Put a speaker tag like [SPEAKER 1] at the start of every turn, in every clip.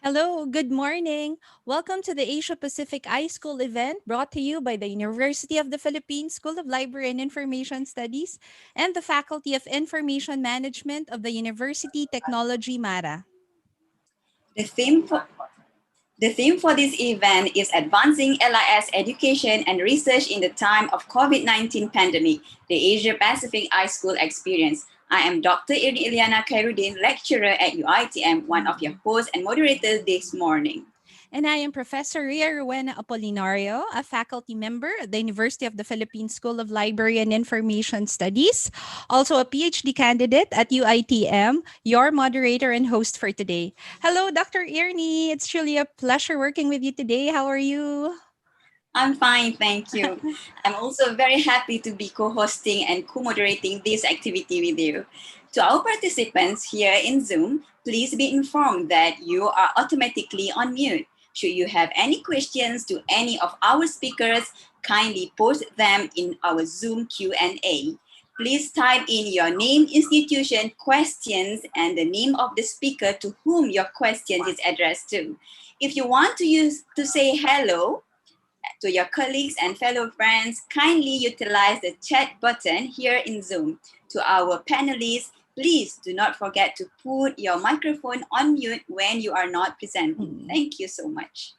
[SPEAKER 1] Hello, good morning. Welcome to the Asia Pacific iSchool event brought to you by the University of the Philippines School of Library and Information Studies and the Faculty of Information Management of the University Technology Mara.
[SPEAKER 2] The theme for the theme for this event is Advancing LIS Education and Research in the Time of COVID-19 Pandemic, the Asia Pacific iSchool Experience. I am Dr. Iliana Khairuddin, lecturer at UITM, one of your hosts and moderators this morning.
[SPEAKER 1] And I am Professor Ria Rowena Apolinario, a faculty member at the University of the Philippines School of Library and Information Studies, also a PhD candidate at UITM, your moderator and host for today. Hello, Dr. Irni. It's truly a pleasure working with you today. How are you?
[SPEAKER 2] I'm fine, thank you. I'm also very happy to be co-hosting and co-moderating this activity with you. To our participants here in Zoom, please be informed that you are automatically on mute. Should you have any questions to any of our speakers, kindly post them in our Zoom Q&A. Please type in your name, institution, questions, and the name of the speaker to whom your question is addressed to. If you want to say hello to your colleagues and fellow friends, kindly utilize the chat button here in Zoom. To our panelists, please do not forget to put your microphone on mute when you are not presenting. Thank you so much.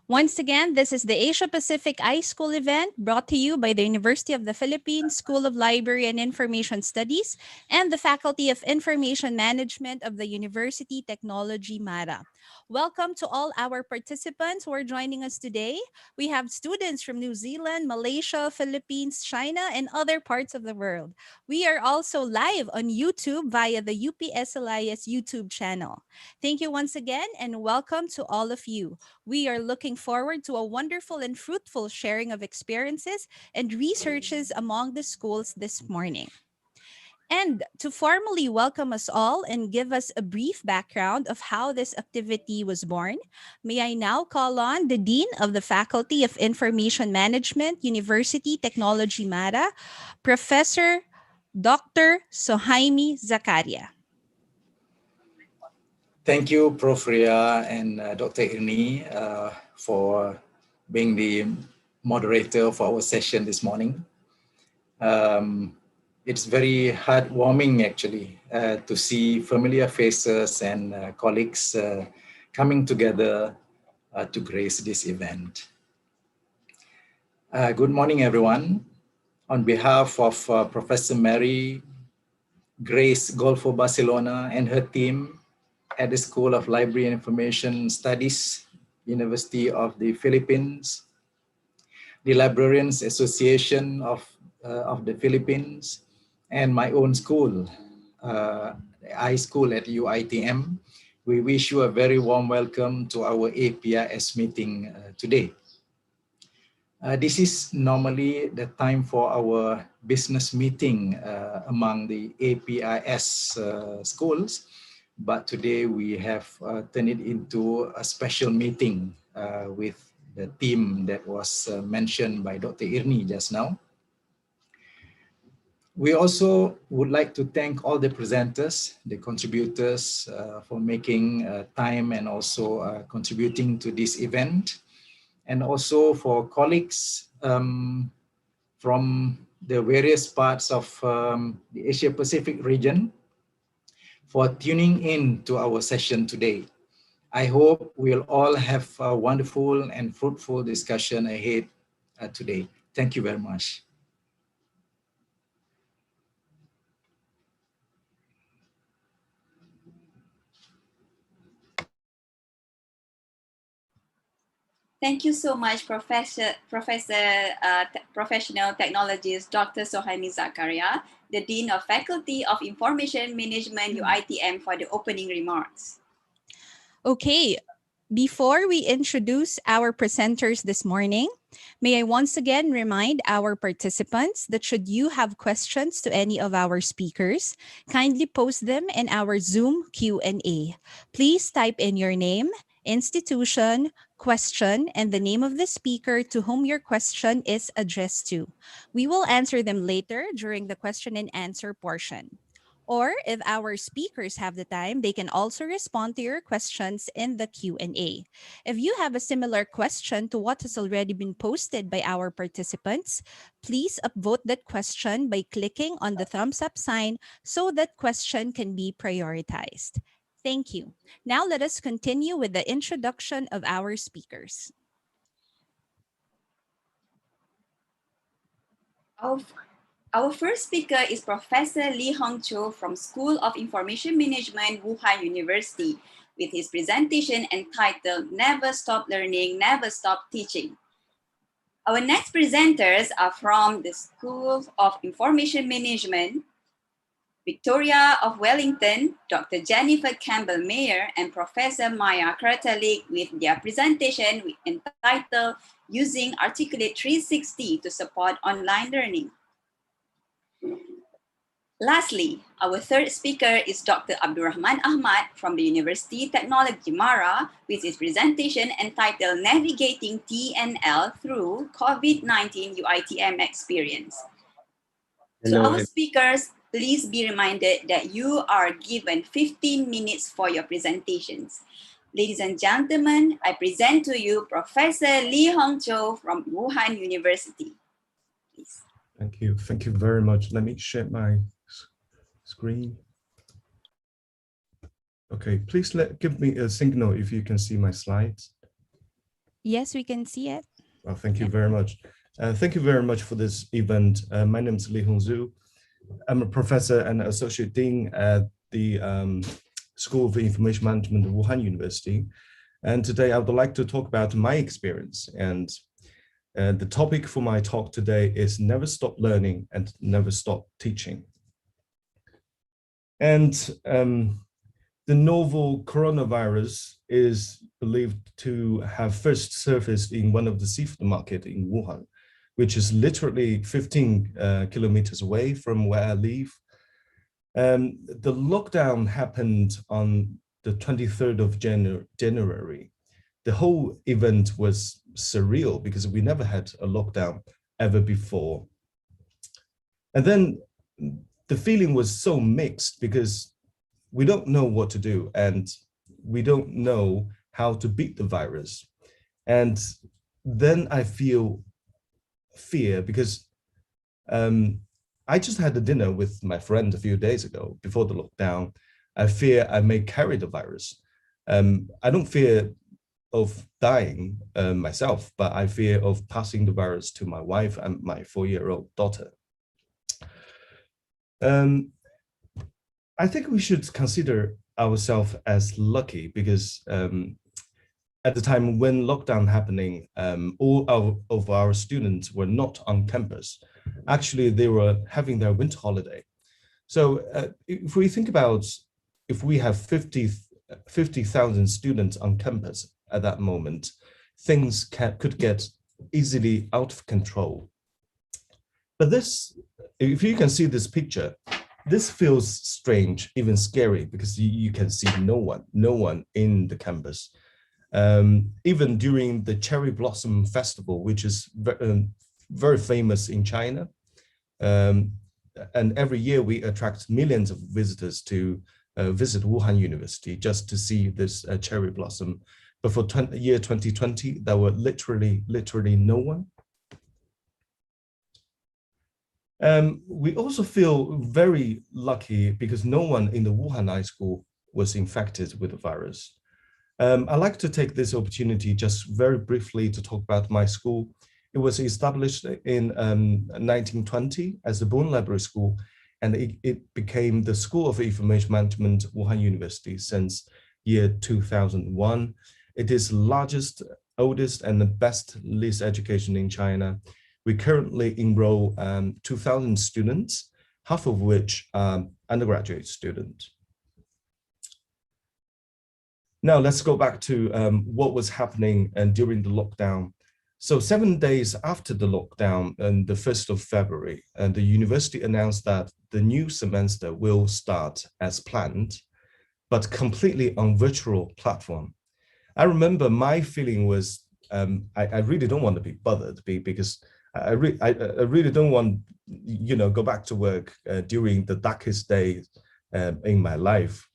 [SPEAKER 1] Once again, this is the Asia Pacific iSchool event brought to you by the University of the Philippines School of Library and Information Studies and the Faculty of Information Management of the University Technology Mara. Welcome to all our participants who are joining us today. We have students from New Zealand, Malaysia, Philippines, China, and other parts of the world. We are also live on YouTube via the UPSLIS YouTube channel. Thank you once again and welcome to all of you. We are looking forward to a wonderful and fruitful sharing of experiences and researches among the schools this morning. And to formally welcome us all and give us a brief background of how this activity was born, may I now call on the Dean of the Faculty of Information Management, University Technology Mara, Professor Dr. Sohaimi Zakaria.
[SPEAKER 3] Thank you, Prof. Ria and Dr. Irni, for being the moderator for our session this morning. It's very heartwarming, actually, to see familiar faces and colleagues coming together to grace this event. Good morning, everyone. On behalf of Professor Mary Grace Golfo Barcelona and her team at the School of Library and Information Studies, University of the Philippines, the Librarians Association of the Philippines, and my own school, iSchool at UITM. We wish you a very warm welcome to our APIS meeting today. This is normally the time for our business meeting among the APIS schools, but today we have turned it into a special meeting with the team that was mentioned by Dr. Irni just now. We also would like to thank all the presenters, the contributors for making time and also contributing to this event. And also for colleagues from the various parts of the Asia Pacific region for tuning in to our session today. I hope we'll all have a wonderful and fruitful discussion ahead today. Thank you very much.
[SPEAKER 2] Thank you so much, Professional Technologist Dr. Sohaimi Zakaria, the Dean of Faculty of Information Management, UITM, for the opening remarks.
[SPEAKER 1] Okay, before we introduce our presenters this morning, may I once again remind our participants that should you have questions to any of our speakers, kindly post them in our Zoom Q&A. Please type in your name, institution, question, and the name of the speaker to whom your question is addressed to. We will answer them later during the question and answer portion. Or if our speakers have the time, they can also respond to your questions in the Q&A. If you have a similar question to what has already been posted by our participants, please upvote that question by clicking on the thumbs up sign so that question can be prioritized. Thank you. Now let us continue with the introduction of our speakers.
[SPEAKER 2] Our, our first speaker is Professor Lee Hong Cho from School of Information Management, Wuhan University, with his presentation entitled Never Stop Learning, Never Stop Teaching. Our next presenters are from the School of Information Management, Victoria of Wellington, Dr. Jennifer Campbell-Mayer, and Professor Maya Kartalik with their presentation entitled Using Articulate 360 to Support Online Learning. Lastly, our third speaker is Dr. Abdurrahman Ahmad from the University Technology Mara with his presentation entitled Navigating TNL Through COVID-19 UITM Experience. To
[SPEAKER 4] Hello,
[SPEAKER 2] our speakers, please be reminded that you are given 15 minutes for your presentations. Ladies and gentlemen, I present to you Professor Lee Hong Cho from Wuhan University. Please.
[SPEAKER 4] Thank you. Thank you very much. Let me share my screen. Okay, please give me a signal if you can see my slides.
[SPEAKER 1] Yes, we can see it.
[SPEAKER 4] Well, thank you very much. Thank you very much for this event. My name is Lee Hong Zhu. I'm a professor and associate dean at the School of Information Management at Wuhan University. And today I would like to talk about my experience. And the topic for my talk today is never stop learning and never stop teaching. And the novel coronavirus is believed to have first surfaced in one of the seafood market in Wuhan, which is literally 15 kilometers away from where I live. The lockdown happened on the 23rd of January. The whole event was surreal because we never had a lockdown ever before. And then the feeling was so mixed because we don't know what to do and we don't know how to beat the virus. And then I feel fear because I just had a dinner with my friend a few days ago before the lockdown. I fear I may carry the virus. I don't fear of dying myself, but I fear of passing the virus to my wife and my 4-year-old daughter. I think we should consider ourselves as lucky because at the time when lockdown happening, all of our students were not on campus. Actually, they were having their winter holiday. So if we think about if we have 50,000 students on campus at that moment, things could get easily out of control. But this, if you can see this picture, this feels strange, even scary, because you can see no one in the campus. Even during the Cherry Blossom Festival, which is very famous in China. And every year we attract millions of visitors to visit Wuhan University just to see this cherry blossom. But for year 2020, there were literally no one. We also feel very lucky because no one in the Wuhan High School was infected with the virus. I'd like to take this opportunity just very briefly to talk about my school. It was established in 1920 as the Boone Library School, and it became the School of Information Management, Wuhan University, since year 2001. It is the largest, oldest, and the best LIS education in China. We currently enroll 2,000 students, half of which are undergraduate students. Now let's go back to what was happening during the lockdown. So 7 days after the lockdown, on the 1st of February, the university announced that the new semester will start as planned, but completely on virtual platform. I remember my feeling was, I really don't want to be bothered because I really don't want, go back to work during the darkest day in my life.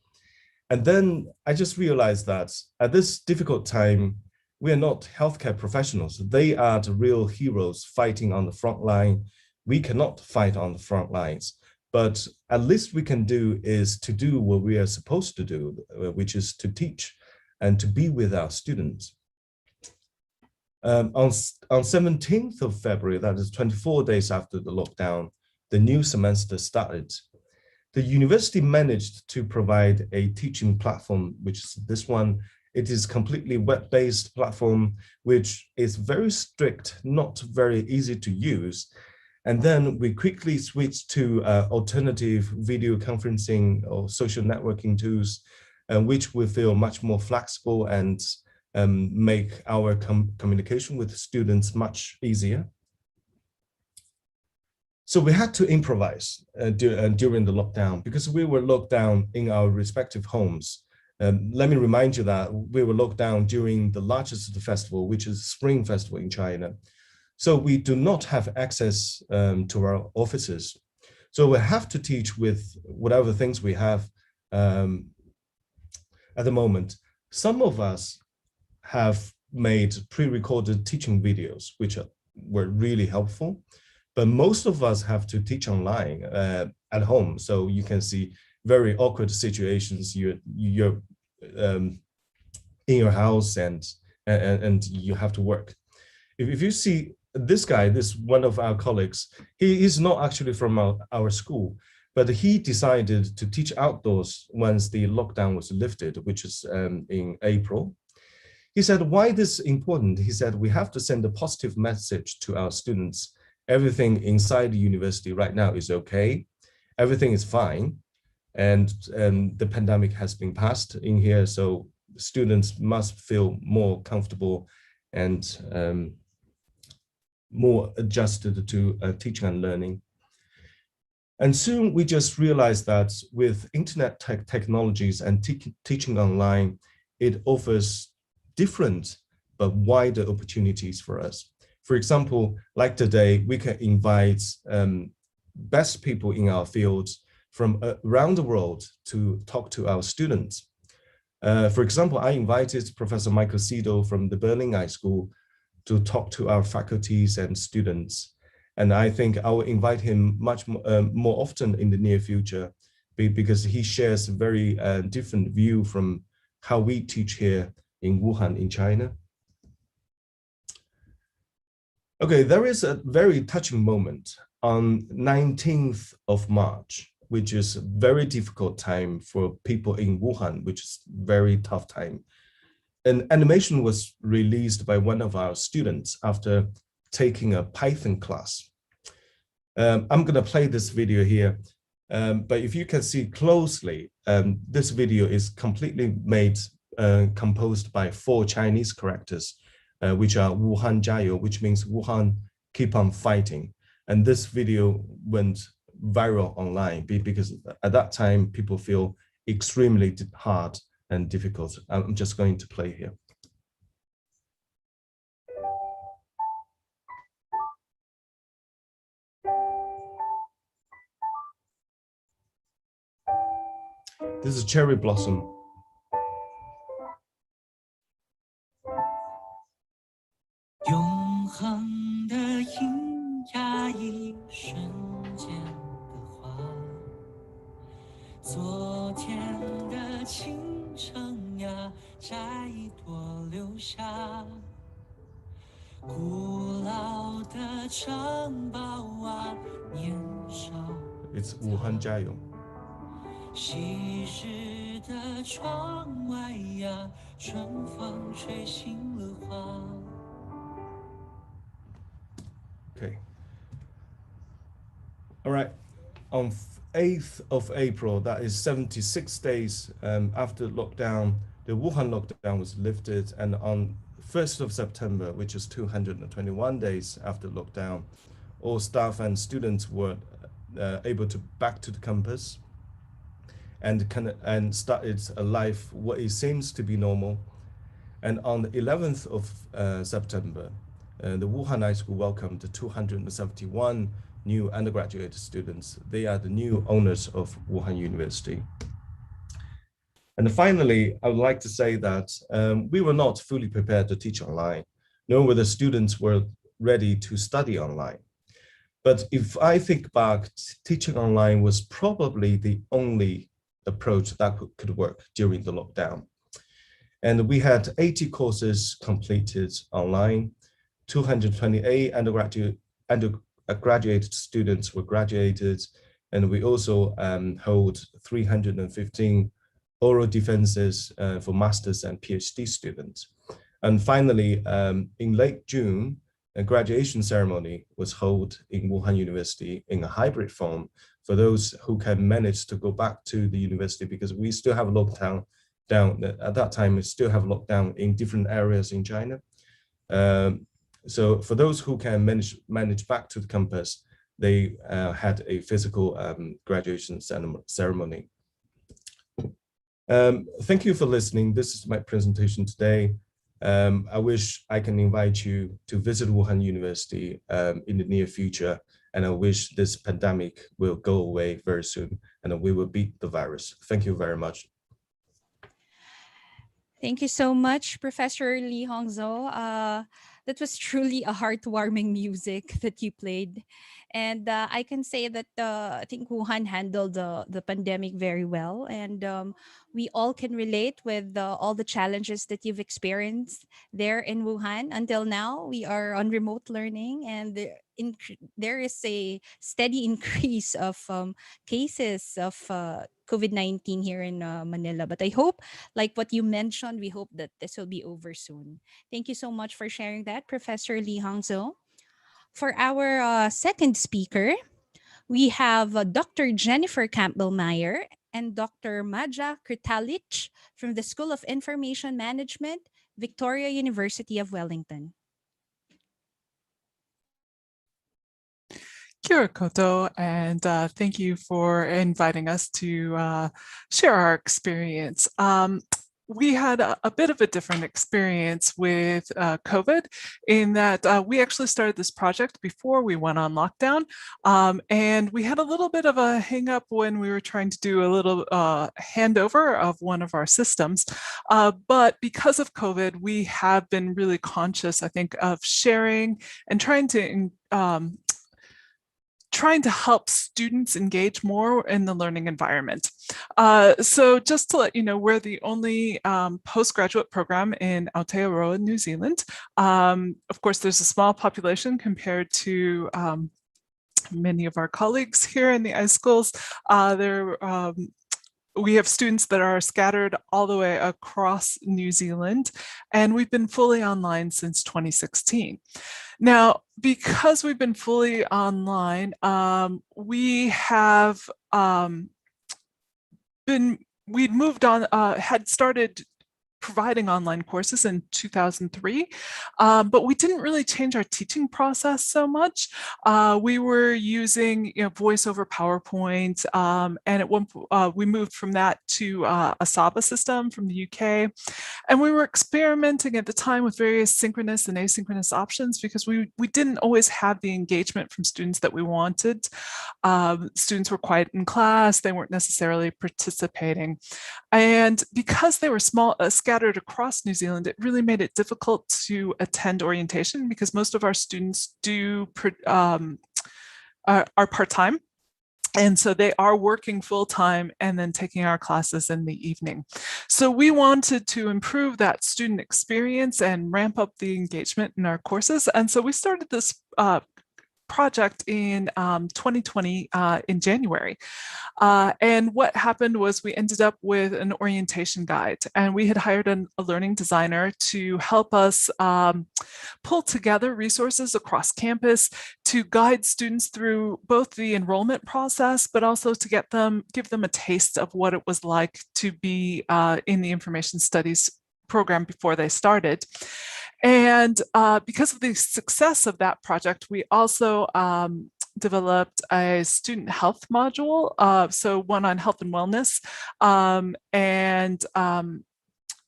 [SPEAKER 4] And then I just realized that at this difficult time, we are not healthcare professionals. They are the real heroes fighting on the front line. We cannot fight on the front lines, but at least we can do is to do what we are supposed to do, which is to teach and to be with our students. On 17th of February, that is 24 days after the lockdown, the new semester started. The university managed to provide a teaching platform, which is this one. It is completely web-based platform, which is very strict, not very easy to use. And then we quickly switched to alternative video conferencing or social networking tools, which we feel much more flexible and make our communication with students much easier. So we had to improvise during the lockdown because we were locked down in our respective homes. Let me remind you that we were locked down during the largest festival, which is Spring Festival in China. So we do not have access to our offices. So we have to teach with whatever things we have at the moment. Some of us have made pre-recorded teaching videos, which were really helpful. But most of us have to teach online at home, so you can see very awkward situations. You're in your house and you have to work. If you see this guy, this one of our colleagues, he is not actually from our school, but he decided to teach outdoors once the lockdown was lifted, which is in April. He said, why this is important? He said, we have to send a positive message to our students. Everything inside the university right now is okay. Everything is fine. And the pandemic has been passed in here. So students must feel more comfortable and more adjusted to teaching and learning. And soon we just realized that with internet technologies and teaching online, it offers different but wider opportunities for us. For example, like today, we can invite best people in our fields from around the world to talk to our students. For example, I invited Professor Michael Sido from the Berlin High School to talk to our faculties and students. And I think I will invite him much more often in the near future because he shares a very different view from how we teach here in Wuhan, in China. Okay, there is a very touching moment on 19th of March, which is a very difficult time for people in Wuhan, which is very tough time. An animation was released by one of our students after taking a Python class. I'm gonna play this video here, but if you can see closely, this video is completely made, composed by 4 Chinese characters, which are Wuhan 加油, which means Wuhan keep on fighting. And this video went viral online because at that time, people feel extremely hard and difficult. I'm just going to play here. This is Cherry Blossom.
[SPEAKER 5] 永恒的阴压一瞬间的花，昨天的清晨呀，摘一朵留下。古老的城堡啊，年少。
[SPEAKER 4] It's Wuhan 加油.
[SPEAKER 5] 稀释的窗外呀，春风吹醒了花。
[SPEAKER 4] Okay. All right. On 8th of April, that is 76 days after lockdown, the Wuhan lockdown was lifted. And on 1st of September, which is 221 days after lockdown, all staff and students were able to back to the campus and started a life what it seems to be normal. And on the 11th of September, the Wuhan High School welcomed 271 new undergraduate students. They are the new owners of Wuhan University. And finally, I would like to say that we were not fully prepared to teach online, nor were the students were ready to study online. But if I think back, teaching online was probably the only approach that could work during the lockdown. And we had 80 courses completed online, 228 undergraduate students were graduated, and we also hold 315 oral defenses for masters and PhD students. And finally, in late June, a graduation ceremony was held in Wuhan University in a hybrid form for those who can manage to go back to the university, because we still have lockdown at that time. We still have lockdown in different areas in China. So for those who can manage back to the campus, they had a physical graduation ceremony. Thank you for listening. This is my presentation today. I wish I can invite you to visit Wuhan University in the near future, and I wish this pandemic will go away very soon and we will beat the virus. Thank you very much.
[SPEAKER 1] Thank you so much, Professor Li Hongzhou. That was truly a heartwarming music that you played. And I can say that I think Wuhan handled the pandemic very well. And we all can relate with all the challenges that you've experienced there in Wuhan. Until now, we are on remote learning, and there is a steady increase of cases of COVID-19 here in Manila. But I hope, like what you mentioned, we hope that this will be over soon. Thank you so much for sharing that, Professor Li Hongzhou. For our second speaker, we have Dr. Jennifer Campbell-Meyer and Dr. Maja Krtalich from the School of Information Management, Victoria University of Wellington.
[SPEAKER 6] Kia ora koutou, and thank you for inviting us to share our experience. We had a bit of a different experience with COVID in that we actually started this project before we went on lockdown, and we had a little bit of a hang up when we were trying to do a little handover of one of our systems. But because of COVID, we have been really conscious, I think, of sharing and trying to help students engage more in the learning environment. So just to let you know, we're the only postgraduate program in Aotearoa, New Zealand. Of course, there's a small population compared to many of our colleagues here in the iSchools. We have students that are scattered all the way across New Zealand, and we've been fully online since 2016. Now, because we've been fully online, we have we'd moved on, had started providing online courses in 2003, but we didn't really change our teaching process so much. We were using voice over PowerPoint, and at one we moved from that to a SABA system from the UK. And we were experimenting at the time with various synchronous and asynchronous options because we didn't always have the engagement from students that we wanted. Students were quiet in class, they weren't necessarily participating. And because they were scattered across New Zealand, it really made it difficult to attend orientation because most of our students are part-time. And so they are working full-time and then taking our classes in the evening. So we wanted to improve that student experience and ramp up the engagement in our courses. And so we started this project in 2020 in January. And what happened was we ended up with an orientation guide, and we had hired a learning designer to help us pull together resources across campus to guide students through both the enrollment process, but also to give them a taste of what it was like to be in the information studies program before they started. And because of the success of that project, we also developed a student health module, so one on health and wellness, and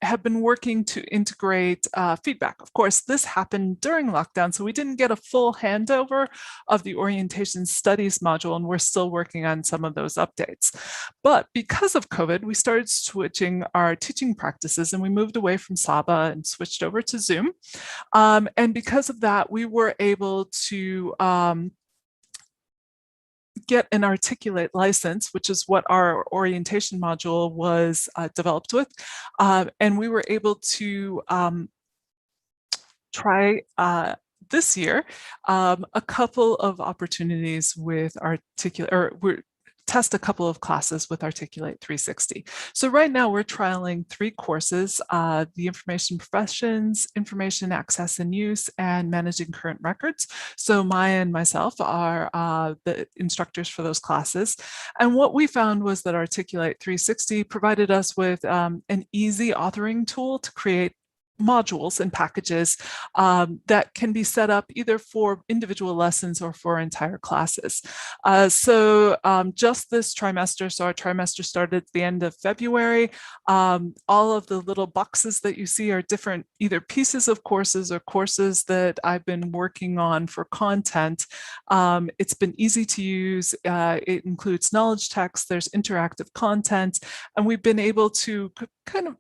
[SPEAKER 6] have been working to integrate feedback. Of course, this happened during lockdown, so we didn't get a full handover of the orientation studies module, and we're still working on some of those updates. But because of COVID, we started switching our teaching practices, and we moved away from Saba and switched over to Zoom. And because of that, we were able to get an Articulate license, which is what our orientation module was developed with. And we were able to try this year a couple of opportunities with Articulate, or we're test a couple of classes with Articulate 360. So right now we're trialing 3 courses, the Information Professions, Information Access and Use, and Managing Current Records. So Maya and myself are the instructors for those classes. And what we found was that Articulate 360 provided us with an easy authoring tool to create modules and packages that can be set up either for individual lessons or for entire classes. So just this trimester, so our trimester started at the end of February, all of the little boxes that you see are different either pieces of courses or courses that I've been working on for content. It's been easy to use. It includes knowledge text, there's interactive content, and we've been able to kind of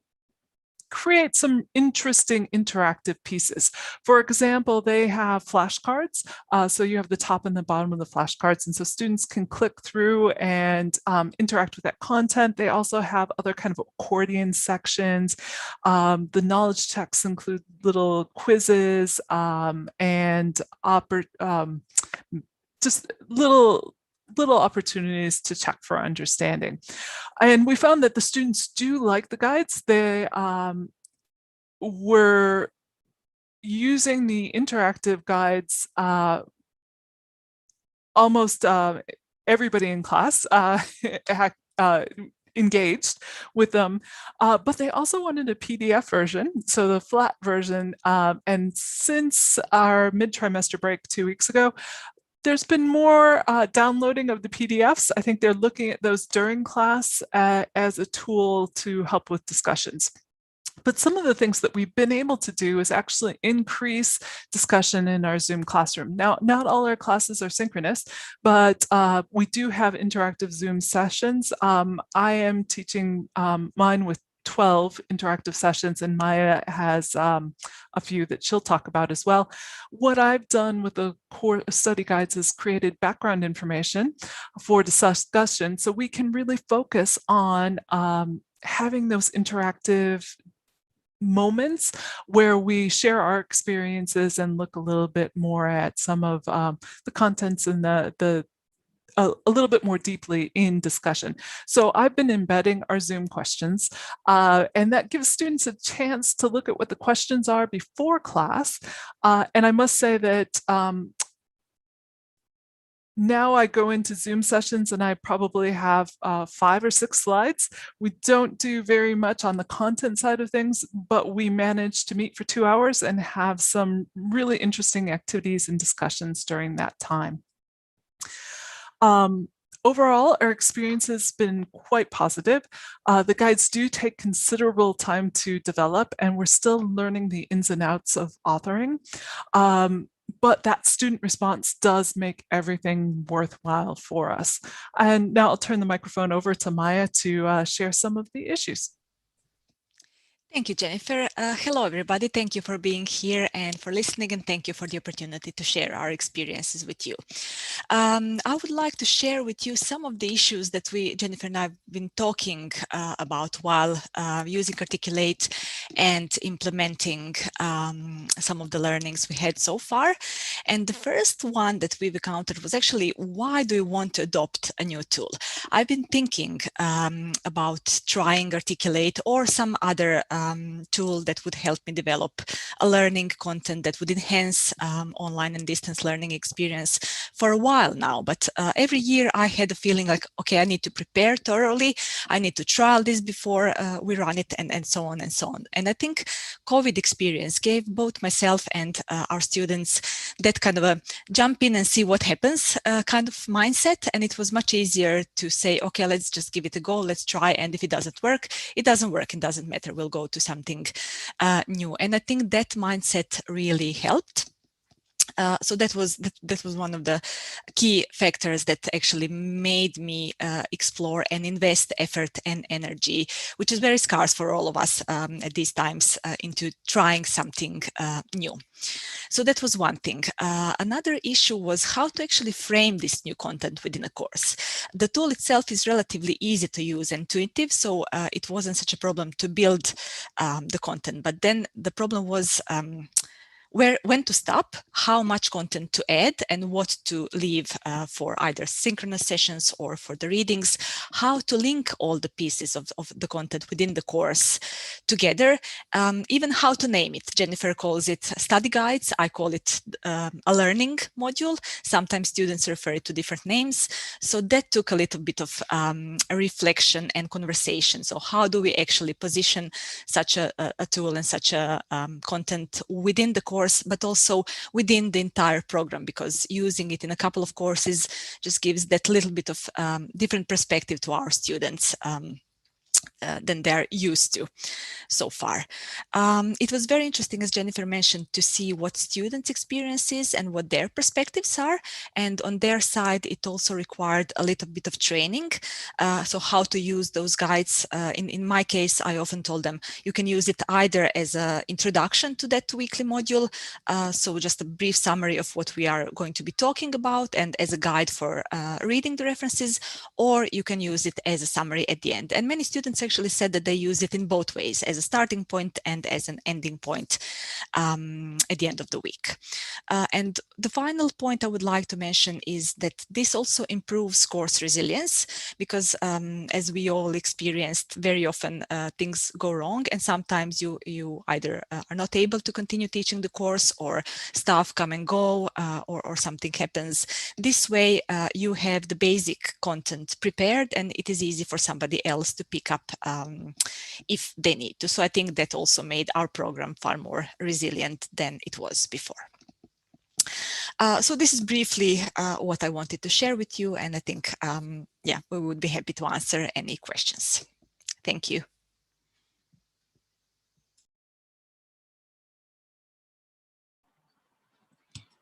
[SPEAKER 6] create some interesting interactive pieces. For example, they have flashcards. So you have the top and the bottom of the flashcards. And so students can click through and interact with that content. They also have other kind of accordion sections. The knowledge texts include little quizzes and just little opportunities to check for understanding. And we found that the students do like the guides. They were using the interactive guides. Almost everybody in class engaged with them, but they also wanted a PDF version, so the flat version. And since our mid-trimester break 2 weeks ago, there's been more downloading of the PDFs. I think they're looking at those during class as a tool to help with discussions. But some of the things that we've been able to do is actually increase discussion in our Zoom classroom. Now, not all our classes are synchronous, but we do have interactive Zoom sessions. I am teaching mine with 12 interactive sessions, and Maya has a few that she'll talk about as well. What I've done with the core study guides is created background information for discussion, so we can really focus on having those interactive moments where we share our experiences and look a little bit more at some of the contents and a little bit more deeply in discussion. So I've been embedding our Zoom questions, and that gives students a chance to look at what the questions are before class. And I must say that now I go into Zoom sessions and I probably have 5 or 6 slides. We don't do very much on the content side of things, but we manage to meet for 2 hours and have some really interesting activities and discussions during that time. Overall, our experience has been quite positive. The guides do take considerable time to develop, and we're still learning the ins and outs of authoring. But that student response does make everything worthwhile for us. And now I'll turn the microphone over to Maya to share some of the issues.
[SPEAKER 7] Thank you, Jennifer. Hello, everybody. Thank you for being here and for listening, and thank you for the opportunity to share our experiences with you. I would like to share with you some of the issues that Jennifer and I have been talking about while using Articulate and implementing some of the learnings we had so far. And the first one that we've encountered was actually, why do you want to adopt a new tool? I've been thinking about trying Articulate or some other tool that would help me develop a learning content that would enhance online and distance learning experience for a while now, but every year I had a feeling like, okay, I need to prepare thoroughly. I need to trial this before we run it, and so on and so on. And I think COVID experience gave both myself and our students that kind of a jump in and see what happens kind of mindset. And it was much easier to say, okay, let's just give it a go. Let's try. And if it doesn't work, it doesn't work. It doesn't matter. We'll go to something new. And I think that mindset really helped. So that was one of the key factors that actually made me explore and invest effort and energy, which is very scarce for all of us at these times, into trying something new. So that was one thing. Another issue was how to actually frame this new content within a course. The tool itself is relatively easy to use and intuitive, so it wasn't such a problem to build the content. But then the problem was when to stop, how much content to add, and what to leave for either synchronous sessions or for the readings, how to link all the pieces of the content within the course together, even how to name it. Jennifer calls it study guides. I call it a learning module. Sometimes students refer to different names. So that took a little bit of reflection and conversation. So how do we actually position such a tool and such a content within the course, but also within the entire program, because using it in a couple of courses just gives that little bit of different perspective to our students than they're used to so far. It was very interesting, as Jennifer mentioned, to see what students' experiences and what their perspectives are. And on their side, it also required a little bit of training. So how to use those guides. In my case, I often told them, you can use it either as an introduction to that weekly module, so just a brief summary of what we are going to be talking about and as a guide for reading the references, or you can use it as a summary at the end. And many students actually said that they use it in both ways, as a starting point and as an ending point at the end of the week. And the final point I would like to mention is that this also improves course resilience, because as we all experienced, very often things go wrong, and sometimes you either are not able to continue teaching the course, or staff come and go, or something happens. This way you have the basic content prepared, and it is easy for somebody else to pick up if they need to. So I think that also made our program far more resilient than it was before. So this is briefly what I wanted to share with you, and I think, yeah, we would be happy to answer any questions. Thank you.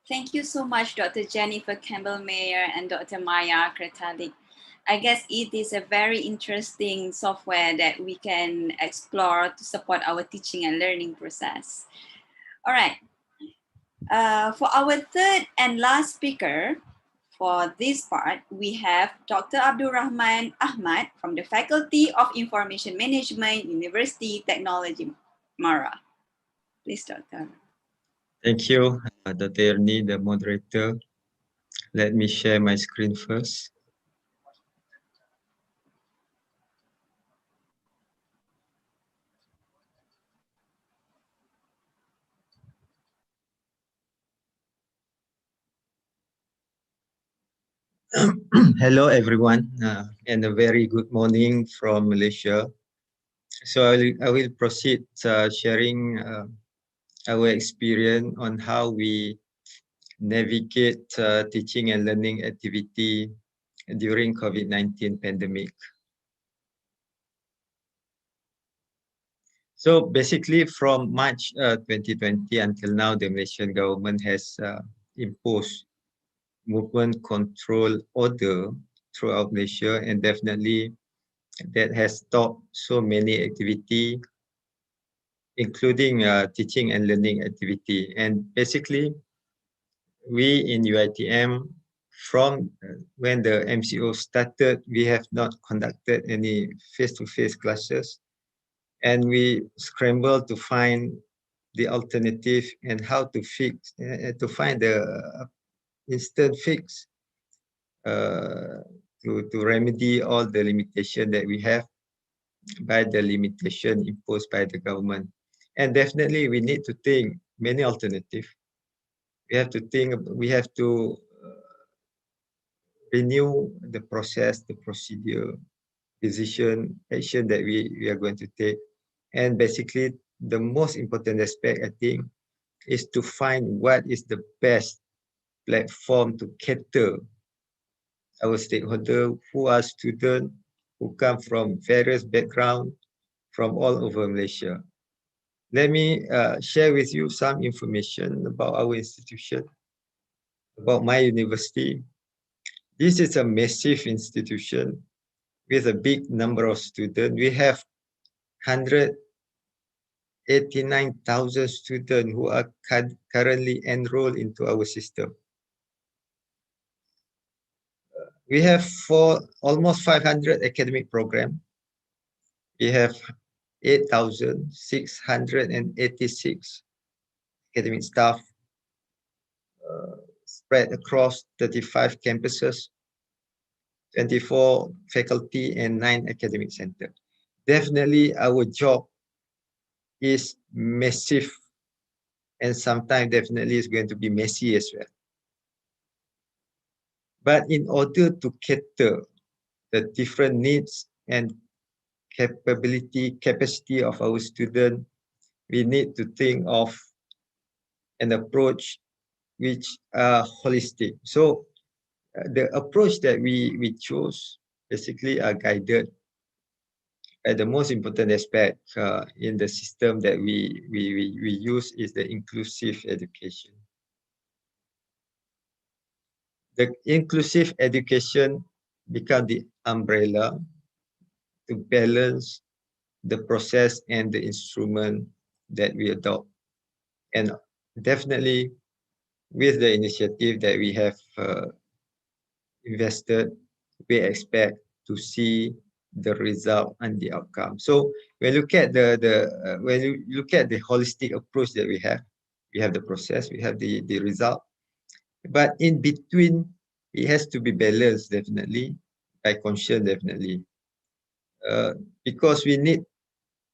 [SPEAKER 2] Thank you so much, Dr. Jennifer Campbell-Mayer and Dr. Maya Kretalik. I guess it is a very interesting software that we can explore to support our teaching and learning process. All right. For our third and last speaker for this part, we have Dr. Abdul Rahman Ahmad from the Faculty of Information Management, University Technology, Mara. Please, Doctor.
[SPEAKER 8] Thank you, Dr. Ernie, the moderator. Let me share my screen first. Hello, everyone, and a very good morning from Malaysia. So I will proceed sharing our experience on how we navigate teaching and learning activity during COVID-19 pandemic. So basically, from March 2020 until now, the Malaysian government has imposed movement control order throughout Malaysia, and definitely that has stopped so many activity, including teaching and learning activity. And basically, we in UiTM, from when the MCO started, we have not conducted any face-to-face classes, and we scrambled to find the alternative and how to fix, to find the instant fix to remedy all the limitation that we have by the limitation imposed by the government. And definitely we need to think many alternatives. We have to think, we have to renew the process, the procedure, decision, action that we are going to take. And basically, the most important aspect, I think, is to find what is the best platform to cater our stakeholder who are students who come from various backgrounds from all over Malaysia. Let me share with you some information about our institution, about my university. This is a massive institution with a big number of students. We have 189,000 students who are currently enrolled into our system. We have almost 500 academic programs. We have 8,686 academic staff spread across 35 campuses, 24 faculty, and 9 academic centers. Definitely, our job is massive, and sometimes definitely is going to be messy as well. But in order to cater the different needs and capacity of our students, we need to think of an approach which are holistic. So the approach that we chose basically are guided by the most important aspect in the system that we use is the inclusive education. The inclusive education become the umbrella to balance the process and the instrument that we adopt. And definitely with the initiative that we have invested, we expect to see the result and the outcome. So when you look at when you look at the holistic approach that we have the process, we have the result, but in between it has to be balanced definitely by conscience definitely, because we need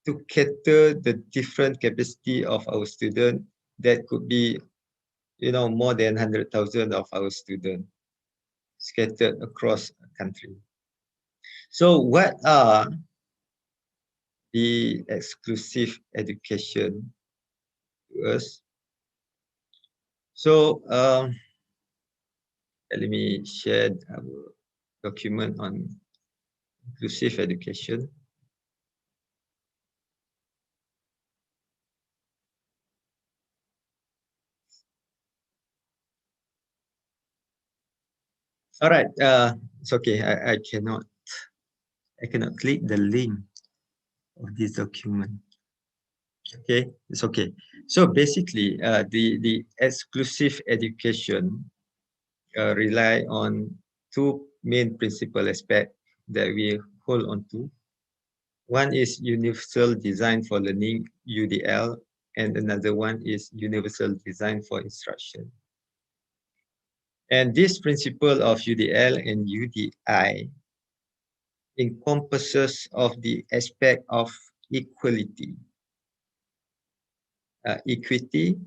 [SPEAKER 8] to cater the different capacity of our student that could be more than 100,000 of our students scattered across the country. So what are the exclusive education to us? So let me share our document on inclusive education. All right, it's okay. I cannot click the link of this document. Okay, it's okay. So basically, the exclusive education rely on two main principal aspects that we hold on to. One is universal design for learning, UDL, and another one is universal design for instruction. And this principle of UDL and UDI encompasses of the aspect of equality, equity,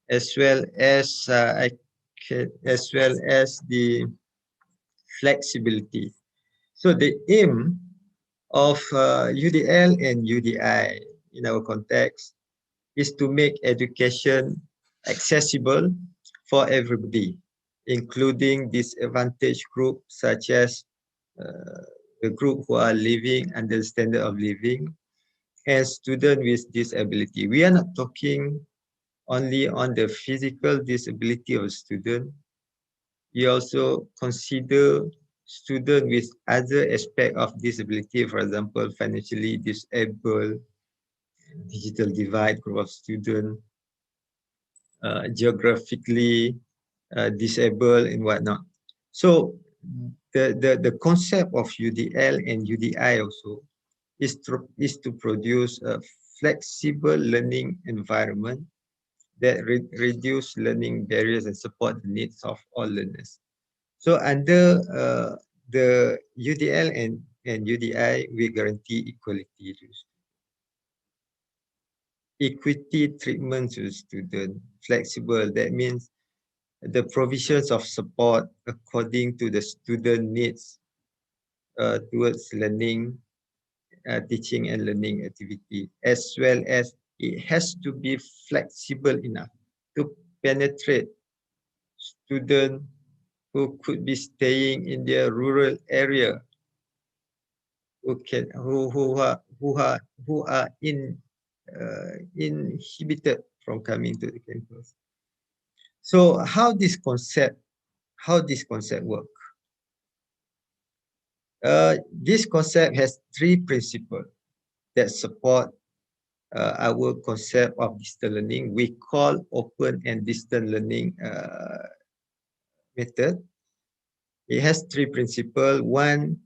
[SPEAKER 8] as well as the flexibility. So the aim of UDL and UDI in our context is to make education accessible for everybody, including disadvantaged groups such as the group who are living under the standard of living and students with disability. We are not talking only on the physical disability of a student. We also consider students with other aspect of disability, for example, financially disabled, digital divide group of students, geographically disabled and whatnot. So the concept of UDL and UDI also is to produce a flexible learning environment that reduce learning barriers and support the needs of all learners. So under the UDL and UDI, we guarantee equality to equity treatment to the student. Flexible, that means the provisions of support according to the student needs towards learning, teaching and learning activity, as well as it has to be flexible enough to penetrate students who could be staying in their rural area, who are inhibited from coming to the campus. So how this concept work? This concept has three principles that support our concept of distance learning. We call open and distance learning method. It has three principles. One,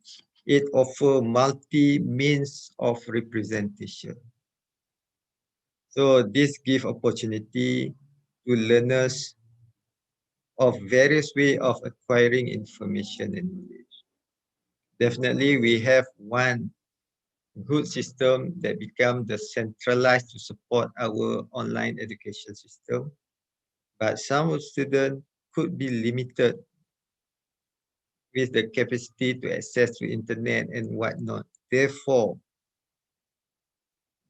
[SPEAKER 8] it offers multi means of representation. So this gives opportunity to learners of various ways of acquiring information and knowledge. Definitely, we have one good system that become the centralized to support our online education system. But some students could be limited with the capacity to access to internet and whatnot. Therefore,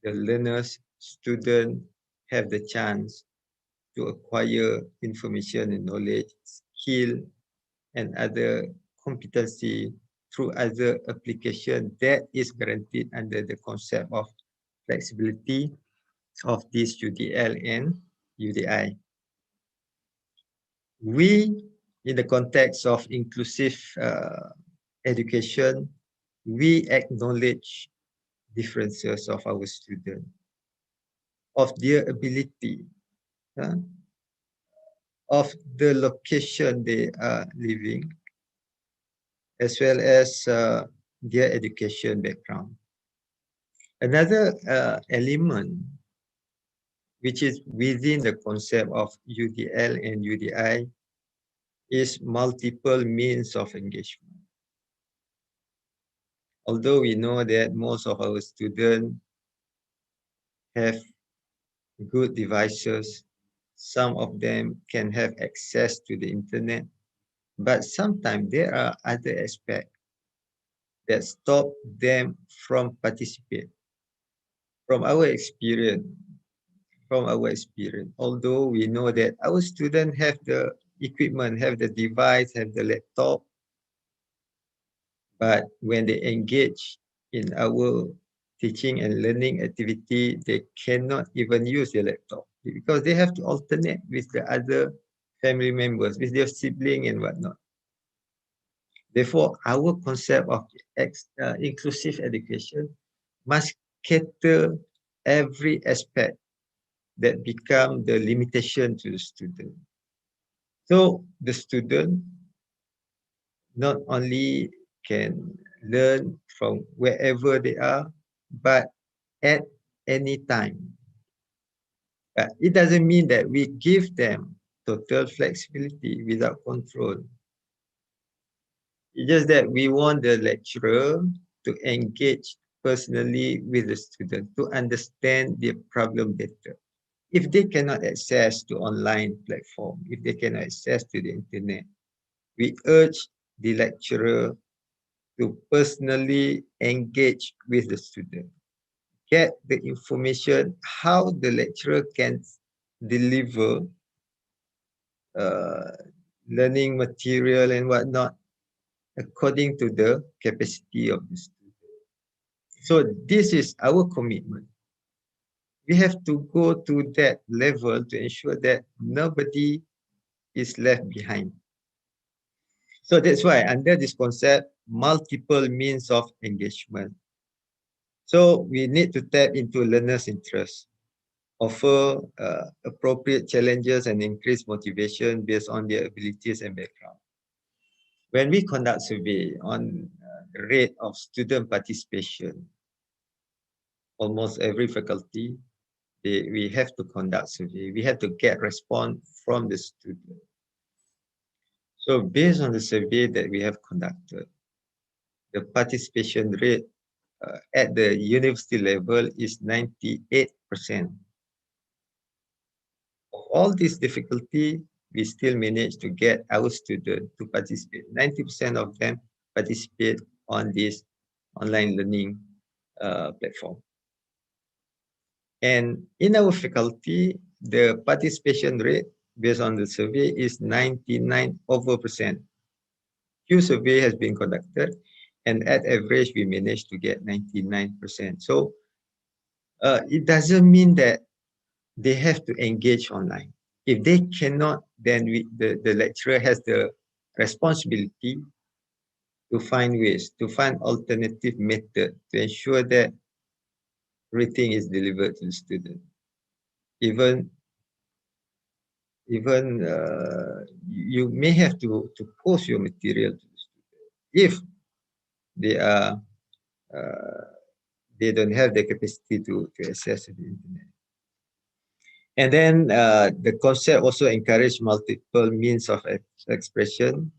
[SPEAKER 8] the learners, students have the chance to acquire information and knowledge, skill, and other competency through other application that is guaranteed under the concept of flexibility of this UDL and UDI. We, in the context of inclusive education, we acknowledge differences of our students, of their ability, of the location they are living, as well as their education background. Another element which is within the concept of UDL and UDI is multiple means of engagement. Although we know that most of our students have good devices, some of them can have access to the internet, but sometimes there are other aspects that stop them from participating. From our experience, although we know that our students have the equipment, have the device, have the laptop, but when they engage in our teaching and learning activity, they cannot even use their laptop because they have to alternate with the other family members, with their sibling and whatnot. Therefore, our concept of inclusive education must cater every aspect that become the limitation to the student. So the student not only can learn from wherever they are, but at any time. But it doesn't mean that we give them total flexibility without control. It's just that we want the lecturer to engage personally with the student to understand their problem better. If they cannot access to online platform, if they cannot access to the internet, we urge the lecturer to personally engage with the student. Get the information how the lecturer can deliver learning material and whatnot according to the capacity of the student. So this is our commitment. We have to go to that level to ensure that nobody is left behind. So that's why under this concept, multiple means of engagement. So we need to tap into learners' interest, offer appropriate challenges and increase motivation based on their abilities and background. When we conduct survey on the rate of student participation, almost every faculty, we have to conduct survey. We have to get response from the student. So based on the survey that we have conducted, the participation rate at the university level is 98%. Of all this difficulty, we still manage to get our students to participate. 90% of them participate on this online learning platform. And in our faculty, the participation rate based on the survey is 99%. Few survey has been conducted, and at average, we managed to get 99%. So it doesn't mean that they have to engage online. If they cannot, then the lecturer has the responsibility to find ways, to find alternative method to ensure that everything is delivered to the student. Even you may have to post your material to the student if they are they don't have the capacity to access the internet. And then the concept also encourage multiple means of expression,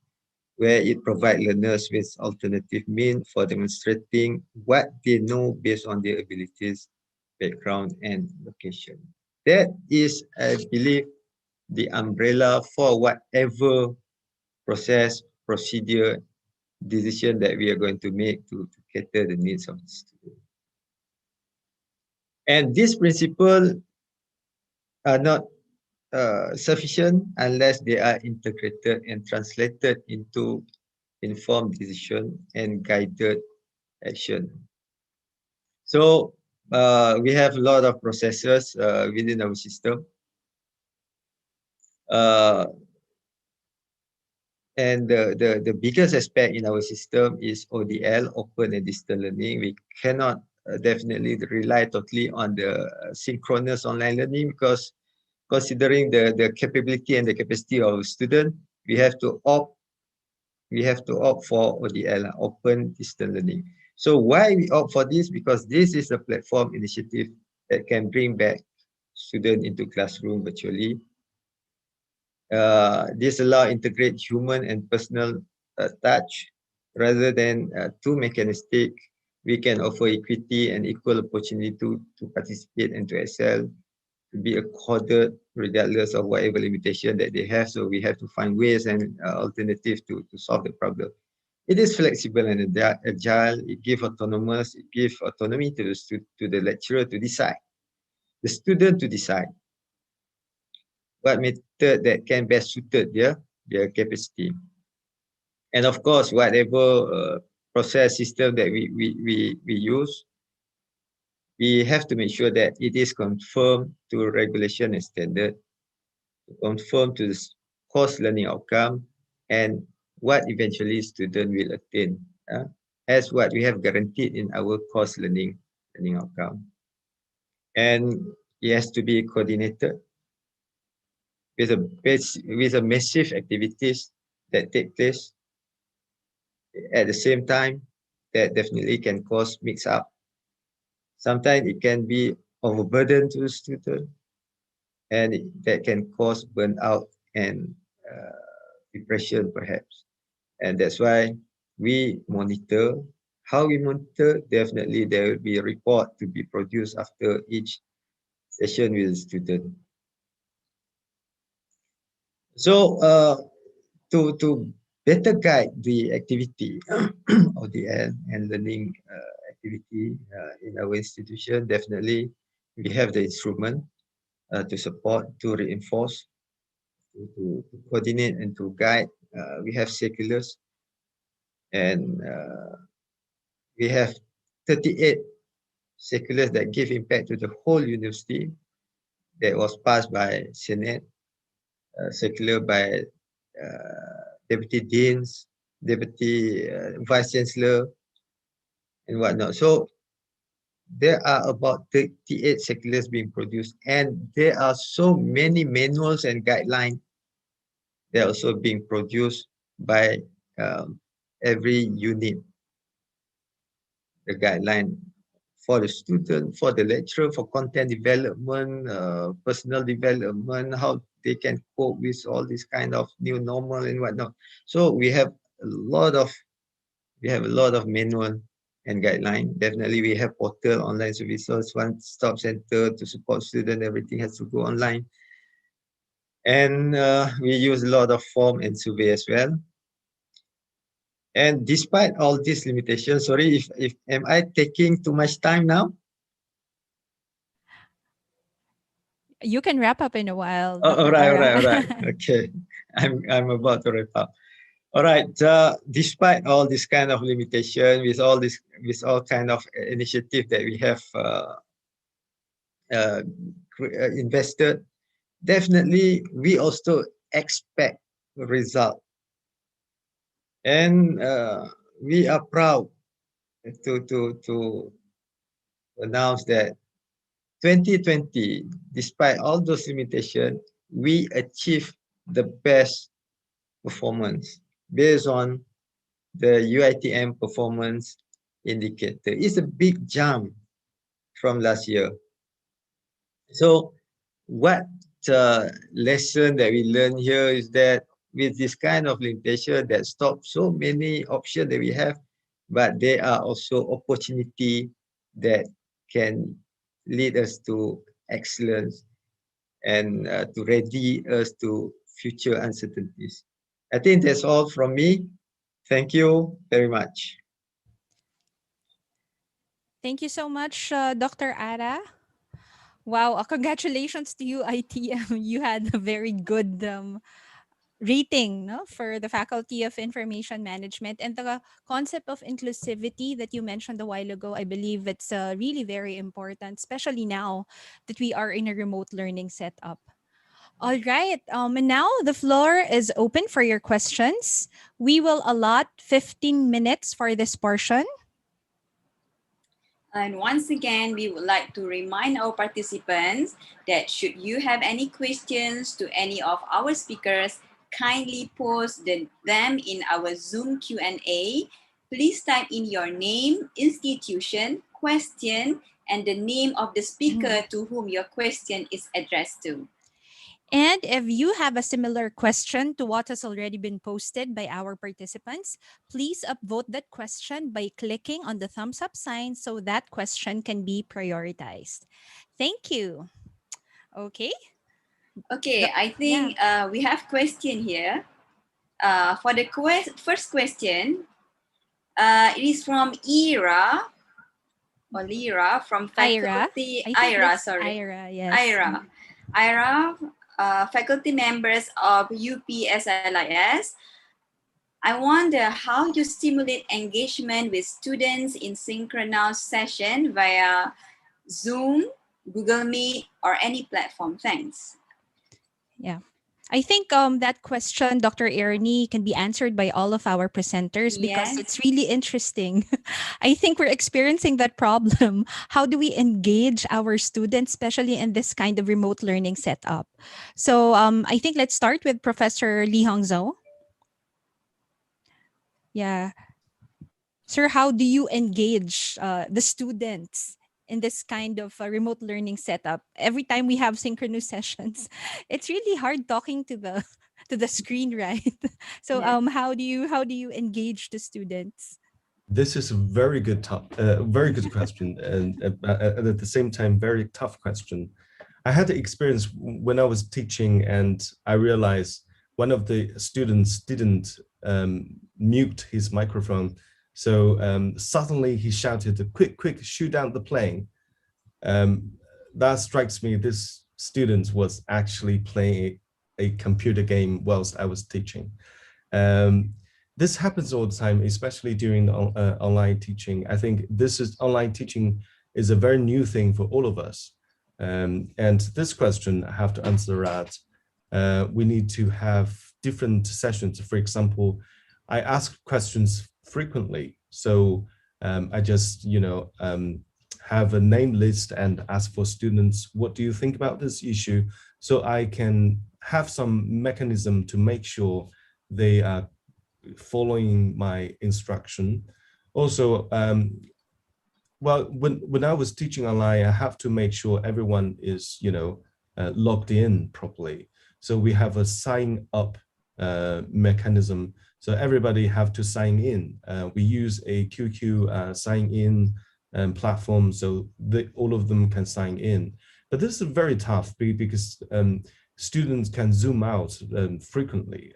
[SPEAKER 8] where it provides learners with alternative means for demonstrating what they know based on their abilities, background, and location. That is, I believe, the umbrella for whatever process, procedure, decision that we are going to make to cater the needs of the student. And this principle are not sufficient unless they are integrated and translated into informed decision and guided action. So we have a lot of processes within our system. And the biggest aspect in our system is ODL, open and distant learning. We cannot definitely rely totally on the synchronous online learning, because considering the capability and the capacity of student, we have to opt for ODL, open distant learning. So why we opt for this? Because this is a platform initiative that can bring back students into classroom virtually. This allows integrate human and personal touch rather than too mechanistic. We can offer equity and equal opportunity to participate and to excel, to be accorded regardless of whatever limitation that they have. So we have to find ways and alternatives to solve the problem. It is flexible and agile. It gives autonomy to the lecturer to decide, the student to decide what method that can best suited their capacity. And of course, whatever process system that we use, we have to make sure that it is conformed to regulation and standard, conform to the course learning outcome, and what eventually student will attain, as what we have guaranteed in our course learning outcome. And it has to be coordinated with a massive activities that take place at the same time. That definitely can cause mix up. Sometimes it can be overburden to the student, and that can cause burnout and depression perhaps. And that's why we monitor. How we monitor? Definitely there will be a report to be produced after each session with the student. So to better guide the activity of the and learning activity in our institution, definitely we have the instrument to support, to reinforce, to coordinate and to guide. We have circulars, and we have 38 circulars that give impact to the whole university, that was passed by Senate, circular by deputy deans, deputy vice chancellor, and whatnot. So there are about 38 circulars being produced, and there are so many manuals and guidelines that are also being produced by every unit. The guideline for the student, for the lecturer, for content development, personal development, how they can cope with all this kind of new normal and whatnot. So we have a lot of manual and guideline. Definitely we have portal, online services, one-stop center to support student. Everything has to go online. And we use a lot of form and survey as well. And despite all these limitations, sorry if am I taking too much time now?
[SPEAKER 1] You can wrap up in a while,
[SPEAKER 8] Oh,
[SPEAKER 1] Dr. Ara.
[SPEAKER 8] all right. Okay, I'm about to wrap up. All right. Despite all this kind of limitation, with all kind of initiative that we have uh, invested, definitely we also expect result, and we are proud to announce that 2020, despite all those limitations, we achieved the best performance based on the UITM performance indicator. It's a big jump from last year. So what lesson that we learn here is that with this kind of limitation that stops so many options that we have, but there are also opportunity that can lead us to excellence and to ready us to future uncertainties. I think that's all from me. Thank you very much.
[SPEAKER 1] Thank you so much, Dr. Ara. Wow, congratulations to you, ITM. You had a very good rating, no, for the Faculty of Information Management, and the concept of inclusivity that you mentioned a while ago. I believe it's really very important, especially now that we are in a remote learning setup. All right. And now the floor is open for your questions. We will allot 15 minutes for this portion.
[SPEAKER 2] And once again, we would like to remind our participants that should you have any questions to any of our speakers, kindly post them in our Zoom Q&A. Please type in your name, institution, question, and the name of the speaker to whom your question is addressed to.
[SPEAKER 1] And if you have a similar question to what has already been posted by our participants, please upvote that question by clicking on the thumbs up sign so that question can be prioritized. Thank you. Okay.
[SPEAKER 2] Okay, I think we have question here. For the first question, it is from Ira or Lira from faculty. Ira, sorry.
[SPEAKER 1] Ira, yes.
[SPEAKER 2] Ira, faculty members of UPSLIS. I wonder how you stimulate engagement with students in synchronous session via Zoom, Google Meet, or any platform. Thanks.
[SPEAKER 1] Yeah. I think that question, Dr. Ernie, can be answered by all of our presenters because it's really interesting. I think we're experiencing that problem. How do we engage our students, especially in this kind of remote learning setup? So I think let's start with Professor Lee Hongzhou. Yeah. Sir, how do you engage the students in this kind of remote learning setup? Every time we have synchronous sessions, it's really hard talking to the screen, right? So how do you engage the students?
[SPEAKER 4] This is a very good question, and at the same time, very tough question. I had the experience when I was teaching, and I realized one of the students didn't mute his microphone. So suddenly he shouted, quick, shoot down the plane. That strikes me, this student was actually playing a computer game whilst I was teaching. This happens all the time, especially during online teaching. I think online teaching is a very new thing for all of us. And this question, I have to answer that. We need to have different sessions. For example, I ask questions frequently. So I just, have a name list and ask for students, what do you think about this issue? So I can have some mechanism to make sure they are following my instruction. Also, well, when I was teaching online, I have to make sure everyone is, logged in properly. So we have a sign up mechanism. So everybody have to sign in. We use a QQ sign in platform, so all of them can sign in. But this is very tough because students can zoom out frequently,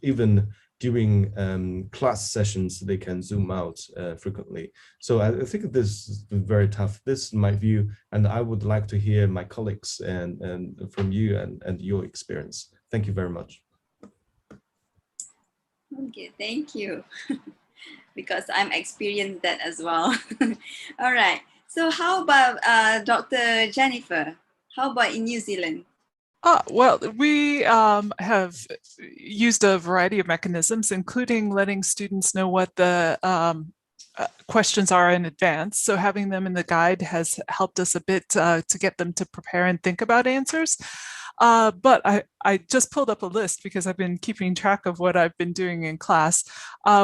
[SPEAKER 4] even during class sessions, they can zoom out frequently. So I think this is very tough. This is my view, and I would like to hear my colleagues and from you and your experience. Thank you very much.
[SPEAKER 2] Okay, thank you. Because I'm experienced that as well. All right. So how about Dr. Jennifer? How about in New Zealand?
[SPEAKER 6] Well, we have used a variety of mechanisms, including letting students know what the questions are in advance. So having them in the guide has helped us a bit to get them to prepare and think about answers. But I just pulled up a list because I've been keeping track of what I've been doing in class.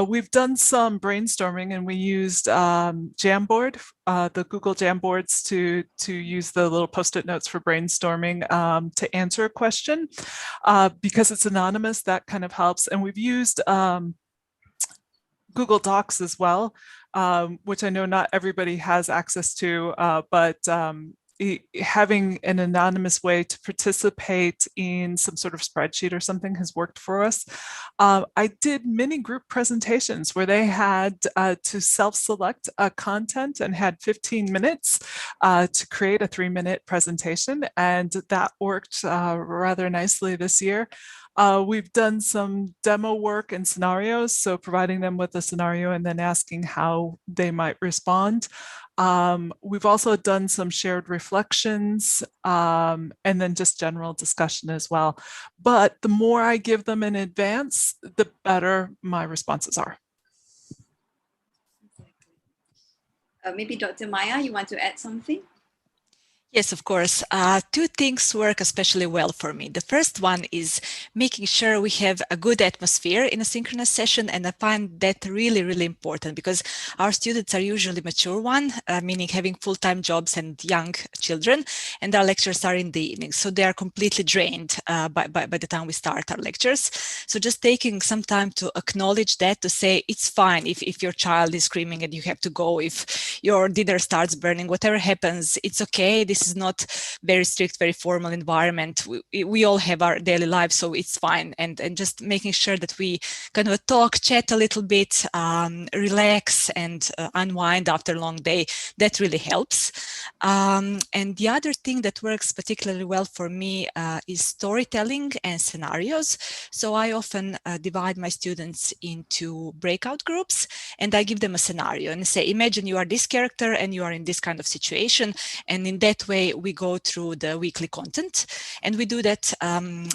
[SPEAKER 6] We've done some brainstorming, and we used Jamboard, the Google Jamboards, to use the little Post-it notes for brainstorming to answer a question. Because it's anonymous, that kind of helps. And we've used Google Docs as well, which I know not everybody has access to, but having an anonymous way to participate in some sort of spreadsheet or something has worked for us. I did mini group presentations where they had to self-select content and had 15 minutes to create a 3-minute presentation, and that worked rather nicely this year. We've done some demo work and scenarios, so providing them with a scenario and then asking how they might respond. We've also done some shared reflections and then just general discussion as well. But the more I give them in advance, the better my responses are.
[SPEAKER 2] Maybe Dr. Maya, you want to add something?
[SPEAKER 7] Yes, of course. Two things work especially well for me. The first one is making sure we have a good atmosphere in a synchronous session, and I find that really, really important because our students are usually mature one, meaning having full-time jobs and young children, and our lectures are in the evening, so they are completely drained by the time we start our lectures. So just taking some time to acknowledge that, to say it's fine if your child is screaming and you have to go, if your dinner starts burning, whatever happens, it's okay. This is not very strict, very formal environment. We all have our daily lives, so it's fine. And just making sure that we kind of talk, chat a little bit, relax and unwind after a long day, that really helps. And the other thing that works particularly well for me is storytelling and scenarios. So I often divide my students into breakout groups, and I give them a scenario and say, imagine you are this character and you are in this kind of situation. And in that way, we go through the weekly content, and we do that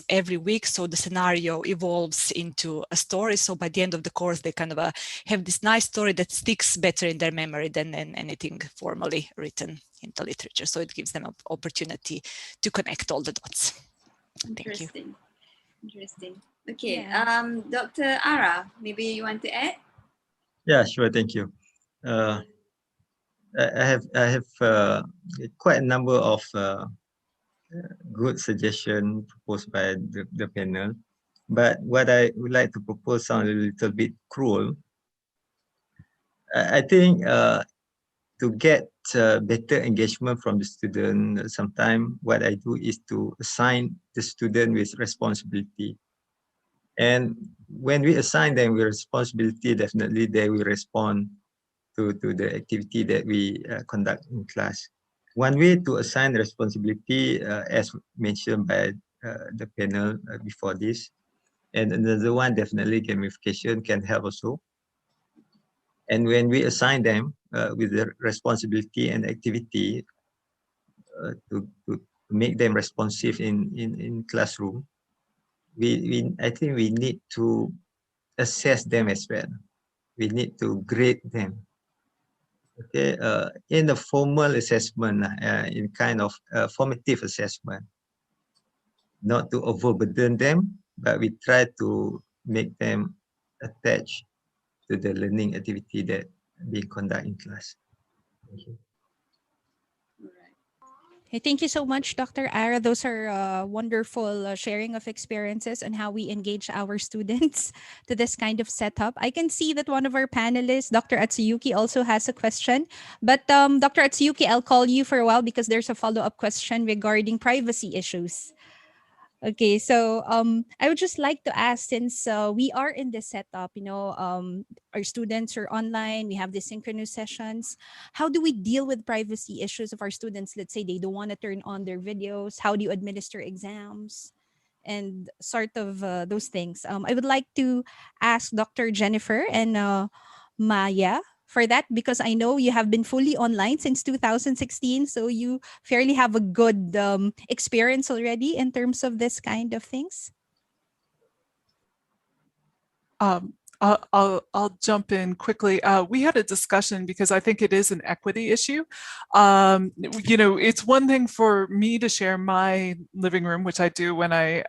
[SPEAKER 7] every week. So the scenario evolves into a story. So by the end of the course, they kind of have this nice story that sticks better in their memory than anything formally written in the literature. So it gives them an opportunity to connect all the dots. Thank you.
[SPEAKER 2] Interesting. Okay,
[SPEAKER 1] Yeah.
[SPEAKER 2] Dr. Ara, maybe you want to add?
[SPEAKER 8] Yeah, sure. Thank you. I have quite a number of good suggestions proposed by the panel, but what I would like to propose sounds a little bit cruel. I think to get better engagement from the student, sometimes what I do is to assign the student with responsibility. And when we assign them with responsibility, definitely they will respond to the activity that we conduct in class. One way to assign responsibility, as mentioned by the panel before this, and another one, definitely gamification can help also. And when we assign them with the responsibility and activity to make them responsive in classroom, I think we need to assess them as well. We need to grade them. Okay, in the formal assessment, in kind of formative assessment, not to overburden them, but we try to make them attached to the learning activity that being conducted in class. Thank you.
[SPEAKER 1] Hey, thank you so much, Dr. Ara. Those are wonderful sharing of experiences and how we engage our students to this kind of setup. I can see that one of our panelists, Dr. Atsuyuki, also has a question. But Dr. Atsuyuki, I'll call you for a while because there's a follow-up question regarding privacy issues. Okay, so I would just like to ask, since we are in this setup, our students are online, we have the synchronous sessions. How do we deal with privacy issues of our students? Let's say they don't want to turn on their videos. How do you administer exams? And sort of those things. I would like to ask Dr. Jennifer and Maya for that, because I know you have been fully online since 2016, so you fairly have a good experience already in terms of this kind of things.
[SPEAKER 6] I'll jump in quickly. We had a discussion because I think it is an equity issue. It's one thing for me to share my living room, which I do when I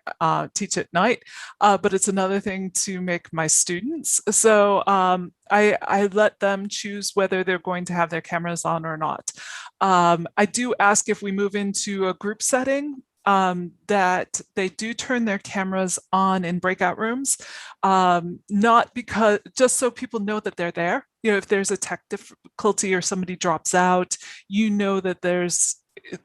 [SPEAKER 6] teach at night, but it's another thing to make my students. So I let them choose whether they're going to have their cameras on or not. I do ask if we move into a group setting, that they do turn their cameras on in breakout rooms, not because, just so people know that they're there. If there's a tech difficulty or somebody drops out, that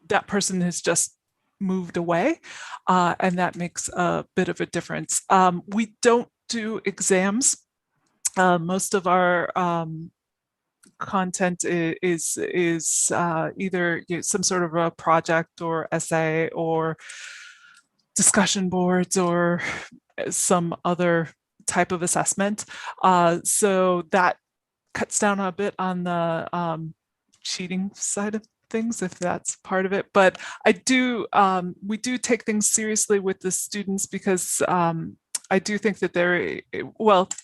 [SPEAKER 6] that person has just moved away, and that makes a bit of a difference. We don't do exams. Most of our content is either some sort of a project or essay or discussion boards or some other type of assessment. So that cuts down a bit on the cheating side of things, if that's part of it. But we do take things seriously with the students, because I do think that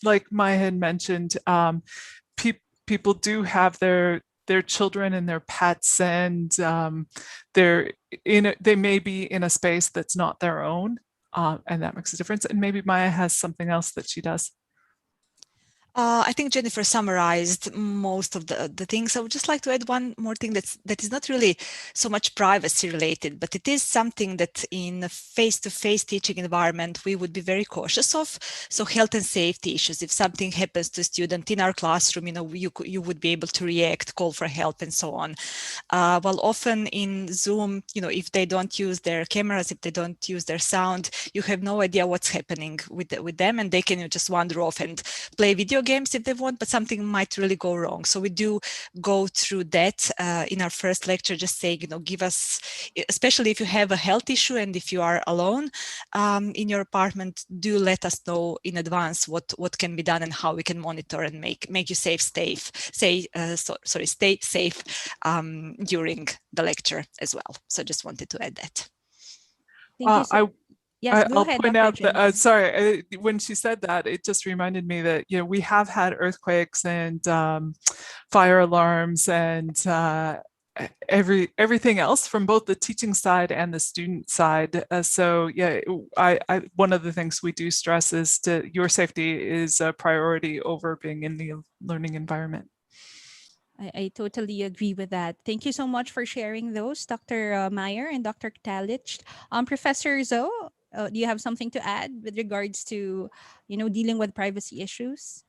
[SPEAKER 6] like Maya had mentioned, people do have their children and their pets, and they may be in a space that's not their own, and that makes a difference. And maybe Maya has something else that she does.
[SPEAKER 7] I think Jennifer summarized most of the things. I would just like to add one more thing that is not really so much privacy related, but it is something that in a face-to-face teaching environment, we would be very cautious of. So health and safety issues, if something happens to a student in our classroom, you would be able to react, call for help and so on. While often in Zoom, if they don't use their cameras, if they don't use their sound, you have no idea what's happening with them, and they can just wander off and play video games if they want, but something might really go wrong. So we do go through that in our first lecture, just saying, give us, especially if you have a health issue and if you are alone in your apartment, do let us know in advance what can be done and how we can monitor and make you stay safe during the lecture as well. So just wanted to add that.
[SPEAKER 1] Thank you so Yes, go
[SPEAKER 6] I'll
[SPEAKER 1] ahead,
[SPEAKER 6] point
[SPEAKER 1] Dr.
[SPEAKER 6] out that,
[SPEAKER 1] Jennifer.
[SPEAKER 6] sorry, when she said that, it just reminded me that, we have had earthquakes and fire alarms and everything else from both the teaching side and the student side. So yeah, one of the things we do stress is your safety is a priority over being in the learning environment.
[SPEAKER 1] I totally agree with that. Thank you so much for sharing those, Dr. Meyer and Dr. Talich. Professor Zoe, do you have something to add with regards to, dealing with privacy issues?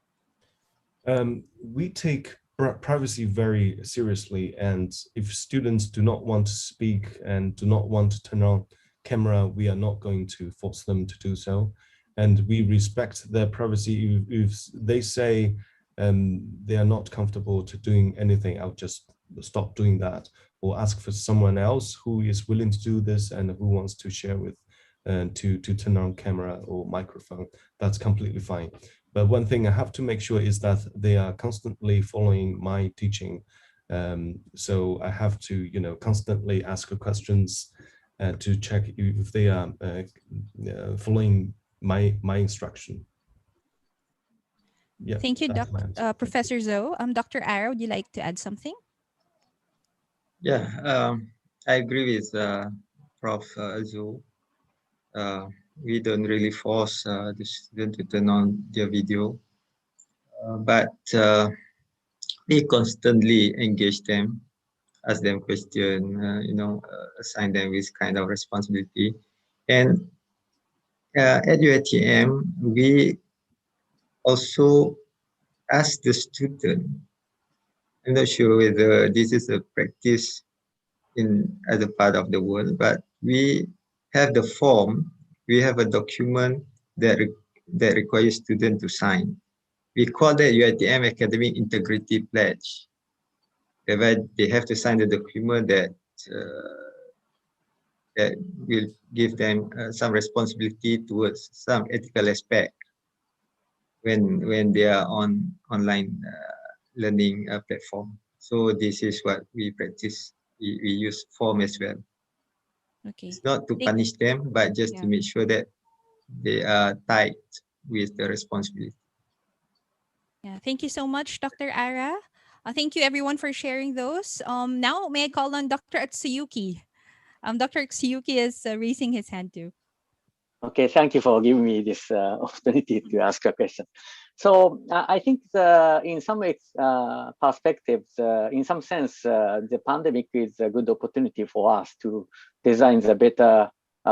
[SPEAKER 4] We take privacy very seriously, and if students do not want to speak and do not want to turn on camera, we are not going to force them to do so. And we respect their privacy. If they say they are not comfortable to doing anything, I'll just stop doing that, or ask for someone else who is willing to do this and who wants to share with to turn on camera or microphone. That's completely fine. But one thing I have to make sure is that they are constantly following my teaching. So I have to, constantly ask questions to check if they are following my instruction. Yeah,
[SPEAKER 1] thank you, Professor Zoe. Dr. Ara, would you like to add something?
[SPEAKER 8] Yeah, I agree with Prof. Zoe. We don't really force the student to turn on their video, but we constantly engage them, ask them question, assign them with kind of responsibility. And at UITM, we also ask the student, I'm not sure whether this is a practice in other part of the world, but we have the form we have a document that requires students to sign. We call that UiTM Academic Integrity Pledge, whereby they have to sign the document that that will give them some responsibility towards some ethical aspect when they are on online learning platform. So this is what we practice. We use form as well.
[SPEAKER 1] Okay.
[SPEAKER 8] It's not to punish them, but just to make sure that they are tied with the responsibility.
[SPEAKER 1] Yeah, thank you so much, Dr. Ara. Thank you everyone for sharing those. Now may I call on Dr. Atsuyuki? Dr. Atsuyuki is raising his hand too.
[SPEAKER 9] Okay, thank you for giving me this opportunity to ask a question. So I think in some perspectives, in some sense, the pandemic is a good opportunity for us to design the better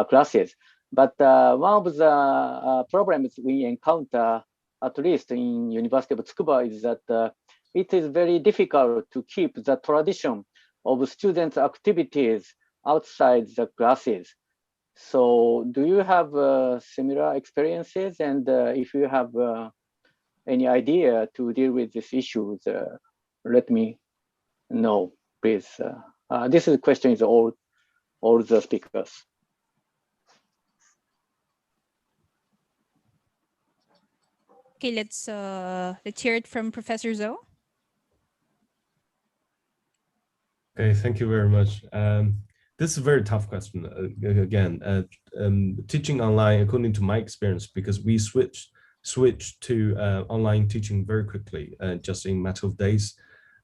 [SPEAKER 9] classes. But one of the problems we encounter, at least in University of Tsukuba, is that it is very difficult to keep the tradition of students' activities outside the classes. So do you have similar experiences? And if you have any idea to deal with these issues, let me know, please. This question is all the speakers.
[SPEAKER 1] Okay, let's hear it from Professor Zoe.
[SPEAKER 4] Okay, thank you very much. This is a very tough question. Again, teaching online, according to my experience, because we switched to online teaching very quickly, just in a matter of days.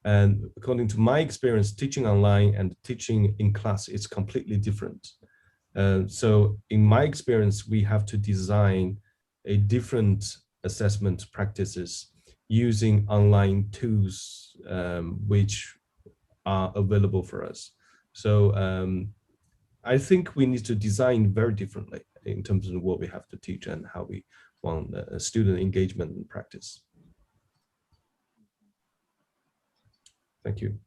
[SPEAKER 4] And according to my experience, teaching online and teaching in class is completely different. So in my experience, we have to design a different assessment practices using online tools, which are available for us. So I think we need to design very differently in terms of what we have to teach and how we want student engagement and practice. Thank you.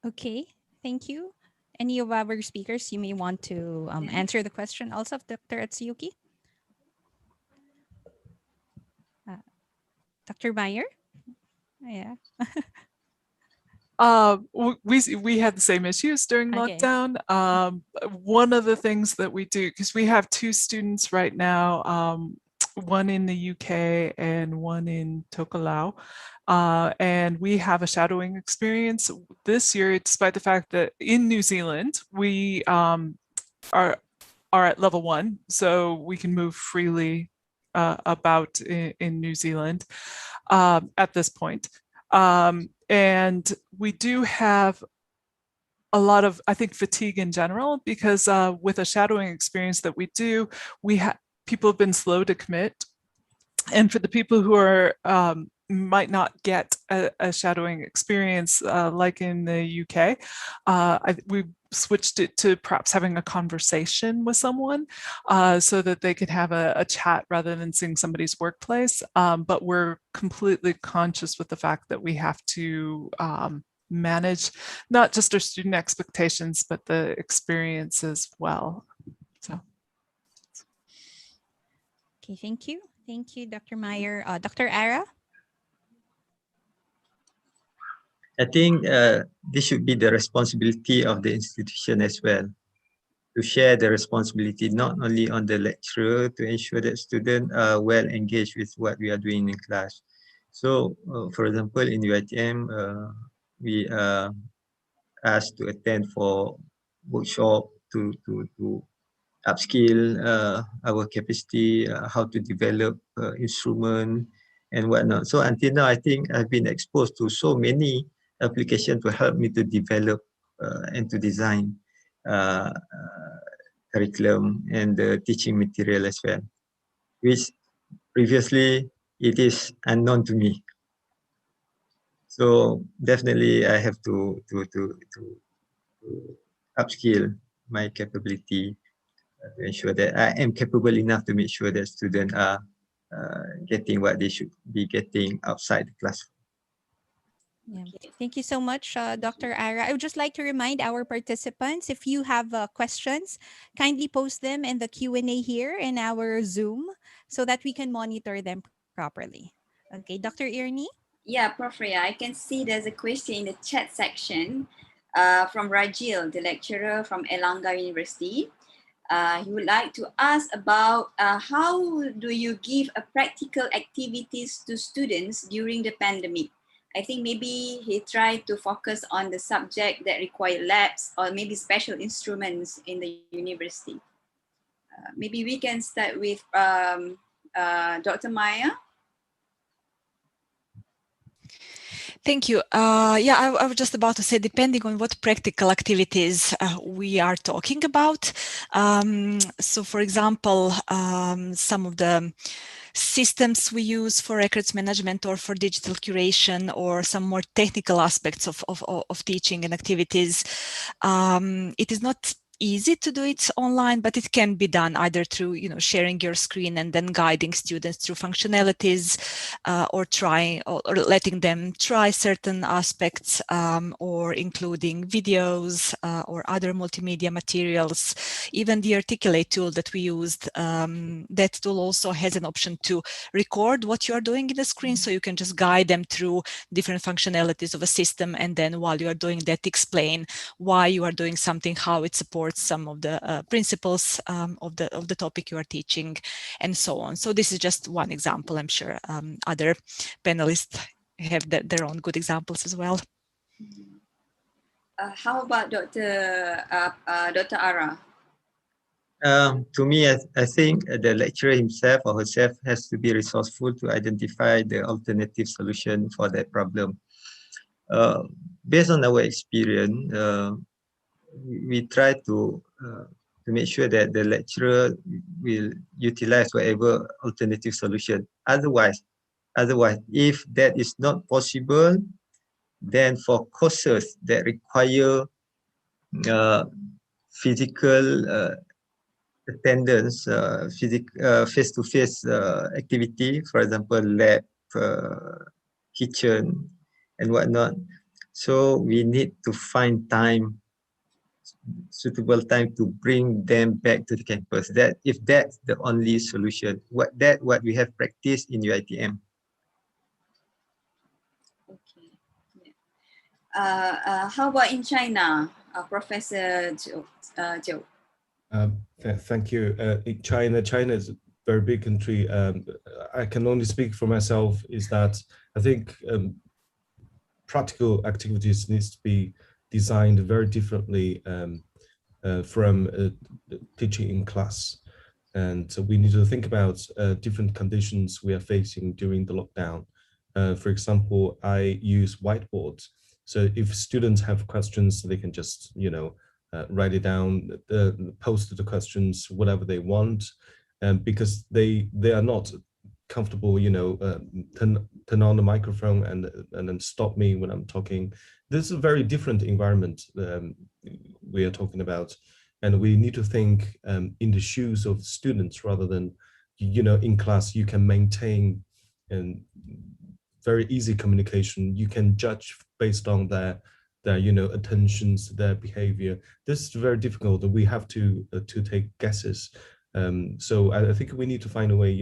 [SPEAKER 1] Okay, thank you. Any of our speakers, you may want to answer the question also of Dr. Atsuyuki. Dr. Meyer? Yeah.
[SPEAKER 6] We had the same issues during
[SPEAKER 1] Okay.
[SPEAKER 6] lockdown. One of the things that we do, because we have two students right now, one in the UK and one in Tokelau, and we have a shadowing experience this year, despite the fact that in New Zealand we are at level 1, so we can move freely about in New Zealand at this point. And we do have a lot of, I think, fatigue in general, because with a shadowing experience that we do, people have been slow to commit. And for the people who are might not get a shadowing experience like in the UK, we switched it to perhaps having a conversation with someone so that they could have a chat rather than seeing somebody's workplace. But we're completely conscious with the fact that we have to manage not just our student expectations, but the experience as well. So.
[SPEAKER 1] Okay, thank you. Thank you, Dr. Meyer. Dr. Ara?
[SPEAKER 8] I think this should be the responsibility of the institution as well, to share the responsibility not only on the lecturer to ensure that students are well engaged with what we are doing in class. So, for example, in UiTM, we are asked to attend for workshop to upskill our capacity, how to develop instrument and whatnot. So until now, I think I've been exposed to so many applications to help me to develop and to design curriculum and the teaching material as well, which previously it is unknown to me. So definitely I have to upskill my capability to ensure that I am capable enough to make sure that students are getting what they should be getting outside the classroom.
[SPEAKER 1] Yeah.
[SPEAKER 2] Okay.
[SPEAKER 1] Thank you so much, Dr. Ara. I would just like to remind our participants, if you have questions, kindly post them in the Q&A here in our Zoom so that we can monitor them properly. Okay, Dr. Irni?
[SPEAKER 2] Yeah, Prof. Ria, I can see there's a question in the chat section from Rajil, the lecturer from Elanga University. He would like to ask about how do you give practical activities to students during the pandemic? I think maybe he tried to focus on the subject that require labs or maybe special instruments in the university. Maybe we can start with Dr. Maya.
[SPEAKER 7] Thank you. Yeah, I was just about to say, depending on what practical activities we are talking about. So, for example, some of the systems we use for records management or for digital curation or some more technical aspects of teaching and activities, it is not easy to do it online, but it can be done either through sharing your screen and then guiding students through functionalities, or trying or letting them try certain aspects, or including videos or other multimedia materials. Even the Articulate tool that we used, that tool also has an option to record what you are doing in the screen, so you can just guide them through different functionalities of a system, and then while you are doing that, explain why you are doing something, how it supports some of the principles of the topic you are teaching, and so on. So this is just one example. I'm sure other panelists have their own good examples as well.
[SPEAKER 2] How about Dr. Ara?
[SPEAKER 8] To me, I think the lecturer himself or herself has to be resourceful to identify the alternative solution for that problem. Based on our experience, we try to make sure that the lecturer will utilize whatever alternative solution. Otherwise, if that is not possible, then for courses that require physical attendance, face-to-face activity, for example, lab, kitchen, and whatnot. So we need to find time, suitable time to bring them back to the campus. That if that's the only solution, what we have practiced in UiTM.
[SPEAKER 2] Okay. Yeah. How about in China, Professor Joe?
[SPEAKER 4] Thank you. China is a very big country. I can only speak for myself, is that I think practical activities needs to be designed very differently from teaching in class. And so we need to think about different conditions we are facing during the lockdown. For example, I use whiteboards. So if students have questions, they can just, write it down, post the questions, whatever they want, because they are not comfortable, turn on the microphone and then stop me when I'm talking. This is a very different environment we are talking about, and we need to think in the shoes of students rather than, in class you can maintain very easy communication. You can judge based on their attentions, their behavior. This is very difficult. We have to take guesses. So I think we need to find a way,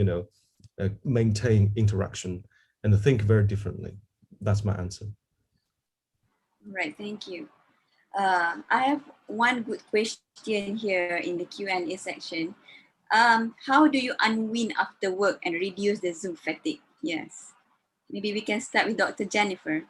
[SPEAKER 4] maintain interaction and think very differently. That's my answer.
[SPEAKER 2] Right, thank you. I have one good question here in the Q&A section. How do you unwind after work and reduce the Zoom fatigue? Yes. Maybe we can start with Dr. Jennifer.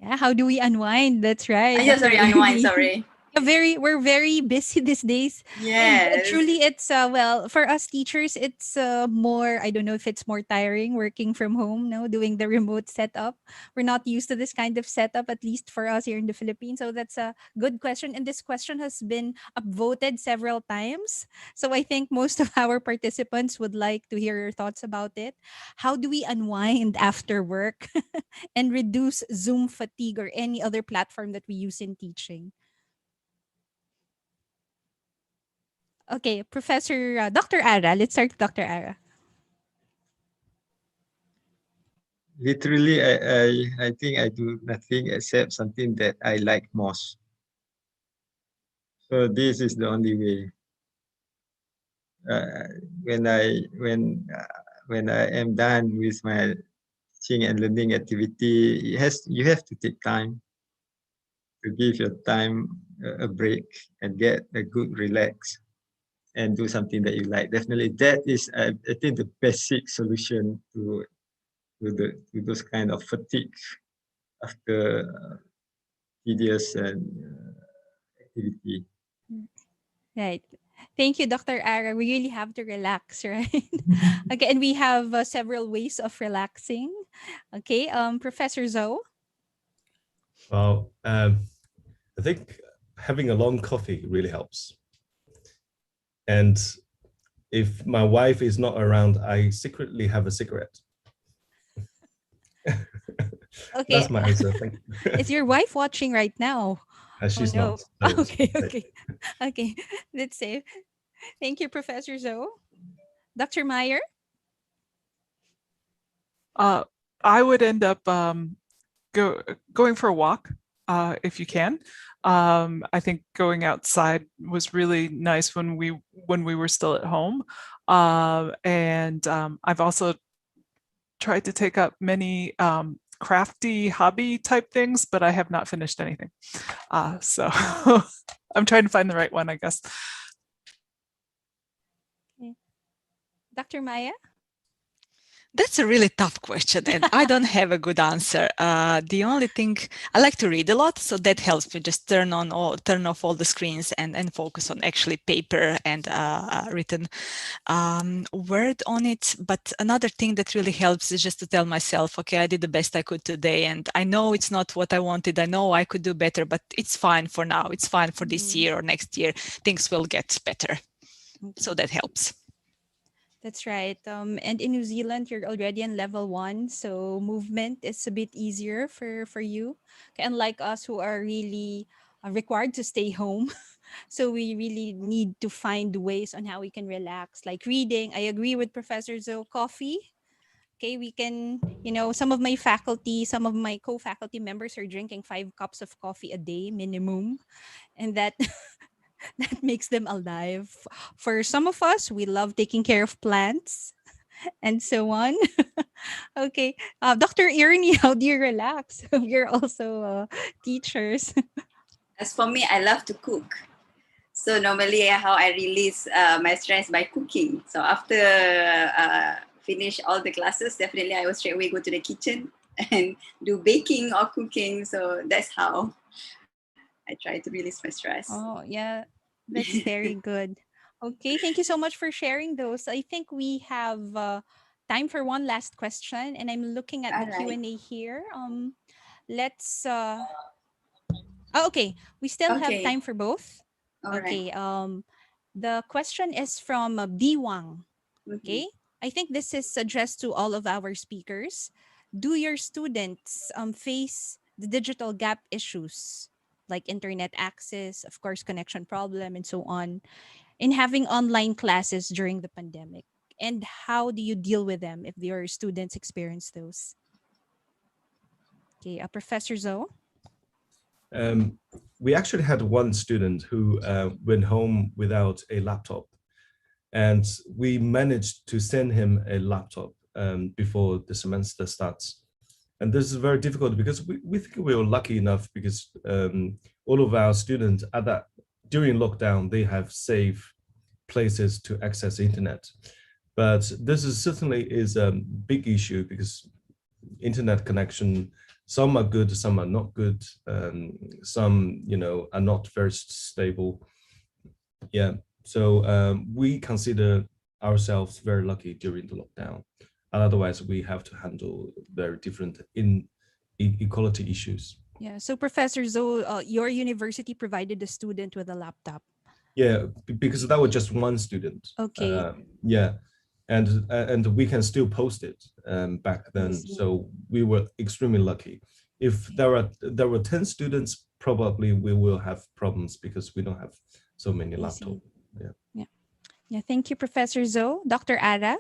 [SPEAKER 1] Yeah, how do we unwind? That's right.
[SPEAKER 2] Yeah, sorry, unwind, sorry.
[SPEAKER 1] We're very busy these days. And
[SPEAKER 2] Yes.
[SPEAKER 1] truly it's well, for us teachers, it's more, I don't know if it's more tiring working from home, no, doing the remote setup. We're not used to this kind of setup, at least for us here in the Philippines. So that's a good question. And this question has been upvoted several times. So I think most of our participants would like to hear your thoughts about it. How do we unwind after work and reduce Zoom fatigue or any other platform that we use in teaching? Okay, Professor Dr. Ara. Let's start with Dr. Ara.
[SPEAKER 8] literally, I think I do nothing except something that I like most. So this is the only way. When I am done with my teaching and learning activity, you have to take time to give your time a break and get a good relax and do something that you like. Definitely, that is I think the basic solution to those kind of fatigue after tedious and activity.
[SPEAKER 1] Right. Thank you, Dr. Ara. We really have to relax, right? Okay, and we have several ways of relaxing. Okay, Professor Zoe.
[SPEAKER 4] Well, I think having a long coffee really helps. And if my wife is not around, I secretly have a cigarette.
[SPEAKER 1] Okay.
[SPEAKER 4] That's my answer. Thank you.
[SPEAKER 1] Is your wife watching right now?
[SPEAKER 4] She's
[SPEAKER 1] Oh no.
[SPEAKER 4] not. No,
[SPEAKER 1] Okay,
[SPEAKER 4] right.
[SPEAKER 1] okay. Okay. That's safe. Thank you, Professor Zoe. Dr. Meyer?
[SPEAKER 6] I would end up going for a walk if you can. I think going outside was really nice when we were still at home, and I've also tried to take up many crafty hobby type things, but I have not finished anything. So I'm trying to find the right one, I guess.
[SPEAKER 1] Okay. Dr. Maya?
[SPEAKER 7] That's a really tough question, and I don't have a good answer. The only thing, I like to read a lot, so that helps me just turn off all the screens and focus on actually paper and written word on it. But another thing that really helps is just to tell myself, okay, I did the best I could today, and I know it's not what I wanted. I know I could do better, but it's fine for now. It's fine for this year or next year. Things will get better. So that helps.
[SPEAKER 1] That's right. And in New Zealand, you're already on level 1, so movement is a bit easier for you. Okay, unlike us who are really required to stay home. So we really need to find ways on how we can relax, like reading. I agree with Professor Zoe. Coffee. Okay, we can, some of my faculty, some of my co-faculty members are drinking 5 cups of coffee a day minimum. And that that makes them alive. For some of us, we love taking care of plants and so on. Okay. Dr. Irony, how do you relax? You're also teachers.
[SPEAKER 2] As for me, I love to cook. So normally how I release my stress by cooking. So after finish all the classes, definitely I will straight away go to the kitchen and do baking or cooking. So that's how I try to release my stress.
[SPEAKER 1] Oh, yeah. That's very good. Okay. Thank you so much for sharing those. I think we have time for one last question, and I'm looking at the
[SPEAKER 2] All right.
[SPEAKER 1] Q&A here. Let's Oh, okay. We still have
[SPEAKER 2] Okay.
[SPEAKER 1] time for both.
[SPEAKER 2] All right.
[SPEAKER 1] Okay. The question is from B Wang.
[SPEAKER 2] Mhm.
[SPEAKER 1] Okay. I think this is addressed to all of our speakers. Do your students face the digital gap issues like internet access, of course, connection problem, and so on, in having online classes during the pandemic? And how do you deal with them if your students experience those? Okay, Professor Zoe.
[SPEAKER 4] We actually had one student who went home without a laptop, and we managed to send him a laptop before the semester starts. And this is very difficult because we think we were lucky enough because all of our students during lockdown, they have safe places to access internet. But this is certainly a big issue because internet connection, some are good, some are not good, some are not very stable. Yeah, so we consider ourselves very lucky during the lockdown. Otherwise, we have to handle very different inequality issues.
[SPEAKER 1] Yeah. So, Professor Zoe, your university provided the student with a laptop.
[SPEAKER 4] Yeah, because that was just one student.
[SPEAKER 1] Okay.
[SPEAKER 4] Yeah, and we can still post it back then.
[SPEAKER 1] see.
[SPEAKER 4] So we were extremely lucky. If there were 10 students, probably we will have problems because we don't have so many
[SPEAKER 1] I see.
[SPEAKER 4] laptops. Yeah.
[SPEAKER 1] Yeah. Yeah. Thank you, Professor Zoe. Dr. Ara.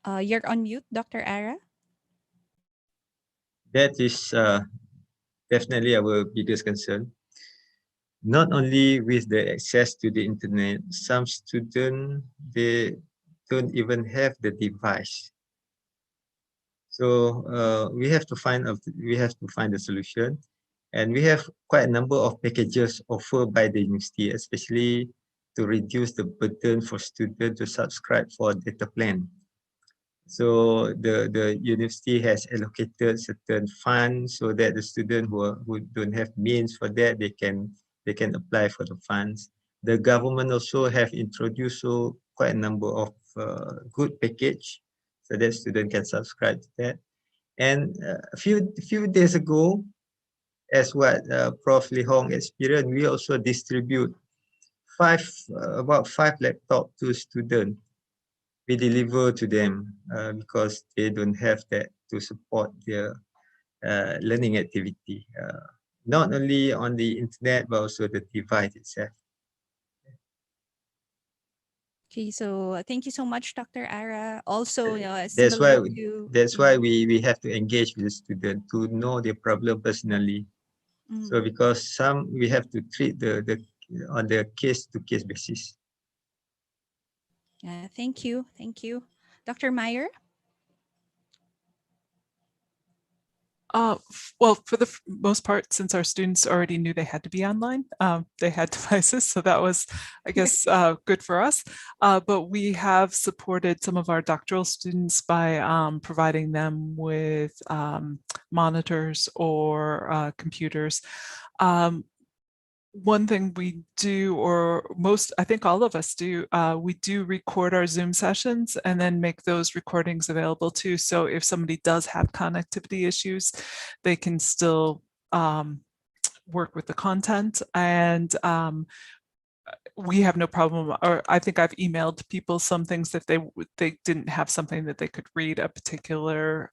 [SPEAKER 1] You're on mute, Dr. Ara.
[SPEAKER 8] That is definitely our biggest concern. Not only with the access to the internet, some students, they don't even have the device. So we have to find a solution, and we have quite a number of packages offered by the university, especially to reduce the burden for students to subscribe for a data plan. So the university has allocated certain funds so that the students who don't have means for that, they can apply for the funds. The government also have introduced quite a number of good package so that students can subscribe to that. And a few days ago, as what Prof. Lee Hong experienced, we also distribute about five laptops to students. We deliver to them because they don't have that to support their learning activity, not only on the internet but also the device itself.
[SPEAKER 1] Okay, so thank you so much, Dr. Ara. Also,
[SPEAKER 8] That's why
[SPEAKER 1] similar to
[SPEAKER 8] we have to engage with the student to know their problem personally. So because some we have to treat the on the case to case basis.
[SPEAKER 1] Yeah, thank you, Dr. Meyer.
[SPEAKER 6] Well, for the most part, since our students already knew they had to be online, they had devices, so that was, I guess, good for us. But we have supported some of our doctoral students by providing them with monitors or computers. One thing we do, or most, I think all of us do, we do record our Zoom sessions and then make those recordings available too. So if somebody does have connectivity issues, they can still work with the content. And we have no problem, or I think I've emailed people some things that they didn't have something that they could read a particular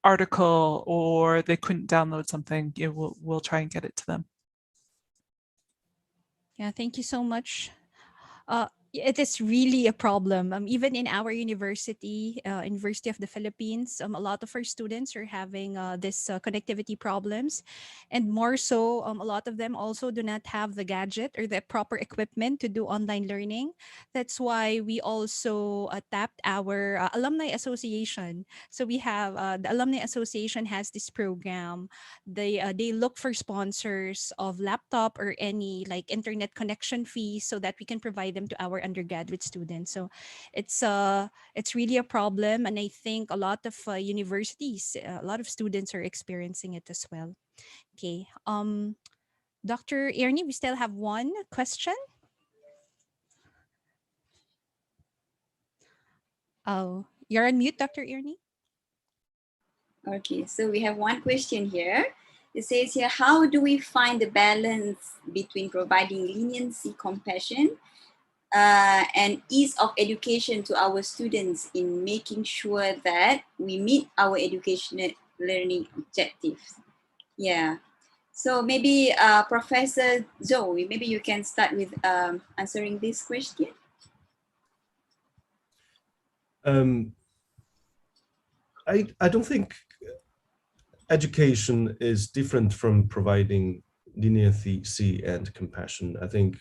[SPEAKER 6] article, or they couldn't download something, we'll try and get it to them.
[SPEAKER 1] Yeah, thank you so much. It is really a problem. Even in our university, University of the Philippines, a lot of our students are having this connectivity problems, and more so, a lot of them also do not have the gadget or the proper equipment to do online learning. That's why we also tapped our alumni association. So we have the alumni association has this program. They look for sponsors of laptop or any like internet connection fees so that we can provide them to our undergraduate students. So it's really a problem, and I think a lot of universities, a lot of students are experiencing it as well. Okay, Dr. Ernie, we still have one question. Oh, you're on mute, Dr. Ernie.
[SPEAKER 2] Okay, so we have one question here. It says here, how do we find the balance between providing leniency, compassion, and ease of education to our students in making sure that we meet our educational learning objectives? Yeah. So maybe Professor Zoe, maybe you can start with answering this question.
[SPEAKER 4] I don't think education is different from providing leniency and compassion. I think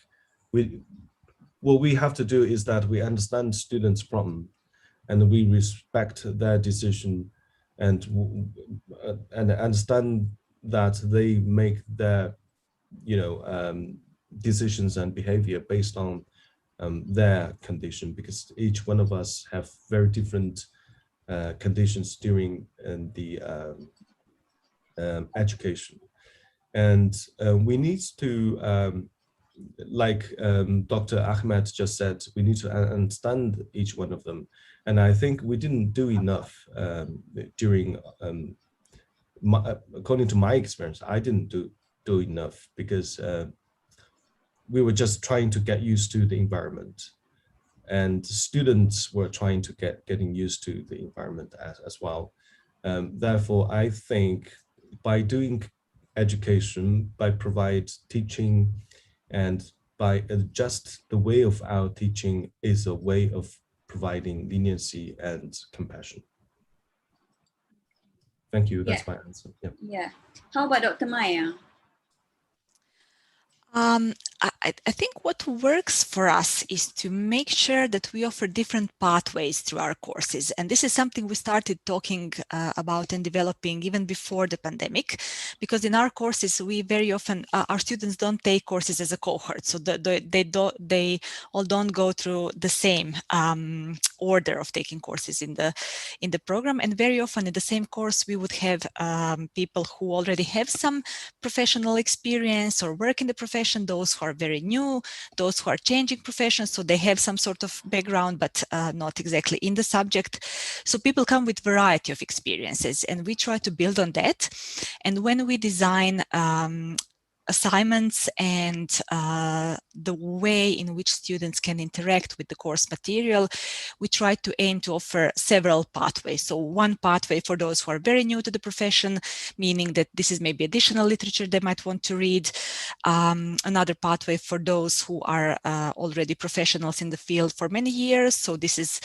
[SPEAKER 4] what we have to do is that we understand students' problem, and we respect their decision, and understand that they make their decisions and behavior based on their condition, because each one of us have very different conditions during the education, and we need to like Dr. Ahmed just said, we need to understand each one of them. And I think we didn't do enough during, according to my experience, I didn't do enough, because we were just trying to get used to the environment, and students were trying to getting used to the environment as well. Therefore, I think by doing education, by provide teaching, and by adjust the way of our teaching is a way of providing leniency and compassion. Thank you. That's my answer. Yeah.
[SPEAKER 2] Yeah. How about Dr. Maya?
[SPEAKER 7] I think what works for us is to make sure that we offer different pathways through our courses. And this is something we started talking about and developing even before the pandemic, because in our courses, we very often, our students don't take courses as a cohort. So they all don't go through the same order of taking courses in the program. And very often in the same course, we would have people who already have some professional experience or work in the profession, those who are very new, those who are changing professions, so they have some sort of background, but not exactly in the subject. So people come with variety of experiences, and we try to build on that. And when we design assignments and the way in which students can interact with the course material, we try to aim to offer several pathways. So one pathway for those who are very new to the profession, meaning that this is maybe additional literature they might want to read. Another pathway for those who are already professionals in the field for many years. So this is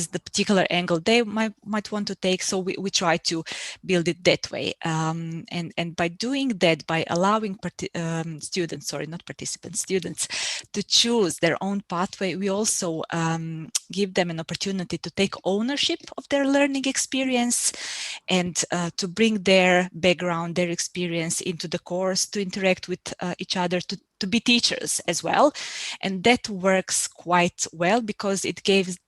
[SPEAKER 7] the particular angle they might want to take. So we try to build it that way. And by doing that, by allowing students to choose their own pathway, we also give them an opportunity to take ownership of their learning experience and to bring their background, their experience into the course, to interact with each other, to be teachers as well. And that works quite well because it gives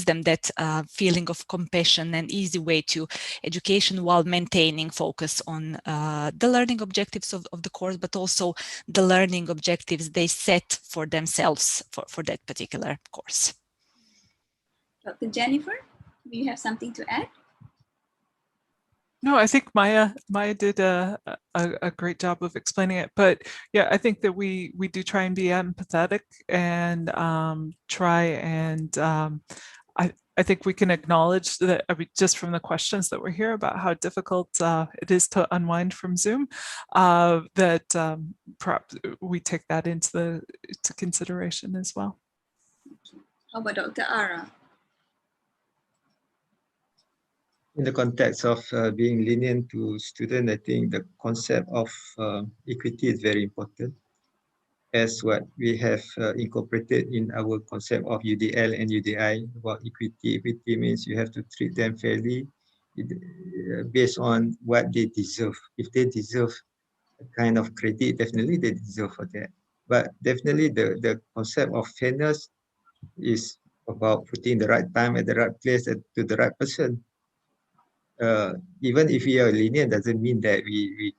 [SPEAKER 7] them that feeling of compassion and easy way to education while maintaining focus on the learning objectives of the course, but also the learning objectives they set for themselves for that particular course.
[SPEAKER 2] Dr. Jennifer, do you have something to add?
[SPEAKER 6] No, I think Maya did a great job of explaining it. But yeah, I think that we do try and be empathetic and try and I think we can acknowledge that, I mean, just from the questions that were here about how difficult it is to unwind from Zoom, that perhaps we take that into consideration as well.
[SPEAKER 2] How about Dr. Ara?
[SPEAKER 8] In the context of being lenient to students, I think the concept of equity is very important, as what we have incorporated in our concept of UDL and UDI about equity. Equity means you have to treat them fairly based on what they deserve. If they deserve a kind of credit, definitely they deserve for that. But definitely the concept of fairness is about putting the right time at the right place to the right person. Even if we are lenient, doesn't mean that we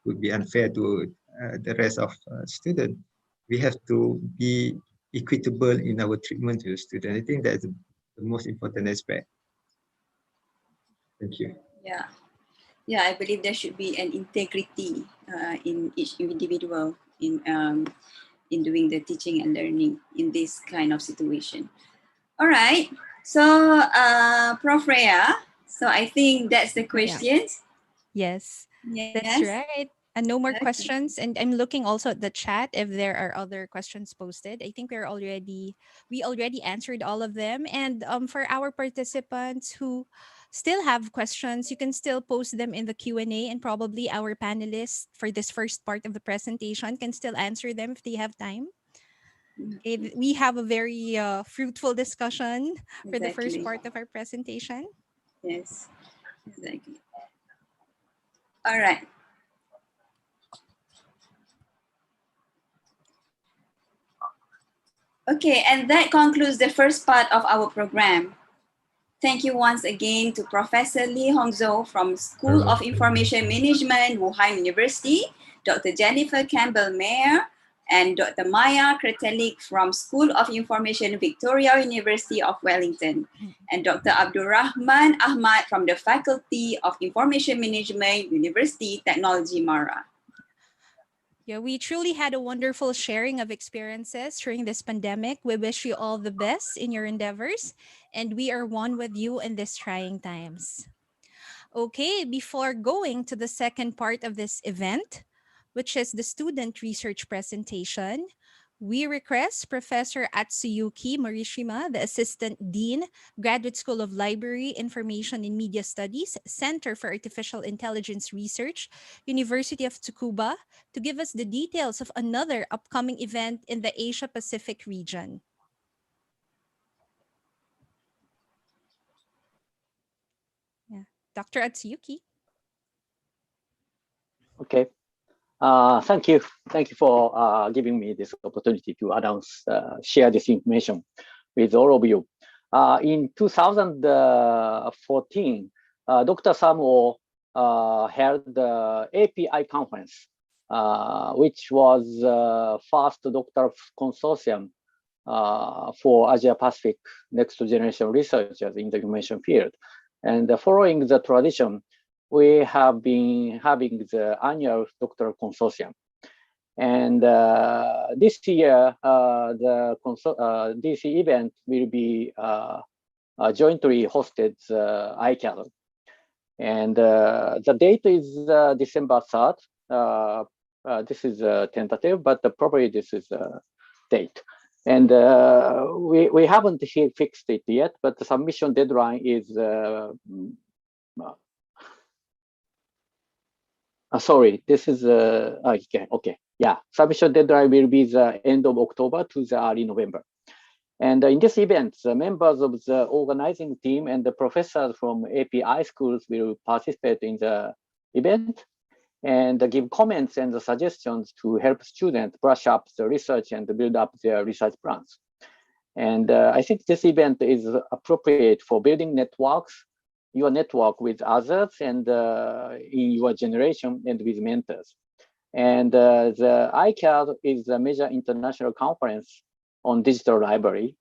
[SPEAKER 8] would be unfair to the rest of students. We have to be equitable in our treatment to the student. I think that's the most important aspect. Thank you.
[SPEAKER 2] Yeah, I believe there should be an integrity in each individual in doing the teaching and learning in this kind of situation. All right, so Prof. Rhea, so I think that's the questions.
[SPEAKER 1] Yes,
[SPEAKER 2] Yes.
[SPEAKER 1] that's right. And no more
[SPEAKER 2] Okay.
[SPEAKER 1] questions. And I'm looking also at the chat if there are other questions posted. I think we already answered all of them. And for our participants who still have questions, you can still post them in the Q&A, and probably our panelists for this first part of the presentation can still answer them if they have time. Okay, we have a very fruitful discussion for the first
[SPEAKER 2] Exactly.
[SPEAKER 1] part of our presentation.
[SPEAKER 2] Yes, exactly. All right. Okay, and that concludes the first part of our program. Thank you once again to Professor Lee Hongzhou from School of Information Management, Wuhan University, Dr. Jennifer Campbell-Mayer, and Dr. Maya Kretelik from School of Information, Victoria University of Wellington, and Dr. Abdurrahman Ahmad from the Faculty of Information Management, University Technology, Mara.
[SPEAKER 1] Yeah, we truly had a wonderful sharing of experiences during this pandemic. We wish you all the best in your endeavors, and we are one with you in these trying times. Okay, before going to the second part of this event, which is the student research presentation, We request Professor Atsuyuki Morishima, the Assistant Dean, Graduate School of Library, Information and Media Studies, Center for Artificial Intelligence Research, University of Tsukuba, to give us the details of another upcoming event in the Asia Pacific region. Yeah. Dr. Atsuyuki.
[SPEAKER 9] Okay. Thank you. Thank you for giving me this opportunity to announce, share this information with all of you. In 2014, Dr. Samuel held the API conference, which was first Doctor Consortium for Asia Pacific next generation researchers in the information field. And following the tradition, we have been having the annual Doctor Consortium. And this year, this event will be jointly hosted ICAL. And the date is December 3rd. This is tentative, but probably this is a date. And we haven't fixed it yet, but the submission deadline is sorry, this is okay. Yeah, submission deadline will be the end of October to the early November. And in this event, the members of the organizing team and the professors from API schools will participate in the event and give comments and suggestions to help students brush up the research and build up their research plans. And I think this event is appropriate for building networks, your network with others and in your generation and with mentors. And the ICAD is a major international conference on digital library.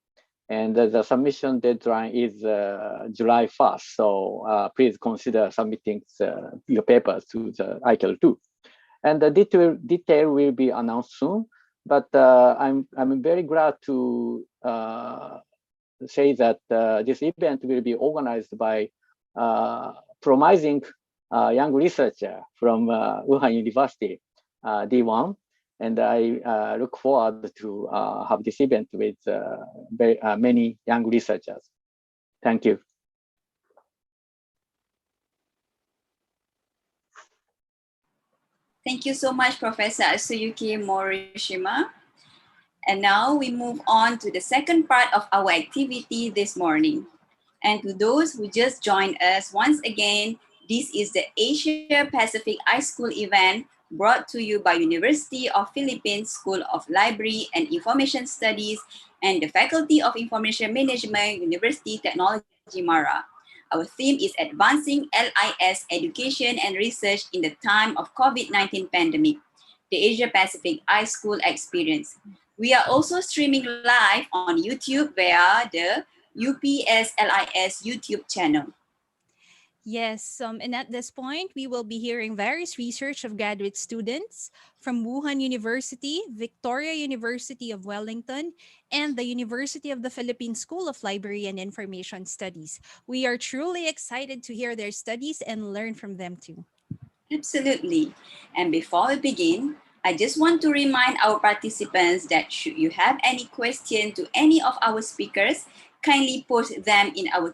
[SPEAKER 9] And the submission deadline is July 1st. So please consider submitting your papers to the ICAD too. And the detail will be announced soon. But I'm very glad to say that this event will be organized by promising young researcher from Wuhan University, D1. And I look forward to have this event with many young researchers. Thank you.
[SPEAKER 2] Thank you so much, Professor Atsuyuki Morishima. And now we move on to the second part of our activity this morning. And to those who just joined us once again, this is the Asia Pacific iSchool event brought to you by University of Philippines School of Library and Information Studies and the Faculty of Information Management, University Technology Mara. Our theme is Advancing LIS Education and Research in the Time of COVID-19 Pandemic, the Asia Pacific iSchool Experience. We are also streaming live on YouTube via the UPS LIS YouTube channel.
[SPEAKER 1] Yes, and at this point, we will be hearing various research of graduate students from Wuhan University, Victoria University of Wellington, and the University of the Philippines School of Library and Information Studies. We are truly excited to hear their studies and learn from them too.
[SPEAKER 2] Absolutely. And before we begin, I just want to remind our participants that should you have any question to any of our speakers, kindly post them in our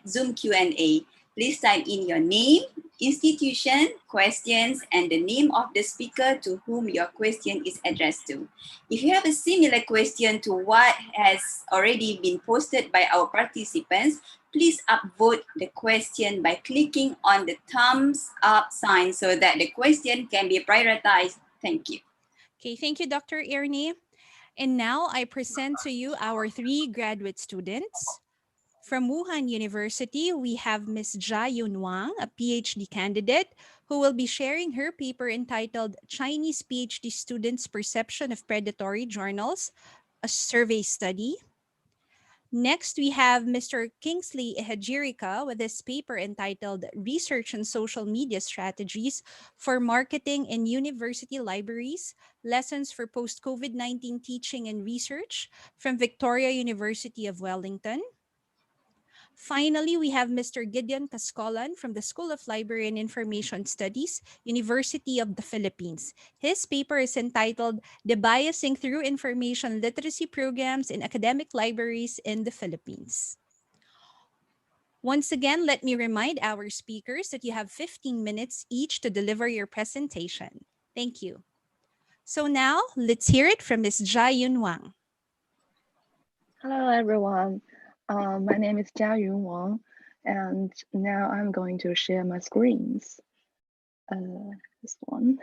[SPEAKER 2] Zoom Q&A. Please type in your name, institution, questions, and the name of the speaker to whom your question is addressed to. If you have a similar question to what has already been posted by our participants, please upvote the question by clicking on the thumbs up sign so that the question can be prioritized. Thank you.
[SPEAKER 1] Okay, thank you, Dr. Ernie. And now I present to you our three graduate students. From Wuhan University, we have Ms. Jia Yun Wang, a PhD candidate, who will be sharing her paper entitled Chinese PhD Students' Perception of Predatory Journals, a Survey Study. Next, we have Mr. Kingsley Ehajirika with his paper entitled Research on Social Media Strategies for Marketing in University Libraries, Lessons for Post-COVID-19 Teaching and Research from Victoria University of Wellington. Finally, we have Mr. Gideon Cascolan from the School of Library and Information Studies, University of the Philippines. His paper is entitled Debiasing Through Information Literacy Programs in Academic Libraries in the Philippines. Once again, let me remind our speakers that you have 15 minutes each to deliver your presentation. Thank you. So now, let's hear it from Ms. Jia-Yun Wang.
[SPEAKER 10] Hello, everyone. My name is Jia-Yun Wang, and now I'm going to share my screens. This one.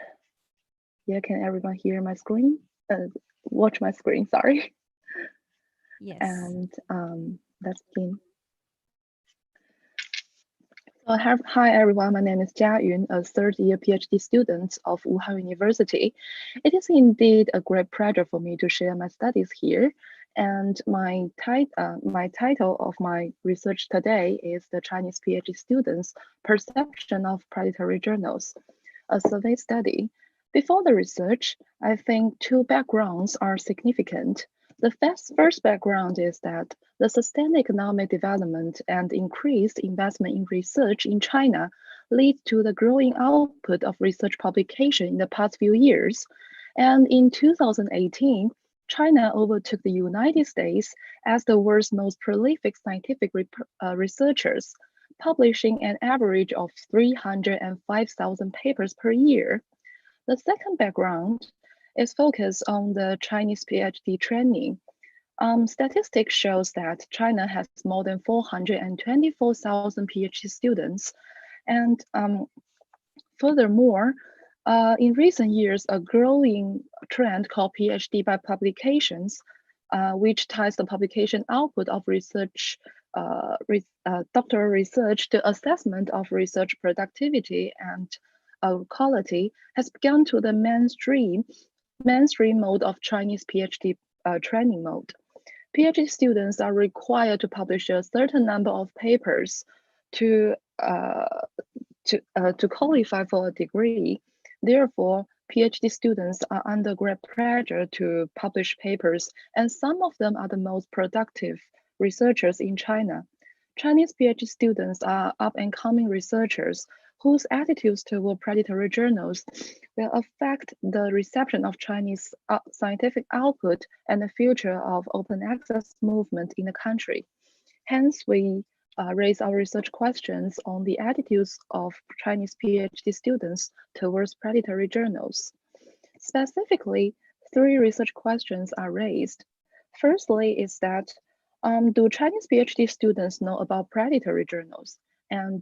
[SPEAKER 10] Yeah, can everyone hear my screen? Watch my screen, sorry.
[SPEAKER 1] Yes.
[SPEAKER 10] And let's begin. So, hi everyone, my name is Jia Yun, a third-year PhD student of Wuhan University. It is indeed a great pleasure for me to share my studies here. And my title of my research today is the Chinese PhD students' perception of predatory journals, a survey study. Before the research, I think two backgrounds are significant. The first background is that the sustained economic development and increased investment in research in China lead to the growing output of research publication in the past few years. And in 2018, China overtook the United States as the world's most prolific scientific researchers, publishing an average of 305,000 papers per year. The second background is focused on the Chinese PhD training. Statistics shows that China has more than 424,000 PhD students. And furthermore, in recent years, a growing trend called PhD by publications, which ties the publication output of research, doctoral research to assessment of research productivity and quality, has begun to the mainstream mode of Chinese PhD training mode. PhD students are required to publish a certain number of papers to qualify for a degree. Therefore, PhD students are under great pressure to publish papers, and some of them are the most productive researchers in China. Chinese PhD students are up-and-coming researchers whose attitudes toward predatory journals will affect the reception of Chinese scientific output and the future of open access movement in the country. Hence, we raise our research questions on the attitudes of Chinese PhD students towards predatory journals. Specifically, three research questions are raised. Firstly is that, do Chinese PhD students know about predatory journals, and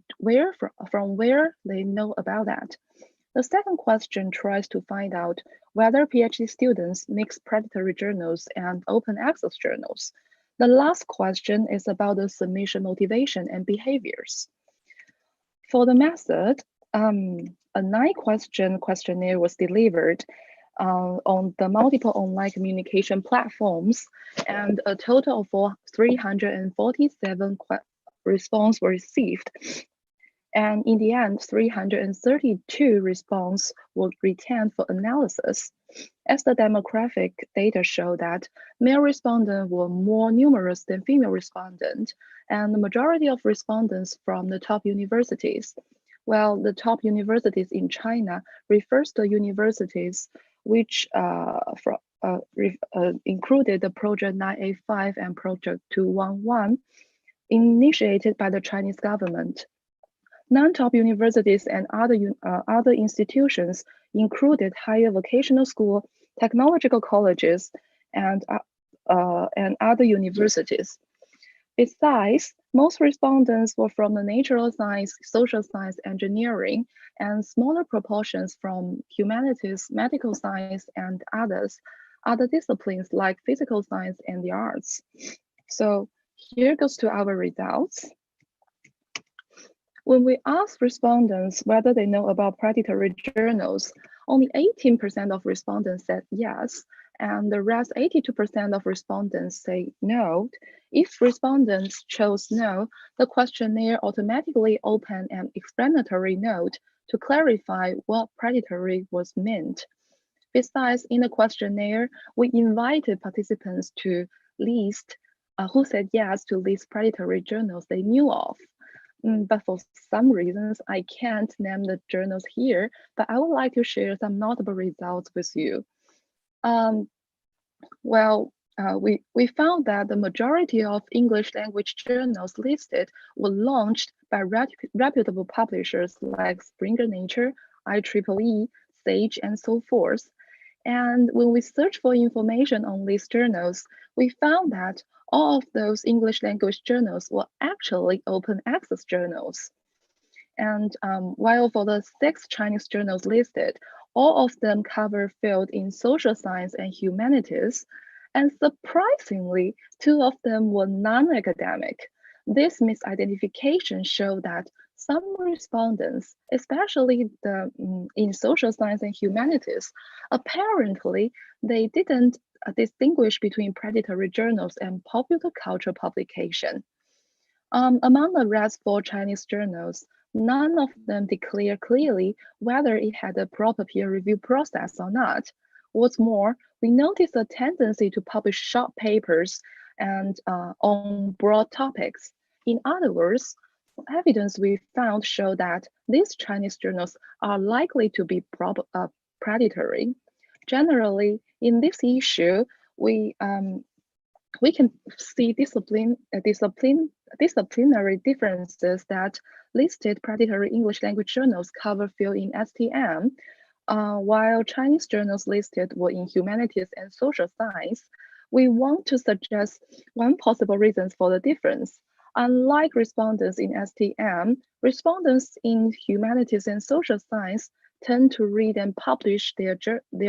[SPEAKER 10] from where they know about that? The second question tries to find out whether PhD students mix predatory journals and open access journals. The last question is about the submission motivation and behaviors. For the method, a 9-question questionnaire was delivered on the multiple online communication platforms, and a total of 347 responses were received. And in the end, 332 responses were retained for analysis. As the demographic data show that male respondents were more numerous than female respondents, and the majority of respondents from the top universities. Well, the top universities in China refers to universities which included the Project 985 and Project 211, initiated by the Chinese government. Non-top universities and other institutions included higher vocational school, technological colleges, and other universities. Besides, most respondents were from the natural science, social science, engineering, and smaller proportions from humanities, medical science, and other disciplines like physical science and the arts. So here goes to our results. When we asked respondents whether they know about predatory journals, only 18% of respondents said yes, and the rest 82% of respondents say no. If respondents chose no, the questionnaire automatically opened an explanatory note to clarify what predatory was meant. Besides, in the questionnaire, we invited participants to list who said yes to list predatory journals they knew of. But for some reasons, I can't name the journals here, but I would like to share some notable results with you. We found that the majority of English language journals listed were launched by reputable publishers like Springer Nature, IEEE, Sage, and so forth. And when we searched for information on these journals, we found that all of those English language journals were actually open access journals. And while for the 6 Chinese journals listed, all of them cover fields in social science and humanities, and surprisingly, 2 of them were non-academic. This misidentification showed that some respondents, especially in social science and humanities, apparently they didn't distinguish between predatory journals and popular culture publication. Among the rest 4 Chinese journals, none of them declare clearly whether it had a proper peer review process or not. What's more, we noticed a tendency to publish short papers and on broad topics. In other words, evidence we found show that these Chinese journals are likely to be predatory. Generally, in this issue, we can see disciplinary differences that listed predatory English language journals cover field in STM, while Chinese journals listed were in humanities and social science. We want to suggest one possible reason for the difference. Unlike respondents in STM, respondents in humanities and social science tend to read and publish their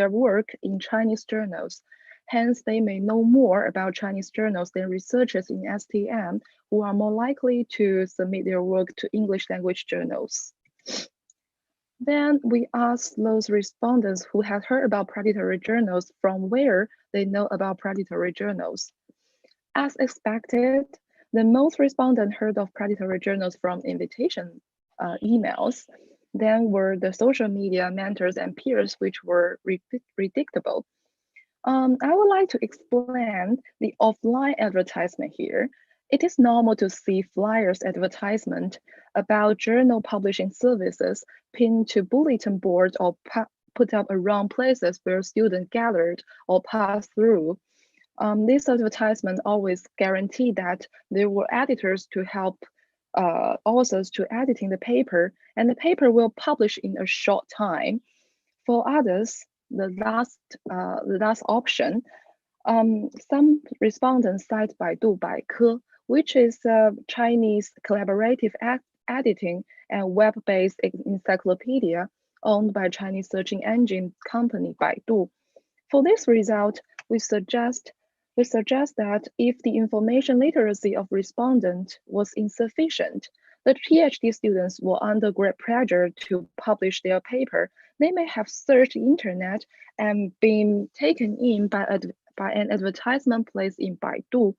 [SPEAKER 10] work in Chinese journals. Hence, they may know more about Chinese journals than researchers in STM, who are more likely to submit their work to English language journals. Then we asked those respondents who had heard about predatory journals from where they know about predatory journals. As expected, the most respondents heard of predatory journals from invitation emails. Then were the social media mentors and peers, which were predictable. I would like to explain the offline advertisement here. It is normal to see flyers advertisement about journal publishing services pinned to bulletin boards or put up around places where students gathered or passed through. This advertisement always guaranteed that there were editors to help authors to editing the paper, and the paper will publish in a short time. For others, the last option, some respondents cite Baidu Baike, which is a Chinese collaborative editing and web-based encyclopedia owned by Chinese searching engine company Baidu. For this result, we suggest that if the information literacy of respondent was insufficient, the PhD students were under great pressure to publish their paper. They may have searched the internet and been taken in by an advertisement placed in Baidu,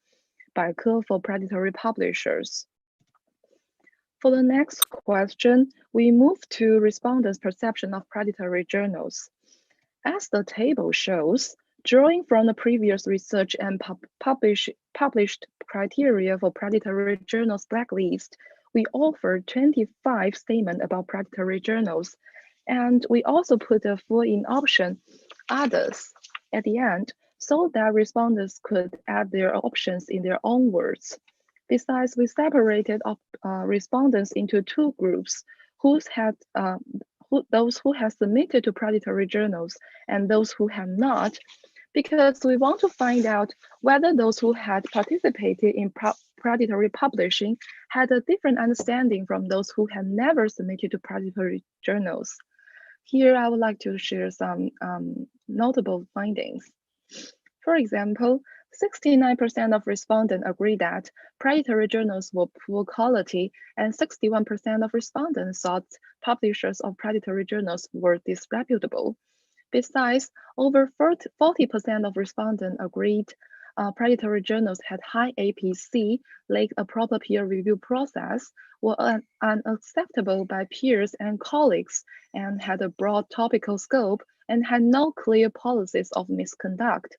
[SPEAKER 10] Baike for predatory publishers. For the next question, we move to respondents' perception of predatory journals. As the table shows, drawing from the previous research and published criteria for predatory journals blacklist, we offered 25 statements about predatory journals, and we also put a fill-in option, others, at the end, so that respondents could add their options in their own words. Besides, we separated respondents into 2 groups, those who had submitted to predatory journals and those who had not, because we want to find out whether those who had participated in predatory publishing had a different understanding from those who had never submitted to predatory journals. Here, I would like to share some notable findings. For example, 69% of respondents agree that predatory journals were poor quality, and 61% of respondents thought publishers of predatory journals were disreputable. Besides, over 40% of respondents agreed predatory journals had high APC, lacked a proper peer review process, were unacceptable by peers and colleagues, and had a broad topical scope, and had no clear policies of misconduct.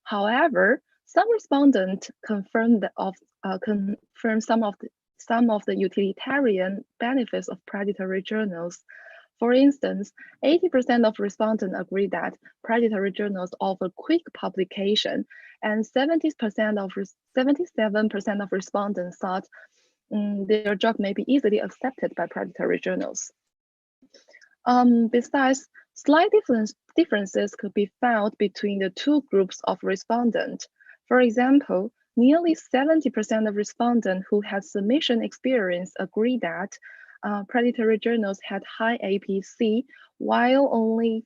[SPEAKER 10] However, Some respondents confirmed some of the utilitarian benefits of predatory journals. For instance, 80% of respondents agree that predatory journals offer quick publication, and 77% of respondents thought their job may be easily accepted by predatory journals. Besides, slight differences could be found between the two groups of respondents. For example, nearly 70% of respondents who had submission experience agree that predatory journals had high APC, while only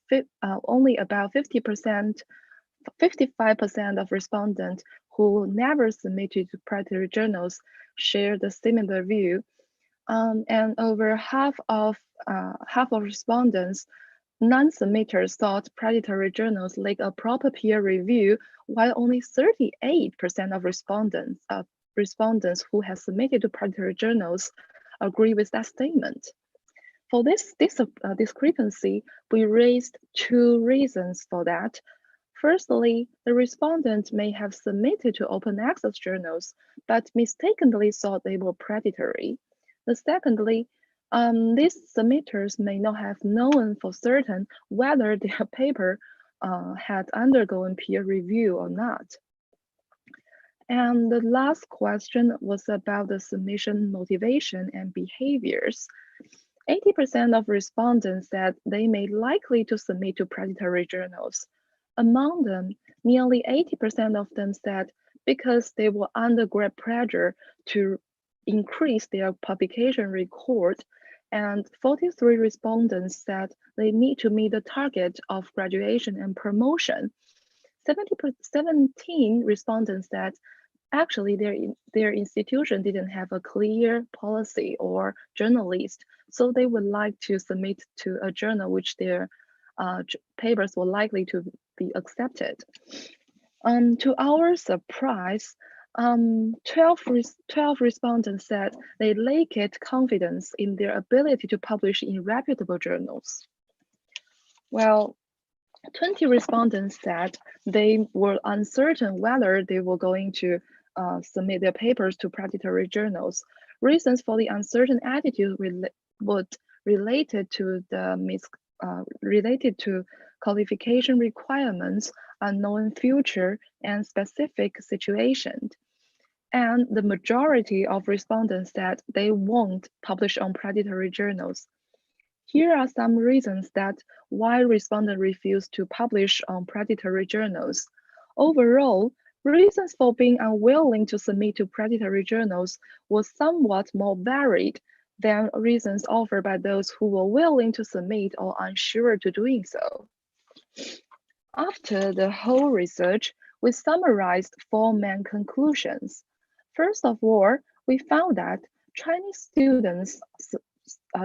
[SPEAKER 10] about 55% of respondents who never submitted to predatory journals shared a similar view. And over half of respondents, non-submitters thought predatory journals lack a proper peer review, while only 38% of respondents who have submitted to predatory journals agree with that statement. For this discrepancy, we raised two reasons for that. Firstly, the respondents may have submitted to open access journals, but mistakenly thought they were predatory. Secondly, these submitters may not have known for certain whether their paper had undergone peer review or not. And the last question was about the submission motivation and behaviors. 80% of respondents said they may likely to submit to predatory journals. Among them, nearly 80% of them said because they were under great pressure to increase their publication record, and 43 respondents said they need to meet the target of graduation and promotion. 17 respondents said actually their institution didn't have a clear policy or journalist, so they would like to submit to a journal which their papers were likely to be accepted. To our surprise, 12 respondents said they lacked confidence in their ability to publish in reputable journals. Well, 20 respondents said they were uncertain whether they were going to submit their papers to predatory journals. Reasons for the uncertain attitude related to qualification requirements, unknown future, and specific situations. And the majority of respondents said they won't publish on predatory journals. Here are some reasons that why respondents refuse to publish on predatory journals. Overall, reasons for being unwilling to submit to predatory journals was somewhat more varied than reasons offered by those who were willing to submit or unsure to doing so. After the whole research, we summarized 4 main conclusions. First of all, we found that Chinese students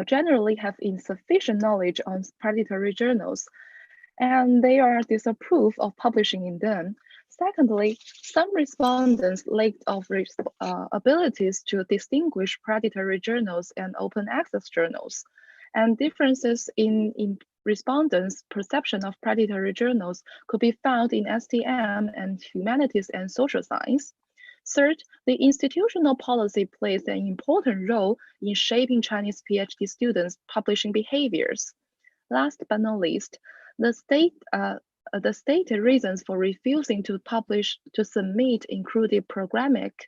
[SPEAKER 10] generally have insufficient knowledge on predatory journals, and they are disapproved of publishing in them. Secondly, some respondents lacked of abilities to distinguish predatory journals and open access journals, and differences in respondents' perception of predatory journals could be found in STM and humanities and social science. Third, the institutional policy plays an important role in shaping Chinese PhD students' publishing behaviors. Last but not least, the stated reasons for refusing to submit included pragmatic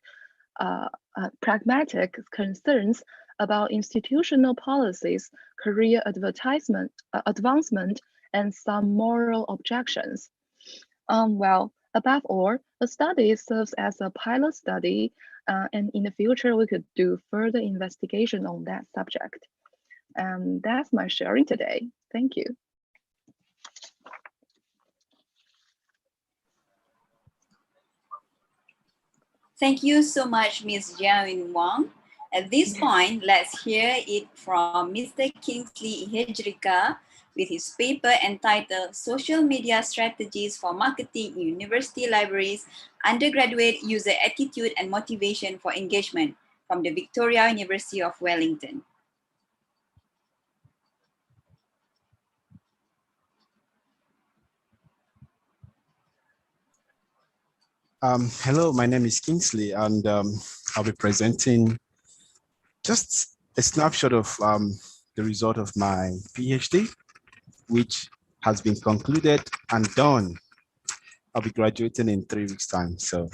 [SPEAKER 10] concerns about institutional policies, career advancement, and some moral objections. Well, above all, the study serves as a pilot study, and in the future, we could do further investigation on that subject. And that's my sharing today. Thank you.
[SPEAKER 2] Thank you so much, Ms. Jiaoyin Wang. At this point, let's hear it from Mr. Kingsley Ihejrika with his paper entitled Social Media Strategies for Marketing in University Libraries, Undergraduate User Attitude and Motivation for Engagement from the Victoria University of Wellington.
[SPEAKER 11] Hello, my name is Kingsley, and I'll be presenting just a snapshot of the result of my PhD, which has been concluded and done. I'll be graduating in 3 weeks' time. So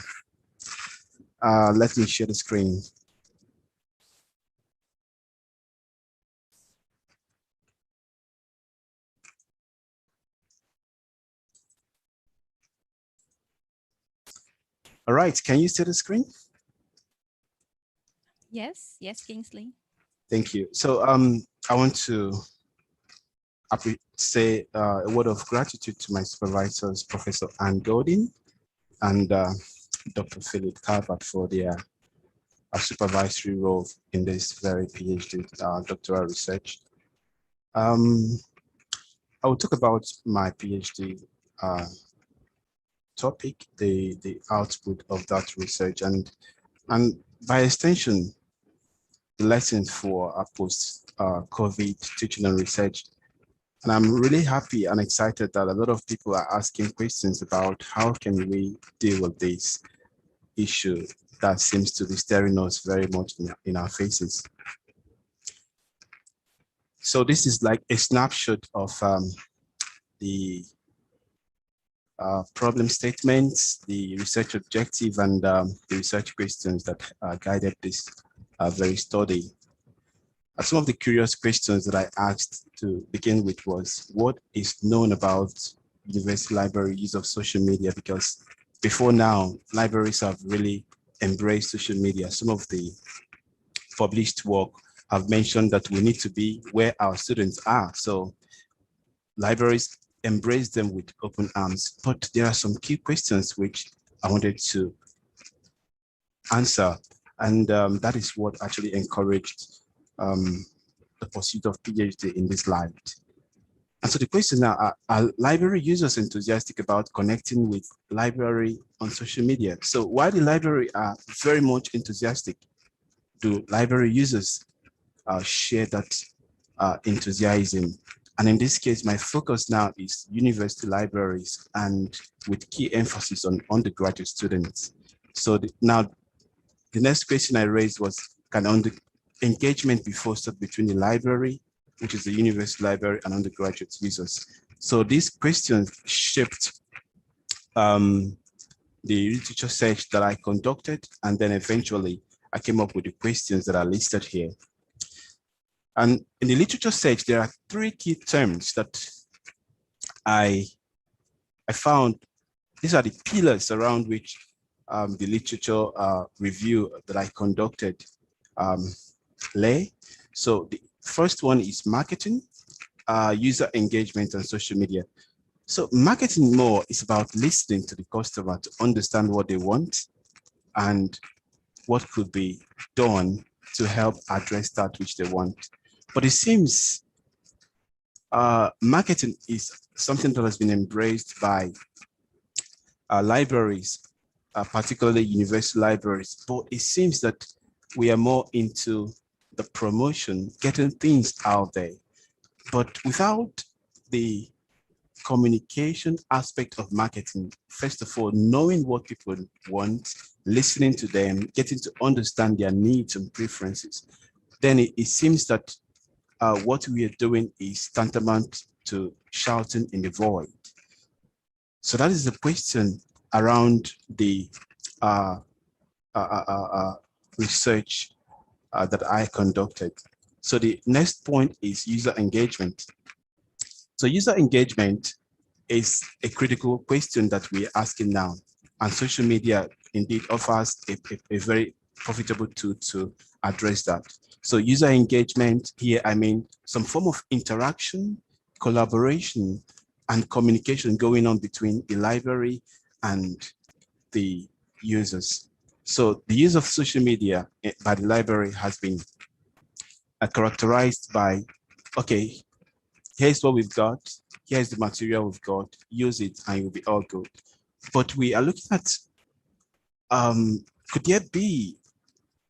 [SPEAKER 11] let me share the screen. All right, can you see the screen?
[SPEAKER 1] Yes, yes, Kingsley.
[SPEAKER 11] Thank you. So I want to say a word of gratitude to my supervisors, Professor Ann Godin and Dr. Philip Calvert, for their supervisory role in this very PhD doctoral research. I will talk about my PhD topic, the output of that research, and by extension, the lessons for our post-COVID teaching and research. And I'm really happy and excited that a lot of people are asking questions about how can we deal with this issue that seems to be staring us very much in our faces. So this is like a snapshot of the problem statements, the research objective, and the research questions that guided this very study. Some of the curious questions that I asked to begin with was, what is known about university library use of social media? Because before now, libraries have really embraced social media. Some of the published work have mentioned that we need to be where our students are. So libraries embrace them with open arms. But there are some key questions which I wanted to answer. And that is what actually encouraged the pursuit of PhD in this light. And so the question now, are library users enthusiastic about connecting with library on social media? So while the library are very much enthusiastic, do library users share that enthusiasm? And in this case, my focus now is university libraries, and with key emphasis on undergraduate students. So now the next question I raised was, can engagement be fostered between the library, which is the university library, and undergraduate users? So these questions shaped the literature search that I conducted, and then eventually I came up with the questions that are listed here. And in the literature search, there are 3 key terms that I found. These are the pillars around which the literature review that I conducted lay. So the first one is marketing, user engagement, and social media. So marketing more is about listening to the customer to understand what they want and what could be done to help address that which they want. But it seems marketing is something that has been embraced by libraries, particularly university libraries, but it seems that we are more into the promotion, getting things out there, but without the communication aspect of marketing. First of all, knowing what people want, listening to them, getting to understand their needs and preferences, then it seems that what we are doing is tantamount to shouting in the void. So that is the question around the research that I conducted. So the next point is user engagement. So user engagement is a critical question that we're asking now. And social media indeed offers a very profitable tool to address that. So user engagement here, I mean, some form of interaction, collaboration, and communication going on between the library and the users. So the use of social media by the library has been characterized by, okay, here's what we've got, here's the material we've got, use it and you'll be all good. But we are looking at, could there be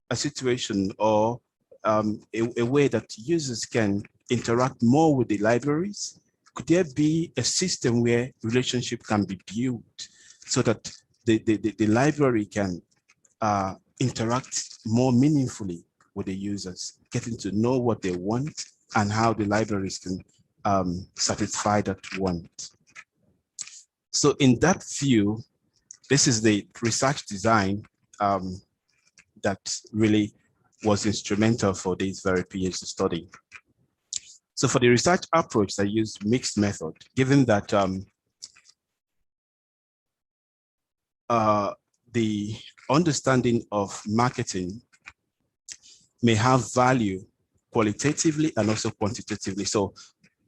[SPEAKER 11] a situation or a way that users can interact more with the libraries? Could there be a system where relationship can be built so that the library can interact more meaningfully with the users, getting to know what they want and how the libraries can satisfy that want. So in that view, this is the research design that really was instrumental for this very PhD study. So for the research approach, I used mixed method, given that the understanding of marketing may have value qualitatively and also quantitatively. So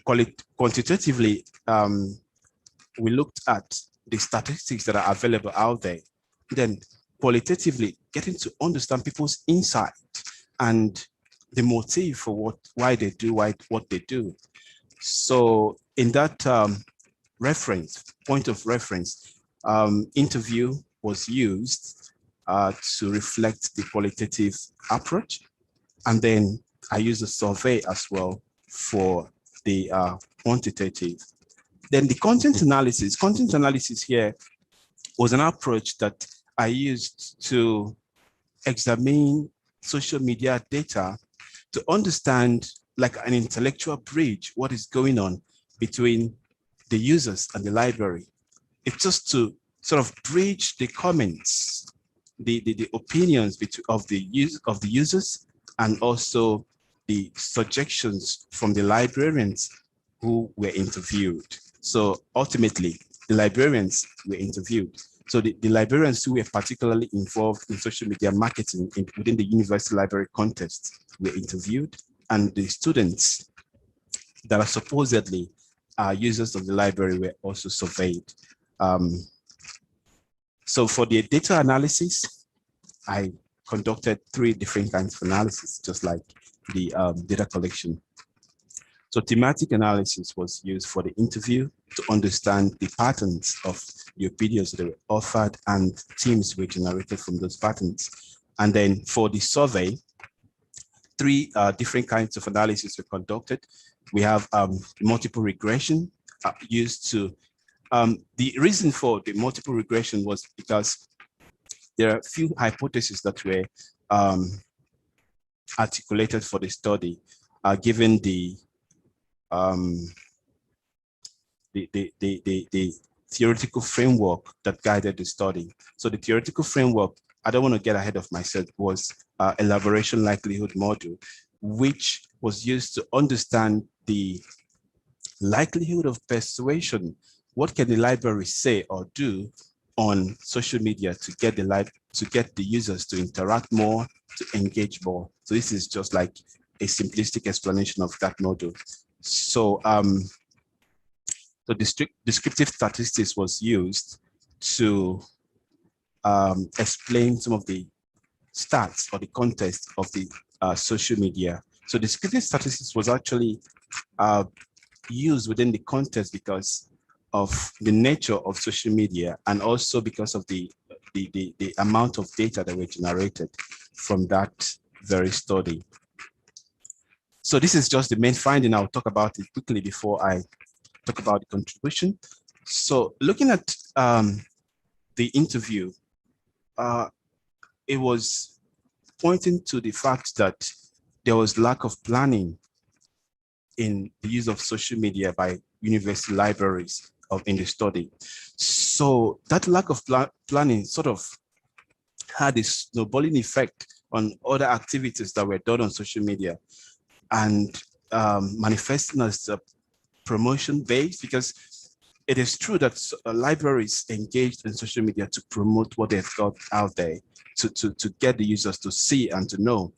[SPEAKER 11] quantitatively, we looked at the statistics that are available out there. Then qualitatively, getting to understand people's insight and the motive for why they do what they do. So in that point of reference, interview was used to reflect the qualitative approach. And then I used a survey as well for the quantitative. Then the content analysis here was an approach that I used to examine social media data to understand, like an intellectual bridge, what is going on between the users and the library. It's just to sort of bridge the comments, the opinions of the users, and also the suggestions from the librarians who were interviewed. So ultimately, the librarians were interviewed. So the librarians who were particularly involved in social media marketing within the university library context were interviewed, and the students that are supposedly users of the library were also surveyed. So for the data analysis, I conducted 3 different kinds of analysis, just like the data collection. So thematic analysis was used for the interview to understand the patterns of your videos that were offered and themes were generated from those patterns. And then for the survey, 3 different kinds of analysis were conducted. We have multiple regression used to, the reason for the multiple regression was because there are a few hypotheses that were articulated for the study, given the theoretical framework that guided the study. So the theoretical framework, I don't want to get ahead of myself, was elaboration likelihood model, which was used to understand the likelihood of persuasion. What can the library say or do on social media to get the users to interact more, to engage more? So this is just like a simplistic explanation of that model. So the descriptive statistics was used to explain some of the stats or the context of the social media. So descriptive statistics was actually used within the context because of the nature of social media, and also because of the amount of data that were generated from that very study. So this is just the main finding. I'll talk about it quickly before I talk about the contribution. So looking at the interview, it was pointing to the fact that there was lack of planning in the use of social media by university libraries in the study. So that lack of planning sort of had a snowballing effect on other activities that were done on social media, and manifesting as a promotion based, because it is true that libraries engaged in social media to promote what they've got out there, to get the users to see and to know,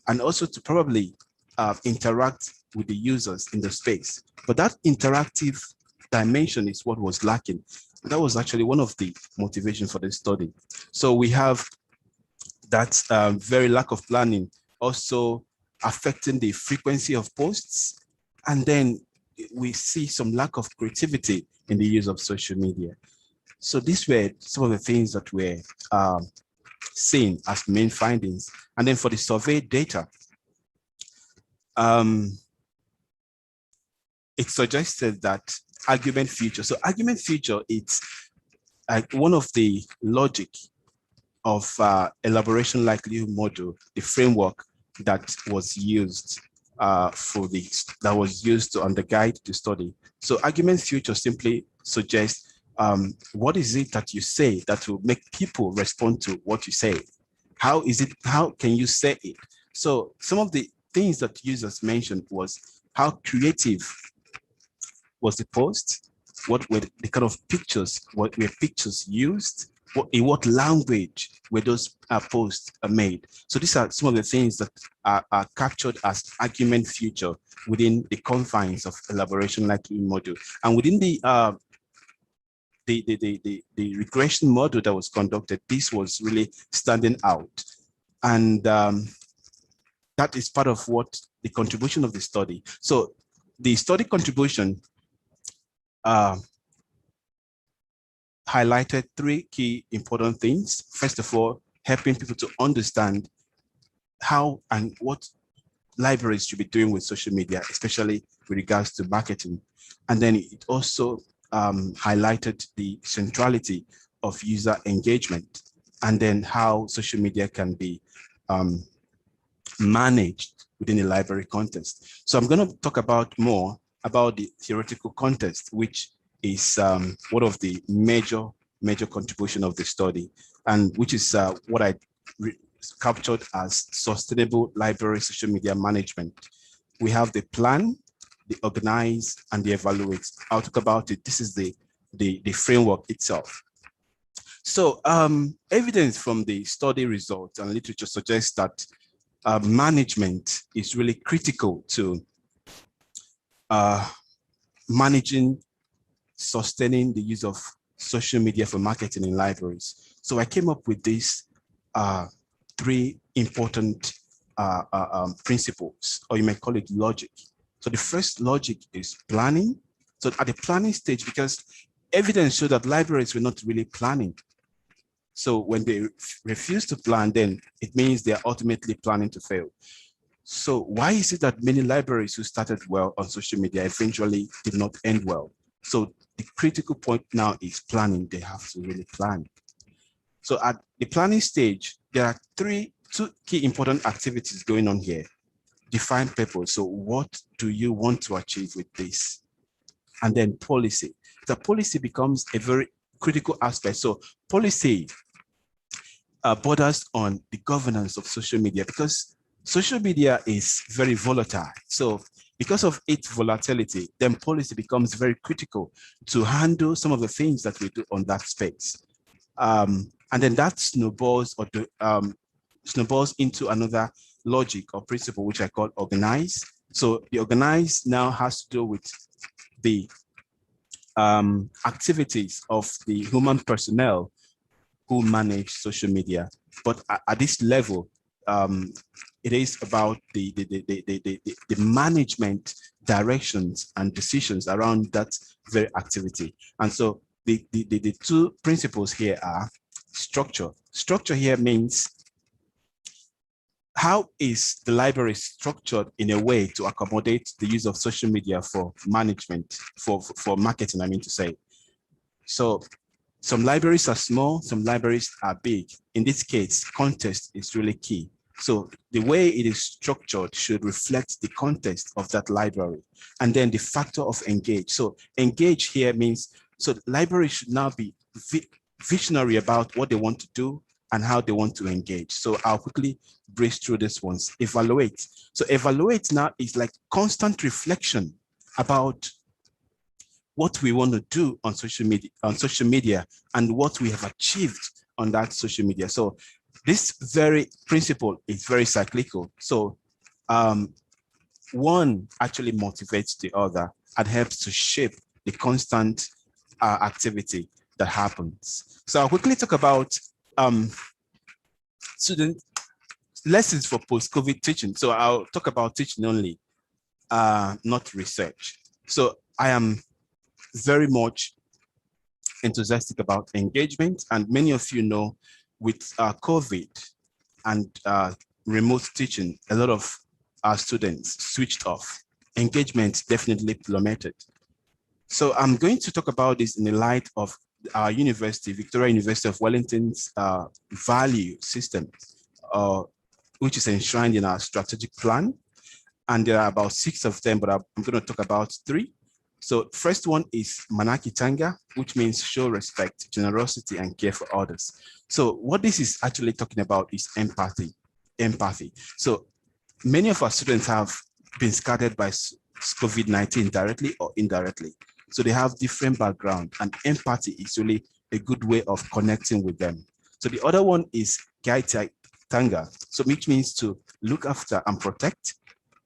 [SPEAKER 11] and also to probably interact with the users in the space. But that interactive dimension is what was lacking. And that was actually one of the motivations for this study. So we have that very lack of planning also affecting the frequency of posts. And then we see some lack of creativity in the use of social media. So these were some of the things that were seen as main findings. And then for the survey data, it suggested that argument feature. So argument feature, it's one of the logic of elaboration likelihood model, the framework that was used to underguide the study. So argument future simply suggests what is it that you say that will make people respond to what you say? How can you say it? So some of the things that users mentioned was how creative was the post, what were the kind of pictures, what were pictures used, in what language were those posts made. So these are some of the things that are captured as argument future within the confines of elaboration likelihood model. And within the regression model that was conducted, this was really standing out. And that is part of what the contribution of the study. So the study contribution highlighted three key important things. First of all, helping people to understand how and what libraries should be doing with social media, especially with regards to marketing. And then it also highlighted the centrality of user engagement, and then how social media can be managed within a library context. So I'm going to talk more about the theoretical context, which is one of the major contribution of the study, and which is what I captured as sustainable library social media management. We have the plan, the organize, and the evaluate. I'll talk about it. This is the framework itself. So evidence from the study results and literature suggests that management is really critical to managing, sustaining the use of social media for marketing in libraries. So I came up with these three important principles, or you may call it logic. So the first logic is planning. So at the planning stage, because evidence showed that libraries were not really planning. So when they refuse to plan, then it means they are ultimately planning to fail. So why is it that many libraries who started well on social media eventually did not end well? So the critical point now is planning. They have to really plan. So at the planning stage, there are two key important activities going on here. Define purpose. So what do you want to achieve with this? And then policy. The policy becomes a very critical aspect. So policy borders on the governance of social media, because social media is very volatile. So because of its volatility, then policy becomes very critical to handle some of the things that we do on that space. And then that snowballs into another logic or principle, which I call organize. So the organize now has to do with the activities of the human personnel who manage social media. But at this level, it is about the management directions and decisions around that very activity. And so the two principles here are structure. Structure here means how is the library structured in a way to accommodate the use of social media for management, for marketing, I mean to say. So some libraries are small, some libraries are big. In this case, context is really key. So the way it is structured should reflect the context of that library. And then the factor of engage. So engage here means, so the library should now be visionary about what they want to do and how they want to engage. So I'll quickly breeze through this ones. Evaluate. So evaluate now is like constant reflection about what we want to do on social media and what we have achieved on that social media. So this very principle is very cyclical. So one actually motivates the other and helps to shape the constant activity that happens. So I'll quickly talk about student lessons for post-COVID teaching. So I'll talk about teaching only, not research. So I am very much enthusiastic about engagement, and many of you know with COVID and remote teaching, a lot of our students switched off. Engagement definitely plummeted. So I'm going to talk about this in the light of our university, Victoria University of Wellington's value system, which is enshrined in our strategic plan. And there are about 6 of them, but I'm going to talk about 3. So first one is Manaki Tanga, which means show respect, generosity, and care for others. So what this is actually talking about is empathy. Empathy. So many of our students have been scattered by COVID-19 directly or indirectly. So they have different background, and empathy is really a good way of connecting with them. So the other one is Gaita Tanga, so which means to look after and protect.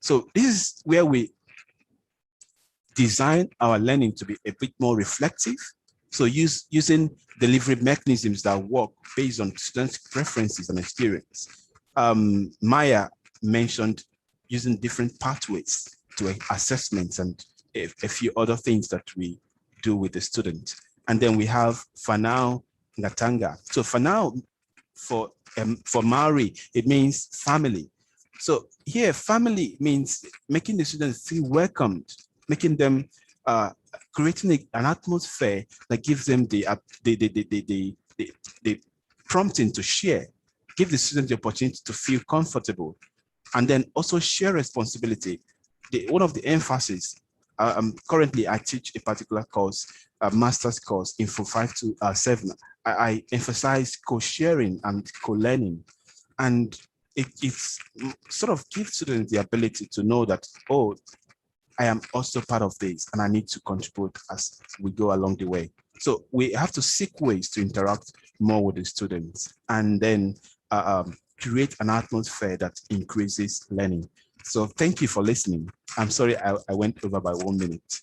[SPEAKER 11] So this is where we design our learning to be a bit more reflective. So using delivery mechanisms that work based on students' preferences and experience. Maya mentioned using different pathways to assessments and a few other things that we do with the student. And then we have Fanao Ngatanga. So Fanao for Maori, it means family. So here, family means making the students feel welcomed, making them, creating an atmosphere that gives them the prompting to share, give the students the opportunity to feel comfortable, and then also share responsibility. One of the emphasis, currently I teach a particular course, a master's course, Info 527. I emphasize co-sharing and co-learning. And it's sort of gives students the ability to know that, oh, I am also part of this and I need to contribute as we go along the way. So we have to seek ways to interact more with the students and then create an atmosphere that increases learning. So thank you for listening. I'm sorry I went over by 1 minute.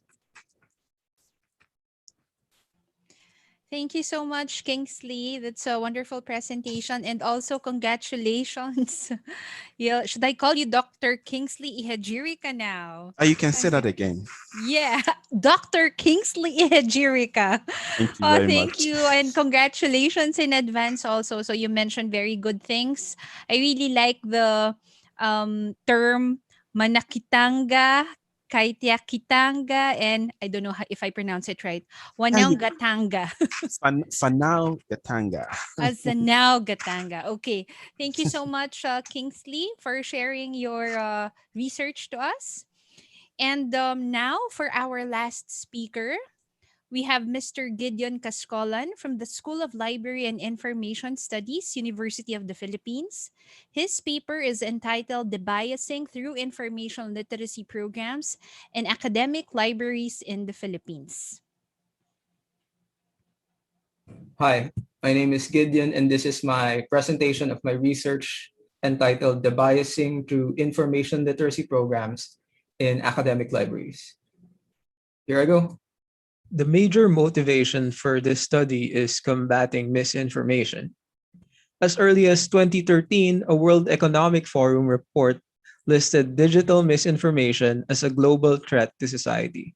[SPEAKER 1] Thank you so much, Kingsley. That's a wonderful presentation. And also, congratulations. Yeah, should I call you Dr. Kingsley Ihejirika now?
[SPEAKER 11] You can say that again.
[SPEAKER 1] Yeah, Dr. Kingsley Ihejirika.
[SPEAKER 11] Thank you very
[SPEAKER 1] Thank
[SPEAKER 11] much.
[SPEAKER 1] you. And congratulations in advance also. So you mentioned very good things. I really like the term manakitanga, kaitiakitanga, and I don't know if I pronounce it right. Wananggatanga.
[SPEAKER 11] Fanao Gatanga.
[SPEAKER 1] As a now Gatanga. Okay. Thank you so much, Kingsley, for sharing your research to us. And now for our last speaker, we have Mr. Gideon Cascolan from the School of Library and Information Studies, University of the Philippines. His paper is entitled Debiasing Through Information Literacy Programs in Academic Libraries in the Philippines.
[SPEAKER 12] Hi, my name is Gideon, and this is my presentation of my research entitled Debiasing Through Information Literacy Programs in Academic Libraries. Here I go. The major motivation for this study is combating misinformation. As early as 2013, a World Economic Forum report listed digital misinformation as a global threat to society.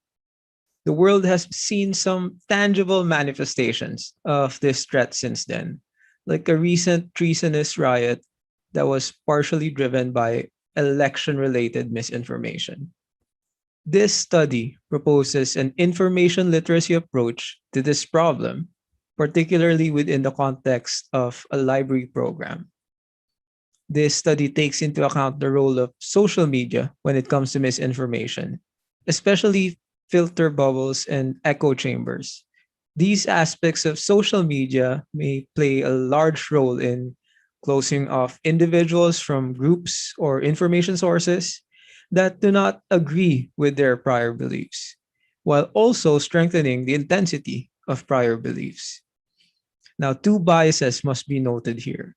[SPEAKER 12] The world has seen some tangible manifestations of this threat since then, like a recent treasonous riot that was partially driven by election-related misinformation. This study proposes an information literacy approach to this problem, particularly within the context of a library program. This study takes into account the role of social media when it comes to misinformation, especially filter bubbles and echo chambers. These aspects of social media may play a large role in closing off individuals from groups or information sources that do not agree with their prior beliefs, while also strengthening the intensity of prior beliefs. Now, 2 biases must be noted here.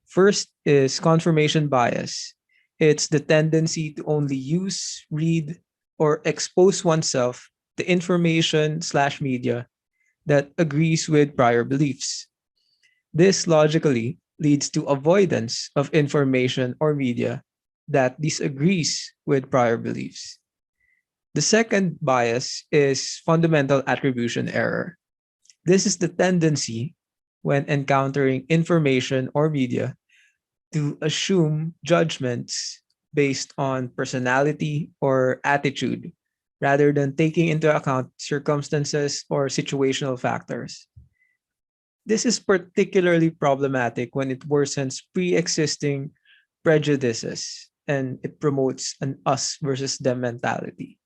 [SPEAKER 12] First is confirmation bias. It's the tendency to only use, read, or expose oneself to information/media that agrees with prior beliefs. This logically leads to avoidance of information or media that disagrees with prior beliefs. The second bias is fundamental attribution error. This is the tendency when encountering information or media to assume judgments based on personality or attitude rather than taking into account circumstances or situational factors.
[SPEAKER 13] This is particularly problematic when it worsens pre-existing prejudices and it promotes an us versus them mentality.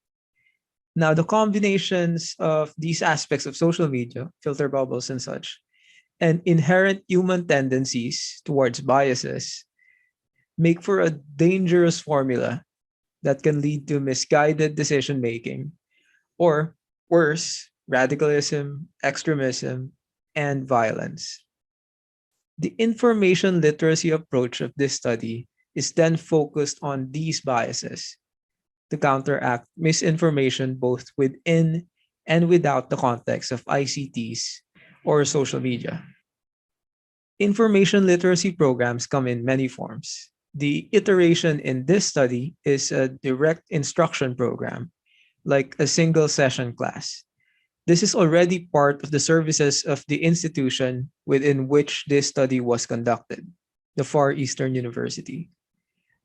[SPEAKER 13] Now, the combinations of these aspects of social media, filter bubbles and such, and inherent human tendencies towards biases make for a dangerous formula that can lead to misguided decision making, or worse, radicalism, extremism, and violence. The information literacy approach of this study is then focused on these biases to counteract misinformation both within and without the context of ICTs or social media. Information literacy programs come in many forms. The iteration in this study is a direct instruction program, like a single session class. This is already part of the services of the institution within which this study was conducted, the Far Eastern University.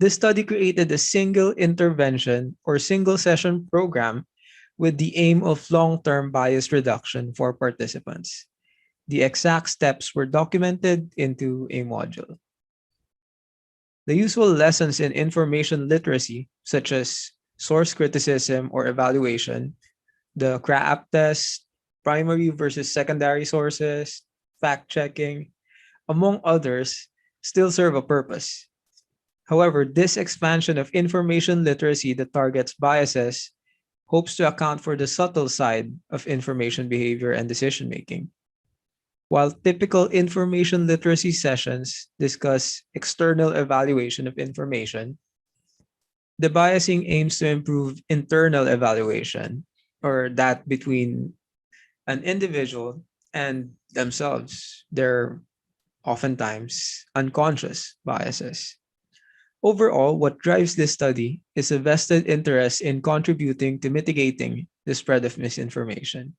[SPEAKER 13] This study created a single intervention or single session program with the aim of long-term bias reduction for participants. The exact steps were documented into a module. The usual lessons in information literacy, such as source criticism or evaluation, the CRAAP test, primary versus secondary sources, fact checking, among others, still serve a purpose. However, this expansion of information literacy that targets biases hopes to account for the subtle side of information behavior and decision making. While typical information literacy sessions discuss external evaluation of information, the biasing aims to improve internal evaluation, or that between an individual and themselves, their oftentimes unconscious biases. Overall, what drives this study is a vested interest in contributing to mitigating the spread of misinformation,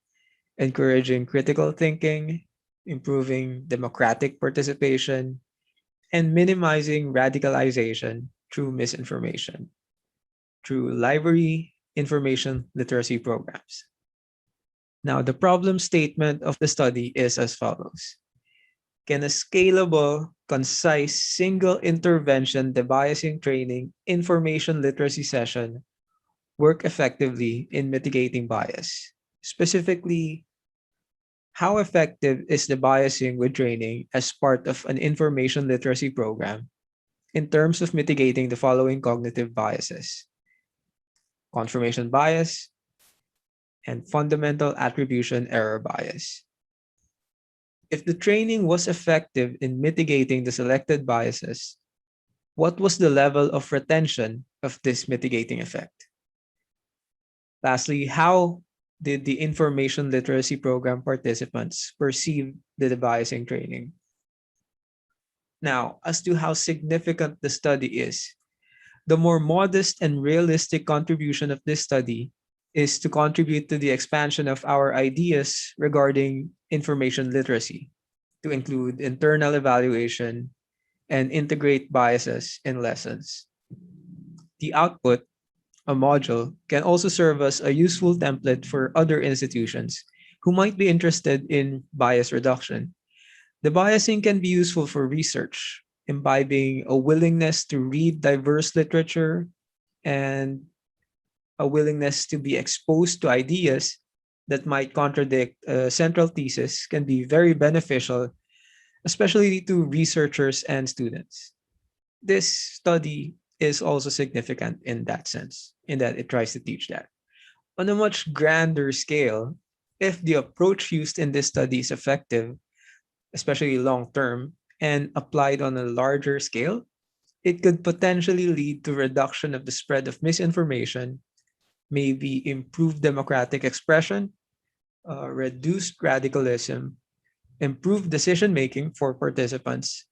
[SPEAKER 13] encouraging critical thinking, improving democratic participation, and minimizing radicalization through misinformation, through library information literacy programs. Now, the problem statement of the study is as follows. Can a scalable, concise, single intervention debiasing training information literacy session work effectively in mitigating bias? Specifically, how effective is the biasing with training as part of an information literacy program in terms of mitigating the following cognitive biases: confirmation bias and fundamental attribution error bias? If the training was effective in mitigating the selected biases, what was the level of retention of this mitigating effect? Lastly, how did the information literacy program participants perceive the debiasing training? Now, as to how significant the study is, the more modest and realistic contribution of this study is to contribute to the expansion of our ideas regarding information literacy, to include internal evaluation and integrate biases in lessons. The output, a module, can also serve as a useful template for other institutions who might be interested in bias reduction. The biasing can be useful for research, imbibing a willingness to read diverse literature and a willingness to be exposed to ideas that might contradict a central thesis can be very beneficial, especially to researchers and students. This study is also significant in that sense, in that it tries to teach that. On a much grander scale, if the approach used in this study is effective, especially long term, and applied on a larger scale, it could potentially lead to reduction of the spread of misinformation, maybe improved democratic expression, reduced radicalism, improved decision making for participants,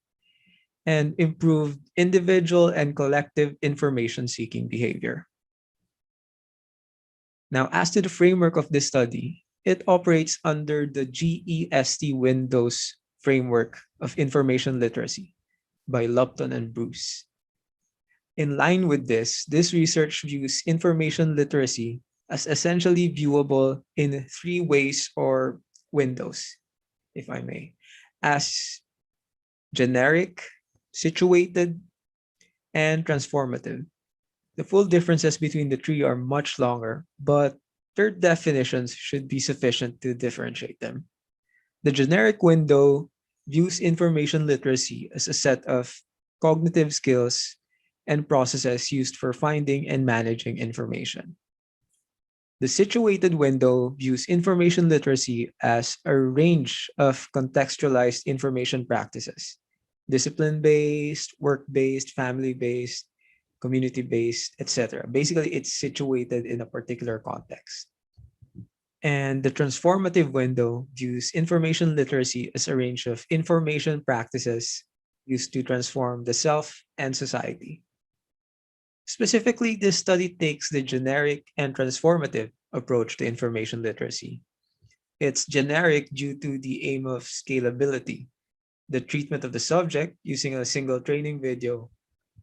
[SPEAKER 13] and improved individual and collective information seeking behavior. Now, as to the framework of this study, it operates under the GEST Windows framework of information literacy by Lupton and Bruce. In line with this research views information literacy as essentially viewable in three ways or windows, if I may. as generic, situated, and transformative. The full differences between the three are much longer, but their definitions should be sufficient to differentiate them. The generic window views information literacy as a set of cognitive skills and processes used for finding and managing information. The situated window views information literacy as a range of contextualized information practices, discipline-based, work-based, family-based, community-based, etc. Basically, it's situated in a particular context. And the transformative window views information literacy as a range of information practices used to transform the self and society. Specifically, this study takes the generic and transformative approach to information literacy. It's generic due to the aim of scalability, the treatment of the subject using a single training video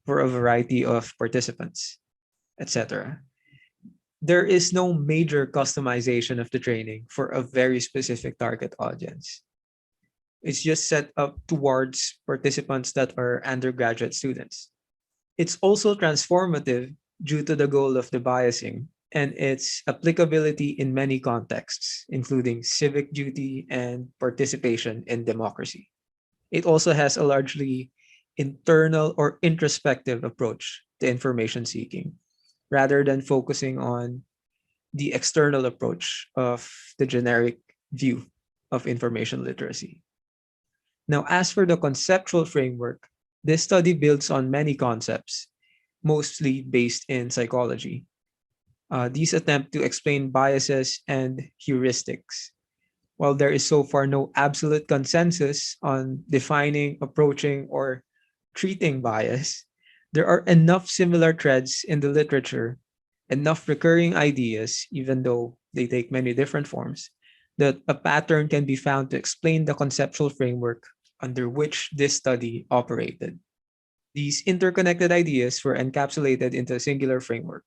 [SPEAKER 13] for a variety of participants, etc. There is no major customization of the training for a very specific target audience. It's just set up towards participants that are undergraduate students. It's also transformative due to the goal of debiasing and its applicability in many contexts, including civic duty and participation in democracy. It also has a largely internal or introspective approach to information seeking, rather than focusing on the external approach of the generic view of information literacy. Now, as for the conceptual framework, this study builds on many concepts, mostly based in psychology. These attempt to explain biases and heuristics. While there is so far no absolute consensus on defining, approaching, or treating bias, there are enough similar threads in the literature, enough recurring ideas, even though they take many different forms, that a pattern can be found to explain the conceptual framework under which this study operated. These interconnected ideas were encapsulated into a singular framework.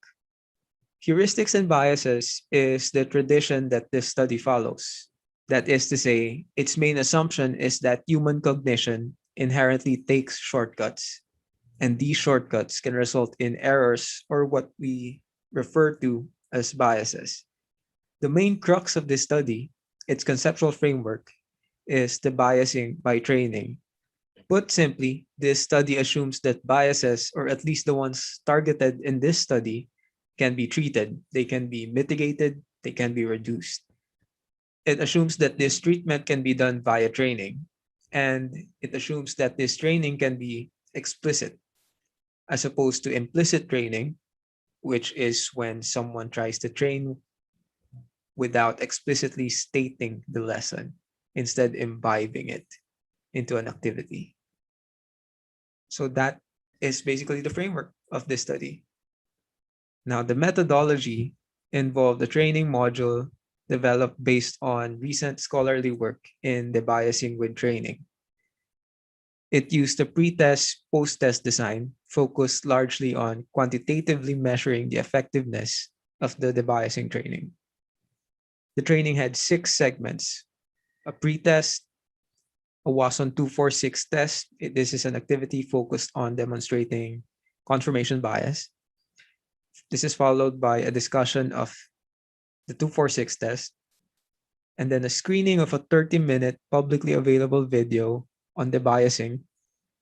[SPEAKER 13] Heuristics and biases is the tradition that this study follows. That is to say, its main assumption is that human cognition inherently takes shortcuts, and these shortcuts can result in errors or what we refer to as biases. The main crux of this study, its conceptual framework, is the biasing by training. Put simply, this study assumes that biases, or at least the ones targeted in this study, can be treated, they can be mitigated, they can be reduced. It assumes that this treatment can be done via training, and it assumes that this training can be explicit, as opposed to implicit training, which is when someone tries to train without explicitly stating the lesson, instead imbibing it into an activity. So that is basically the framework of this study. Now, the methodology involved a training module developed based on recent scholarly work in debiasing with training. It used a pre-test, post-test design focused largely on quantitatively measuring the effectiveness of the debiasing training. The training had 6 segments: a pre-test, a WASON 246 test. This is an activity focused on demonstrating confirmation bias. This is followed by a discussion of the 246 test, and then a screening of a 30-minute publicly available video on debiasing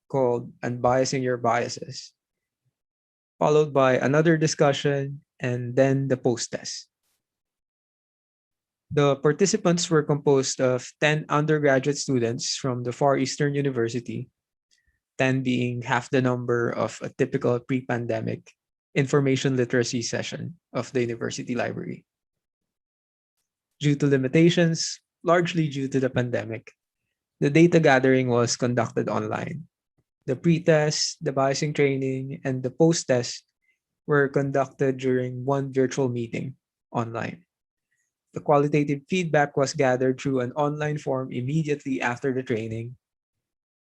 [SPEAKER 13] called Unbiasing Your Biases, followed by another discussion and then the post-test. The participants were composed of 10 undergraduate students from the Far Eastern University, 10 being half the number of a typical pre-pandemic information literacy session of the university library. Due to limitations, largely due to the pandemic, the data gathering was conducted online. The pre-test, the biasing training, and the post-test were conducted during one virtual meeting online. The qualitative feedback was gathered through an online form immediately after the training,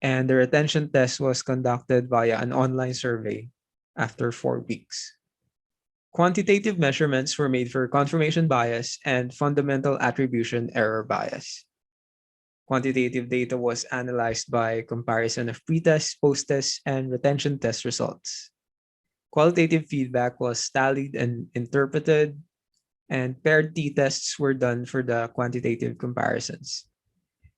[SPEAKER 13] and the retention test was conducted via an online survey after 4 weeks. Quantitative measurements were made for confirmation bias and fundamental attribution error bias. Quantitative data was analyzed by comparison of pre-test, post-test, and retention test results. Qualitative feedback was tallied and interpreted, and paired t-tests were done for the quantitative comparisons.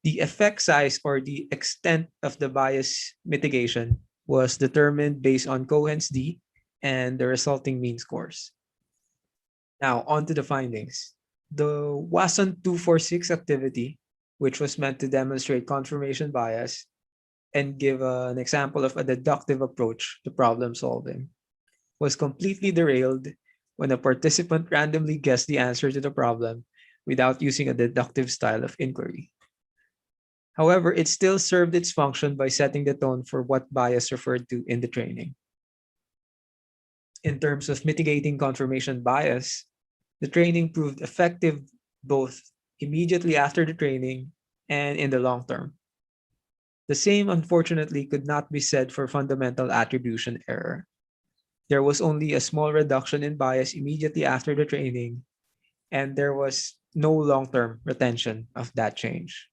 [SPEAKER 13] The effect size or the extent of the bias mitigation was determined based on Cohen's d and the resulting mean scores. Now, on to the findings. The WASON 246 activity, which was meant to demonstrate confirmation bias and give an example of a deductive approach to problem solving, was completely derailed when a participant randomly guessed the answer to the problem without using a deductive style of inquiry. However, it still served its function by setting the tone for what bias referred to in the training. In terms of mitigating confirmation bias, the training proved effective both immediately after the training and in the long term. The same, unfortunately, could not be said for fundamental attribution error. There was only a small reduction in bias immediately after the training, and there was no long-term retention of that change.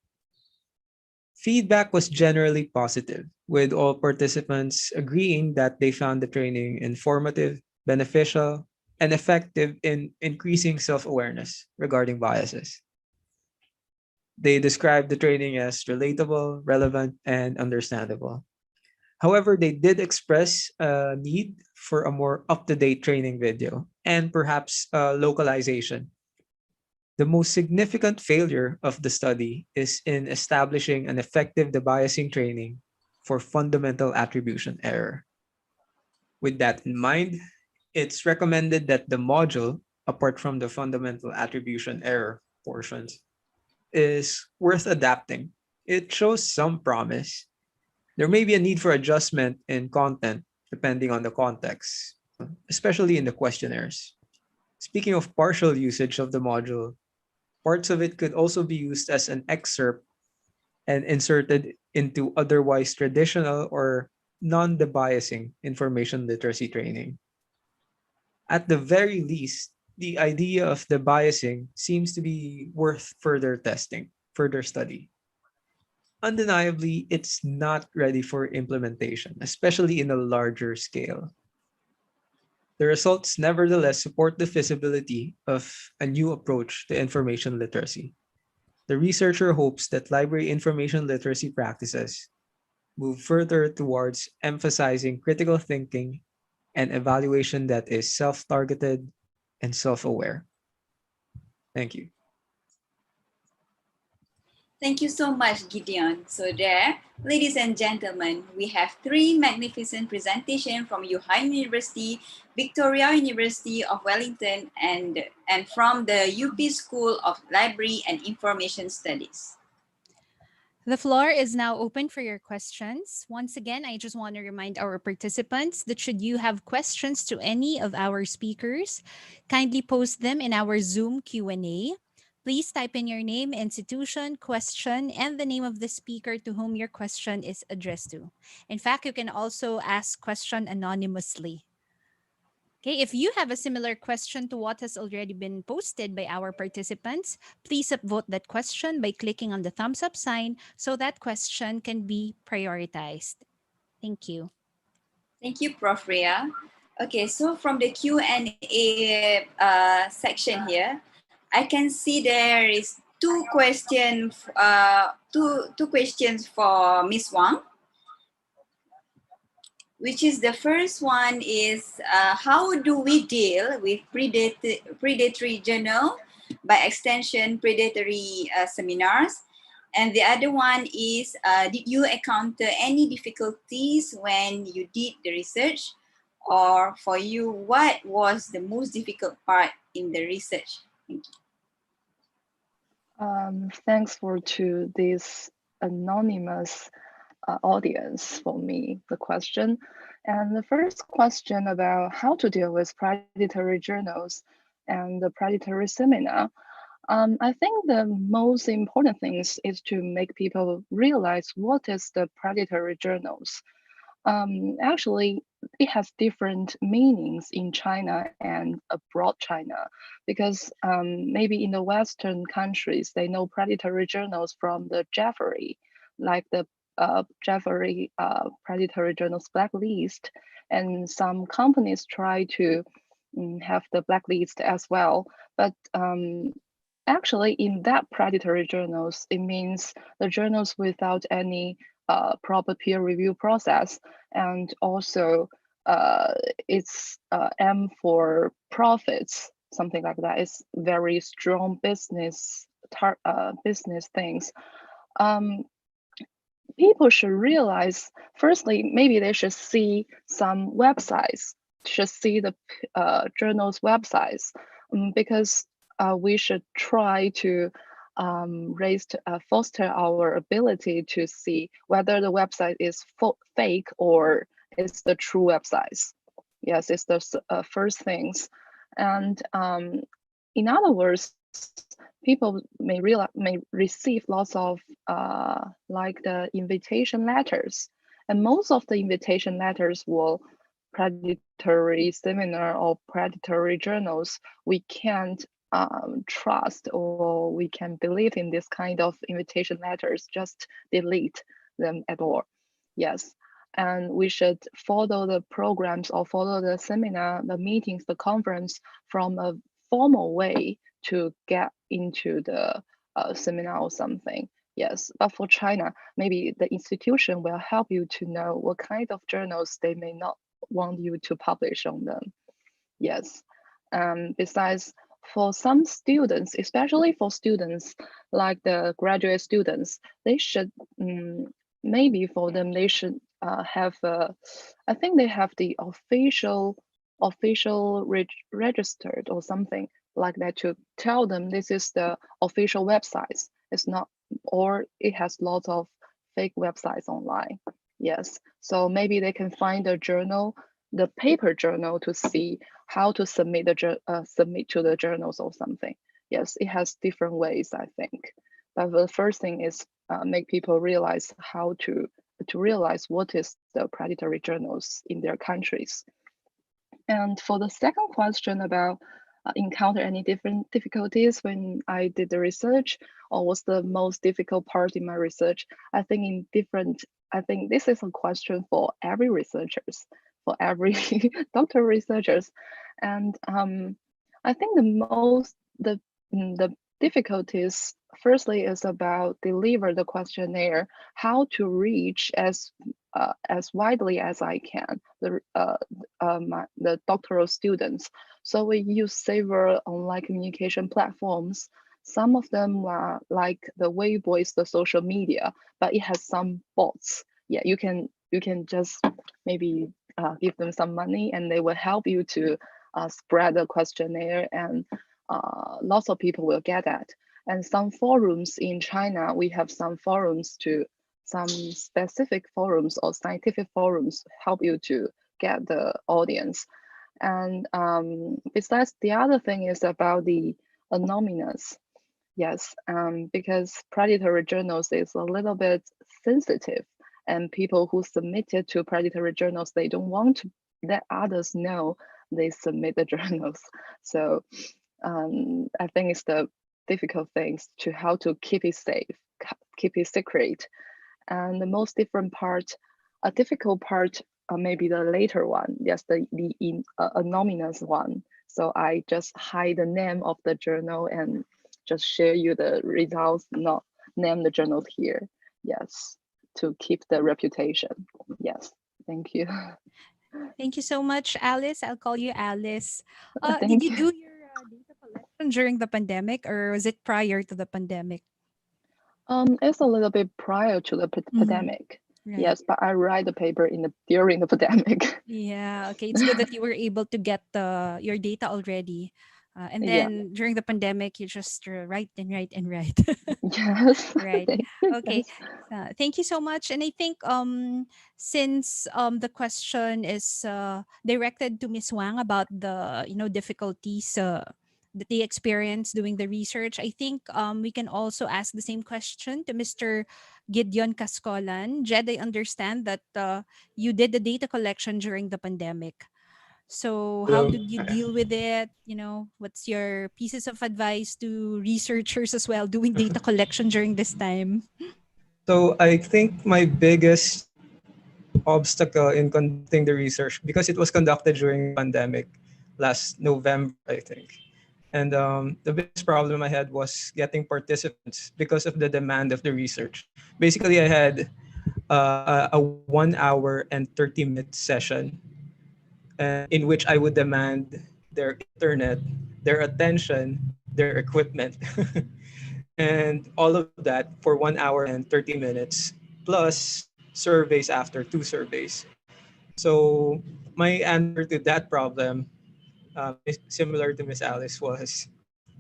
[SPEAKER 13] Feedback was generally positive, with all participants agreeing that they found the training informative, beneficial, and effective in increasing self-awareness regarding biases. They described the training as relatable, relevant, and understandable. However, they did express a need for a more up-to-date training video and perhaps localization. The most significant failure of the study is in establishing an effective debiasing training for fundamental attribution error. With that in mind, it's recommended that the module, apart from the fundamental attribution error portions, is worth adapting. It shows some promise. There may be a need for adjustment in content depending on the context, especially in the questionnaires. Speaking of partial usage of the module, parts of it could also be used as an excerpt and inserted into otherwise traditional or non-debiasing information literacy training. At the very least, the idea of debiasing seems to be worth further testing, further study. Undeniably, it's not ready for implementation, especially in a larger scale. The results nevertheless support the feasibility of a new approach to information literacy. The researcher hopes that library information literacy practices move further towards emphasizing critical thinking and evaluation that is self-targeted and self-aware. Thank you.
[SPEAKER 2] Thank you so much, Gideon. So there, ladies and gentlemen, we have three magnificent presentations from Wuhan University, Victoria University of Wellington, and from the UP School of Library and Information Studies.
[SPEAKER 1] The floor is now open for your questions. Once again, I just want to remind our participants that should you have questions to any of our speakers, kindly post them in our Zoom Q&A. Please type in your name, institution, question, and the name of the speaker to whom your question is addressed to. In fact, you can also ask question anonymously. Okay, if you have a similar question to what has already been posted by our participants, please upvote that question by clicking on the thumbs up sign so that question can be prioritized. Thank you.
[SPEAKER 2] Thank you, Prof. Ria. Okay, so from the Q&A section here, I can see there is two questions for Ms. Wang, which is the first one is how do we deal with predatory journal, by extension predatory seminars? And the other one is, did you encounter any difficulties when you did the research? Or for you, what was the most difficult part in the research? Thank you.
[SPEAKER 10] Thanks to this anonymous audience for me, the question. And the first question about how to deal with predatory journals and the predatory seminar. I think the most important things is to make people realize what is the predatory journals. Actually, it has different meanings in China and abroad China, because maybe in the Western countries, they know predatory journals from the Jeffrey, like the Jeffrey predatory journals blacklist, and some companies try to have the blacklist as well. But actually, in that predatory journals, it means the journals without any proper peer review process, and also it's aim for profits, something like that. It's very strong business business things. People should realize, firstly, maybe they should see some websites, should see the journal's websites, because we should try to foster our ability to see whether the website is fake or is the true websites. Yes, it's the first things. And in other words, people may receive lots of like the invitation letters, and most of the invitation letters will predatory seminar or predatory journals. We can't trust or we can believe in this kind of invitation letters, just delete them at all. Yes. And we should follow the programs or follow the seminar, the meetings, the conference from a formal way to get into the seminar or something. Yes, but for China, maybe the institution will help you to know what kind of journals they may not want you to publish on them. Yes. Besides, for some students, especially for students like the graduate students, they should maybe for them they should have I think they have the official registered or something like that to tell them this is the official website. It's not, or it has lots of fake websites online. Yes, so maybe they can find a journal, the paper journal, to see how to submit submit to the journals or something. Yes, it has different ways, I think. But the first thing is make people realize how to realize what is the predatory journals in their countries. And for the second question about encounter any different difficulties when I did the research, or was the most difficult part in my research, I think this is a question for every researchers, for every doctoral researchers. And I think the difficulties firstly is about deliver the questionnaire, how to reach as widely as I can the doctoral students. So we use several online communication platforms. Some of them are like the Weibo is the social media, but it has some bots. Yeah, you can just maybe give them some money and they will help you to spread the questionnaire, and lots of people will get that. And some forums in China, we have some forums to some specific forums or scientific forums help you to get the audience. And besides, the other thing is about the anonymous. Yes, because predatory journals is a little bit sensitive, and people who submitted to predatory journals, they don't want to let others know they submit the journals. So I think it's the difficult things to how to keep it safe, keep it secret. And the most different part, a difficult part, maybe the later one, yes, the anonymous one. So I just hide the name of the journal and just share you the results, not name the journal here. Yes, to keep the reputation. Yes, thank you.
[SPEAKER 1] Thank you so much, Alice. I'll call you Alice. Did
[SPEAKER 10] Thank
[SPEAKER 1] you
[SPEAKER 10] you.
[SPEAKER 1] do your data collection during the pandemic, or was it prior to the pandemic?
[SPEAKER 10] It's a little bit prior to the pandemic.
[SPEAKER 1] Right.
[SPEAKER 10] Yes, but I write the paper during the pandemic.
[SPEAKER 1] Yeah. Okay. It's good that you were able to get your data already. And
[SPEAKER 10] Yeah.
[SPEAKER 1] then during the pandemic, you just write and write and write.
[SPEAKER 10] Yes.
[SPEAKER 1] Right. Okay.
[SPEAKER 10] Yes.
[SPEAKER 1] Thank you so much. And I think since the question is directed to Miss Wang about the difficulties that they experienced doing the research. I think we can also ask the same question to Mr. Gideon Cascolan. Jed, I understand that you did the data collection during the pandemic. So how
[SPEAKER 13] Hello.
[SPEAKER 1] did you deal with it? What's your pieces of advice to researchers as well doing data collection during this time?
[SPEAKER 13] So I think my biggest obstacle in conducting the research, because it was conducted during the pandemic last November, I think. And the biggest problem I had was getting participants because of the demand of the research. Basically, I had a 1 hour and 30-minute session, and in which I would demand their internet, their attention, their equipment, and all of that for 1 hour and 30 minutes, plus surveys after 2 surveys. So my answer to that problem, is similar to Miss Alice, was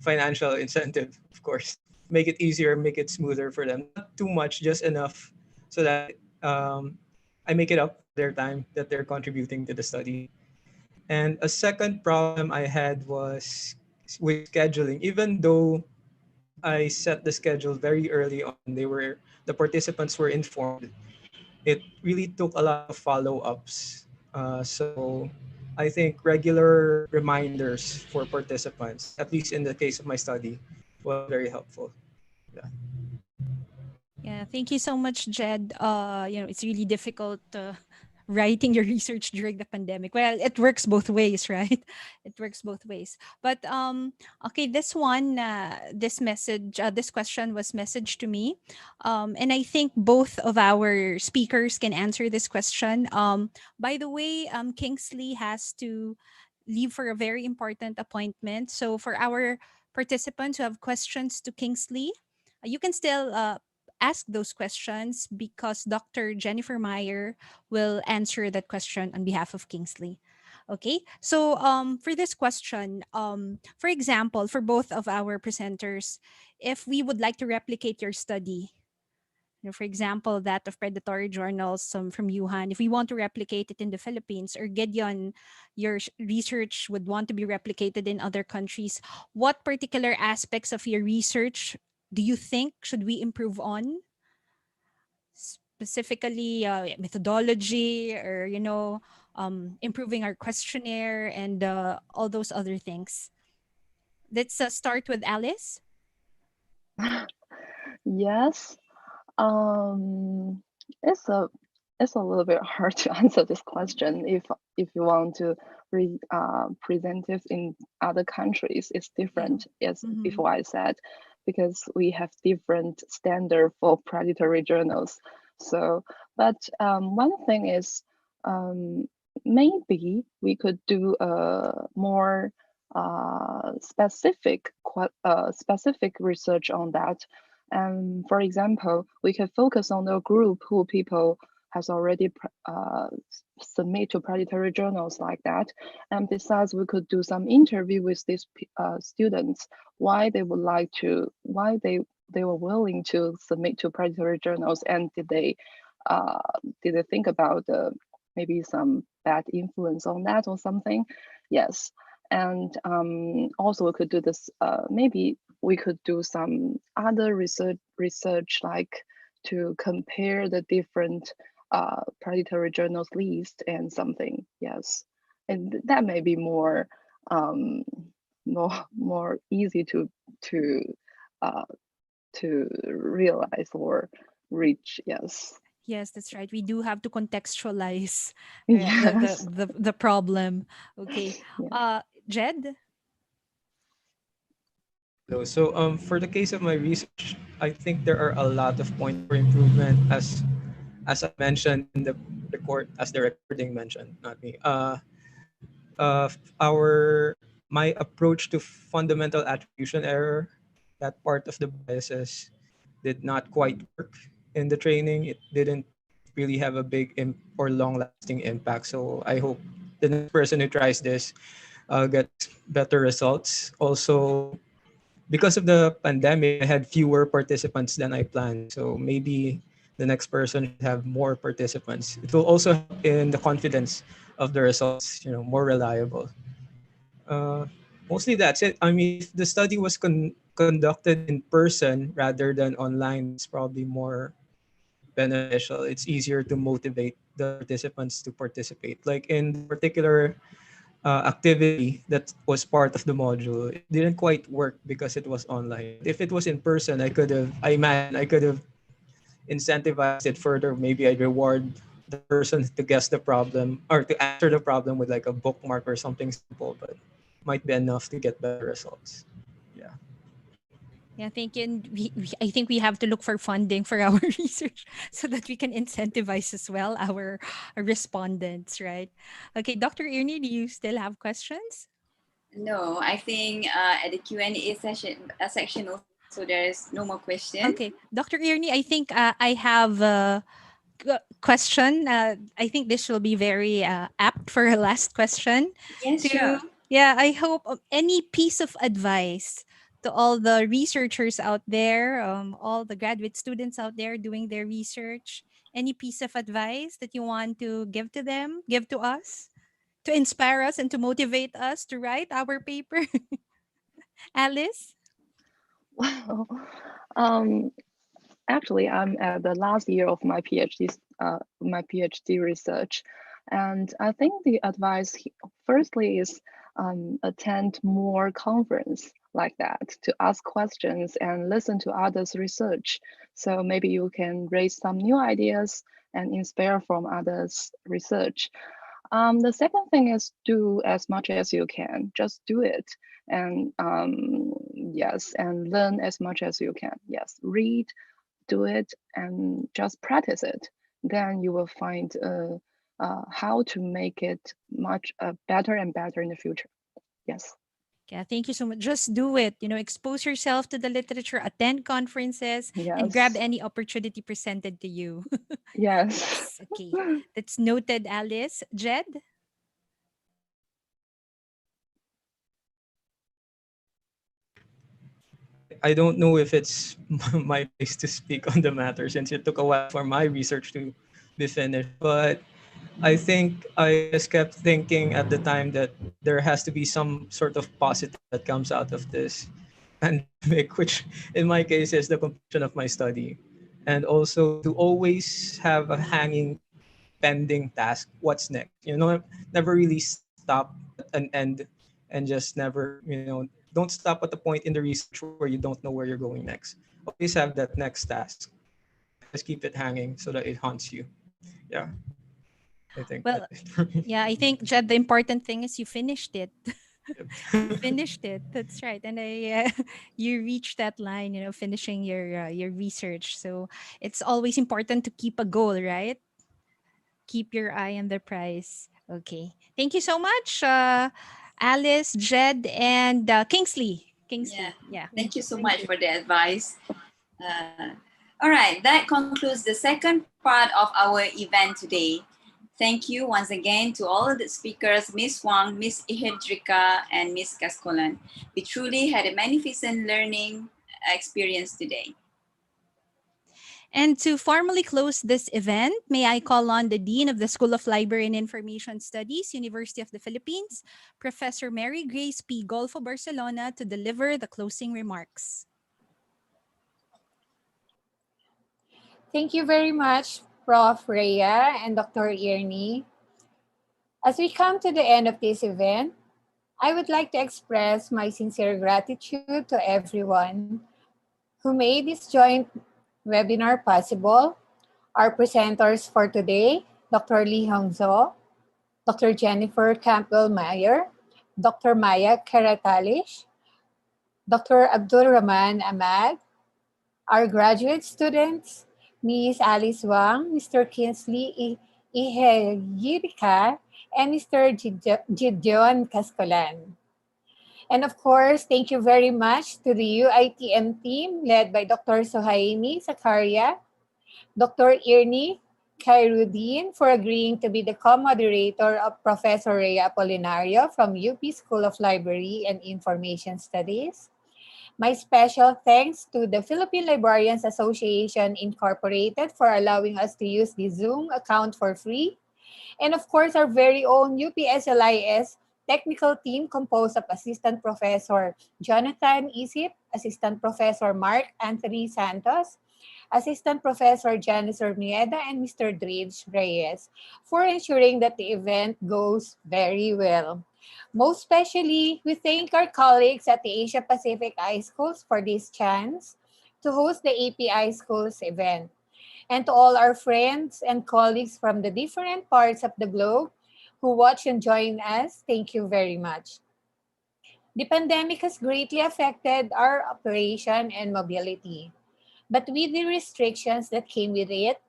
[SPEAKER 13] financial incentive, of course. Make it easier, make it smoother for them. Not too much, just enough so that I make it up for their time that they're contributing to the study. And a second problem I had was with scheduling. Even though I set the schedule very early on, the participants were informed. It really took a lot of follow-ups. So I think regular reminders for participants, at least in the case of my study, was very helpful. Yeah.
[SPEAKER 1] Yeah, thank you so much, Jed. It's really difficult writing your research during the pandemic. Well, it works both ways, right? It works both ways. But okay, this question was messaged to me, and I think both of our speakers can answer this question. By the way, Kingsley has to leave for a very important appointment. So for our participants who have questions to Kingsley, you can still ask those questions because Dr. Jennifer Meyer will answer that question on behalf of Kingsley. Okay, so for this question, for example, for both of our presenters, if we would like to replicate your study, for example, that of predatory journals from Wuhan, if we want to replicate it in the Philippines, or Gideon, your research would want to be replicated in other countries, what particular aspects of your research do you think should we improve on? Specifically, methodology, or improving our questionnaire and all those other things. Let's start with Alice.
[SPEAKER 10] Yes. Um, it's a little bit hard to answer this question. If you want to present this in other countries, it's different. As before I said, because we have different standard for predatory journals. So, but one thing is, maybe we could do a more specific research on that. And for example, we can focus on the group who people has already submit to predatory journals like that. And besides, we could do some interview with these students, why they were willing to submit to predatory journals, and did they think about maybe some bad influence on that or something? Yes. And also we could do this, maybe we could do some other research like to compare the different predatory journals list and something. Yes. And that may be more more easy to realize or reach. Yes.
[SPEAKER 1] Yes, that's right. We do have to contextualize
[SPEAKER 10] Yes.
[SPEAKER 1] the problem. Okay.
[SPEAKER 10] Yeah.
[SPEAKER 1] Jed?
[SPEAKER 13] So for the case of my research, I think there are a lot of points for improvement, as I mentioned in the record, as the recording mentioned, not me. Our My approach to fundamental attribution error, that part of the biases did not quite work in the training. It didn't really have a big or long-lasting impact. So I hope the next person who tries this gets better results. Also, because of the pandemic, I had fewer participants than I planned. So maybe the next person should have more participants. It will also help in the confidence of the results, more reliable. Uh, mostly that's it. I mean, if the study was conducted in person rather than online, that's probably more beneficial. It's easier to motivate the participants to participate. Like in the particular activity that was part of the module, it didn't quite work because it was online. But if it was in person, I imagine I could have incentivized it further. Maybe I'd reward the person to guess the problem or to answer the problem with like a bookmark or something simple, but might be enough to get better results. Yeah.
[SPEAKER 1] Yeah, thank you. And I think we have to look for funding for our research so that we can incentivize as well our respondents, right? Okay, Dr. Ernie, do you still have questions?
[SPEAKER 2] No, I think at the Q&A section also there's no more questions.
[SPEAKER 1] Okay, Dr. Ernie, I think I have a question. I think this will be very apt for a last question.
[SPEAKER 2] Yes, sure.
[SPEAKER 1] Yeah, I hope any piece of advice to all the researchers out there, all the graduate students out there doing their research, any piece of advice that you want to give to them, give to us, to inspire us and to motivate us to write our paper? Alice?
[SPEAKER 10] Well, um, actually, I'm at the last year of my PhD research, and I think the advice firstly is attend more conference like that to ask questions and listen to others' research. So maybe you can raise some new ideas and inspire from others' research. The second thing is do as much as you can. Just do it, and yes, and learn as much as you can. Yes, read, do it, and just practice it. Then you will find how to make it much better and better in the future. Yes.
[SPEAKER 1] Yeah, thank you so much. Just do it. Expose yourself to the literature, attend conferences, and grab
[SPEAKER 10] Yes.
[SPEAKER 1] any opportunity presented to you.
[SPEAKER 10] Yes.
[SPEAKER 1] Yes. Okay. That's noted, Alice. Jed?
[SPEAKER 13] I don't know if it's my place to speak on the matter since it took a while for my research to be finished. But I think I just kept thinking at the time that there has to be some sort of positive that comes out of this pandemic, which in my case is the completion of my study. And also to always have a hanging pending task. What's next? Never really stop at an end and just never, don't stop at the point in the research where you don't know where you're going next. Always have that next task and just keep it hanging so that it haunts you. Yeah. I think
[SPEAKER 1] Well,
[SPEAKER 13] that's it for me.
[SPEAKER 1] yeah, I think, Jed, the important thing is you finished it. You finished it. That's right. And you reached that line, finishing your research. So it's always important to keep a goal, right? Keep your eye on the prize. Okay. Thank you so much, Alice, Jed, and Kingsley. Kingsley. Yeah.
[SPEAKER 2] Thank you so much for the advice. All right, that concludes the second part of our event today. Thank you once again to all the speakers, Miss Wang, Miss Ihedrika, and Miss Kaskolan. We truly had a magnificent learning experience today.
[SPEAKER 1] And to formally close this event, may I call on the Dean of the School of Library and Information Studies, University of the Philippines, Professor Mary Grace P. Golfo Barcelona, to deliver the closing remarks.
[SPEAKER 14] Thank you very much, Prof. Rhea and Dr. Ernie. As we come to the end of this event, I would like to express my sincere gratitude to everyone who made this joint webinar possible. Our presenters for today, Dr. Lee Hongzo, Dr. Jennifer Campbell-Meyer, Dr. Maya Karatalish, Dr. Abdul Rahman Ahmad, our graduate students, Ms. Alice Wang, Mr. Kinsley Iheyirika, and Mr. Gideon Cascolan. And of course, thank you very much to the UITM team led by Dr. Sohaimi Zakaria, Dr. Ernie Khairuddin for agreeing to be the co-moderator of Professor Rhea Apolinario from UP School of Library and Information Studies. My special thanks to the Philippine Librarians Association Incorporated for allowing us to use the Zoom account for free. And of course, our very own UPSLIS technical team composed of Assistant Professor Jonathan Isip, Assistant Professor Mark Anthony Santos, Assistant Professor Janice Urmieda, and Mr. Dridge Reyes for ensuring that the event goes very well. Most especially, we thank our colleagues at the Asia Pacific iSchools for this chance to host the API Schools event. And to all our friends and colleagues from the different parts of the globe who watch and join us, thank you very much. The pandemic has greatly affected our operation and mobility. But with the restrictions that came with it,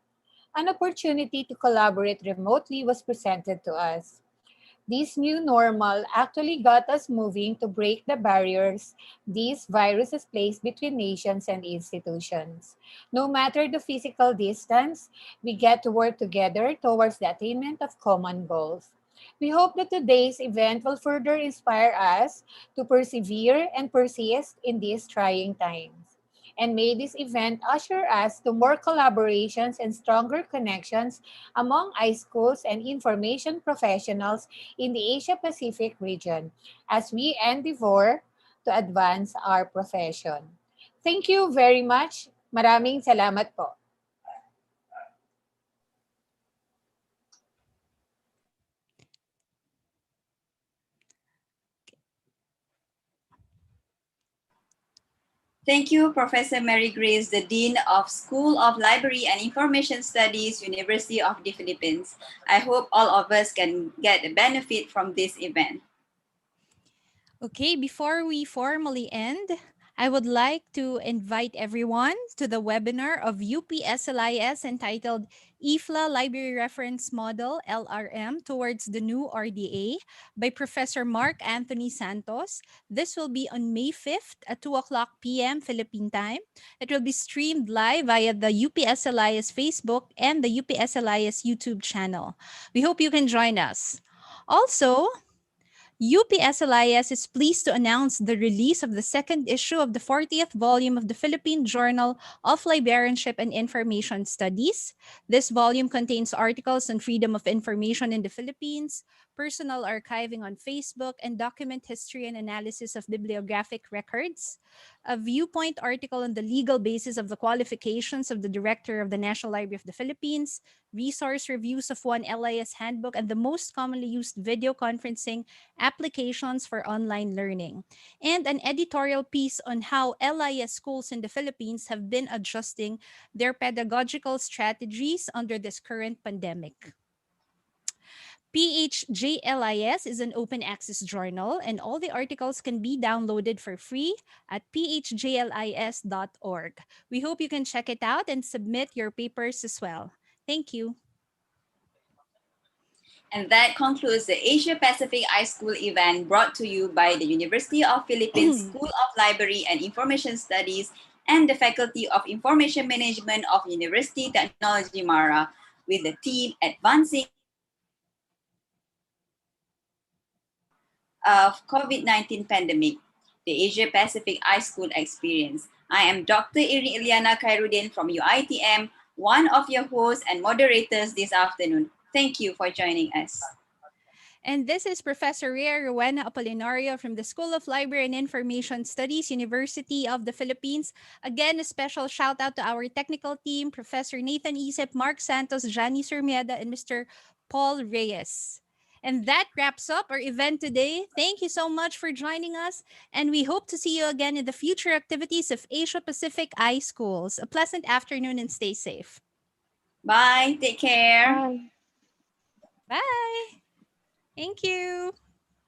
[SPEAKER 14] an opportunity to collaborate remotely was presented to us. This new normal actually got us moving to break the barriers these viruses place between nations and institutions. No matter the physical distance, we get to work together towards the attainment of common goals. We hope that today's event will further inspire us to persevere and persist in these trying times. And may this event usher us to more collaborations and stronger connections among iSchools and information professionals in the Asia Pacific region as we endeavor to advance our profession. Thank you very much. Maraming salamat po.
[SPEAKER 2] Thank you, Professor Mary Grace, the Dean of School of Library and Information Studies, University of the Philippines. I hope all of us can get a benefit from this event.
[SPEAKER 1] Okay, before we formally end, I would like to invite everyone to the webinar of UPSLIS entitled EFLA Library Reference Model LRM Towards the New RDA by Professor Mark Anthony Santos. This will be on May 5th at 2:00 p.m. Philippine time. It will be streamed live via the UPSLIS Facebook and the UPSLIS YouTube channel. We hope you can join us. Also, UPSLIS is pleased to announce the release of the second issue of the 40th volume of the Philippine Journal of Librarianship and Information Studies. This volume contains articles on freedom of information in the Philippines, personal archiving on Facebook, and document history and analysis of bibliographic records. A viewpoint article on the legal basis of the qualifications of the Director of the National Library of the Philippines, resource reviews of one LIS handbook, and the most commonly used video conferencing applications for online learning, and an editorial piece on how LIS schools in the Philippines have been adjusting their pedagogical strategies under this current pandemic. PHJLIS is an open access journal, and all the articles can be downloaded for free at phjlis.org. We hope you can check it out and submit your papers as well. Thank you.
[SPEAKER 2] And that concludes the Asia Pacific iSchool event brought to you by the University of Philippines School of Library and Information Studies and the Faculty of Information Management of University Technology Mara with the team Advancing of COVID-19 pandemic, the Asia Pacific iSchool experience. I am Dr. Iliana Khairuddin from UITM, one of your hosts and moderators this afternoon. Thank you for joining us.
[SPEAKER 1] And this is Professor Rhea Rowena Apolinario from the School of Library and Information Studies, University of the Philippines. Again, a special shout out to our technical team, Professor Nathan Isip, Mark Santos, Janice Urmieda, and Mr. Paul Reyes. And that wraps up our event today. Thank you so much for joining us, and we hope to see you again in the future activities of Asia Pacific iSchools. A pleasant afternoon and stay safe.
[SPEAKER 2] Bye. Take care.
[SPEAKER 10] Bye.
[SPEAKER 1] Bye. Thank you.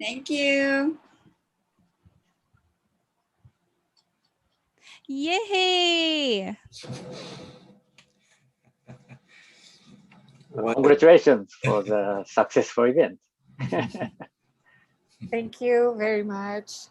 [SPEAKER 2] Thank you.
[SPEAKER 1] Yay!
[SPEAKER 9] Congratulations for the successful event.
[SPEAKER 14] Thank you very much.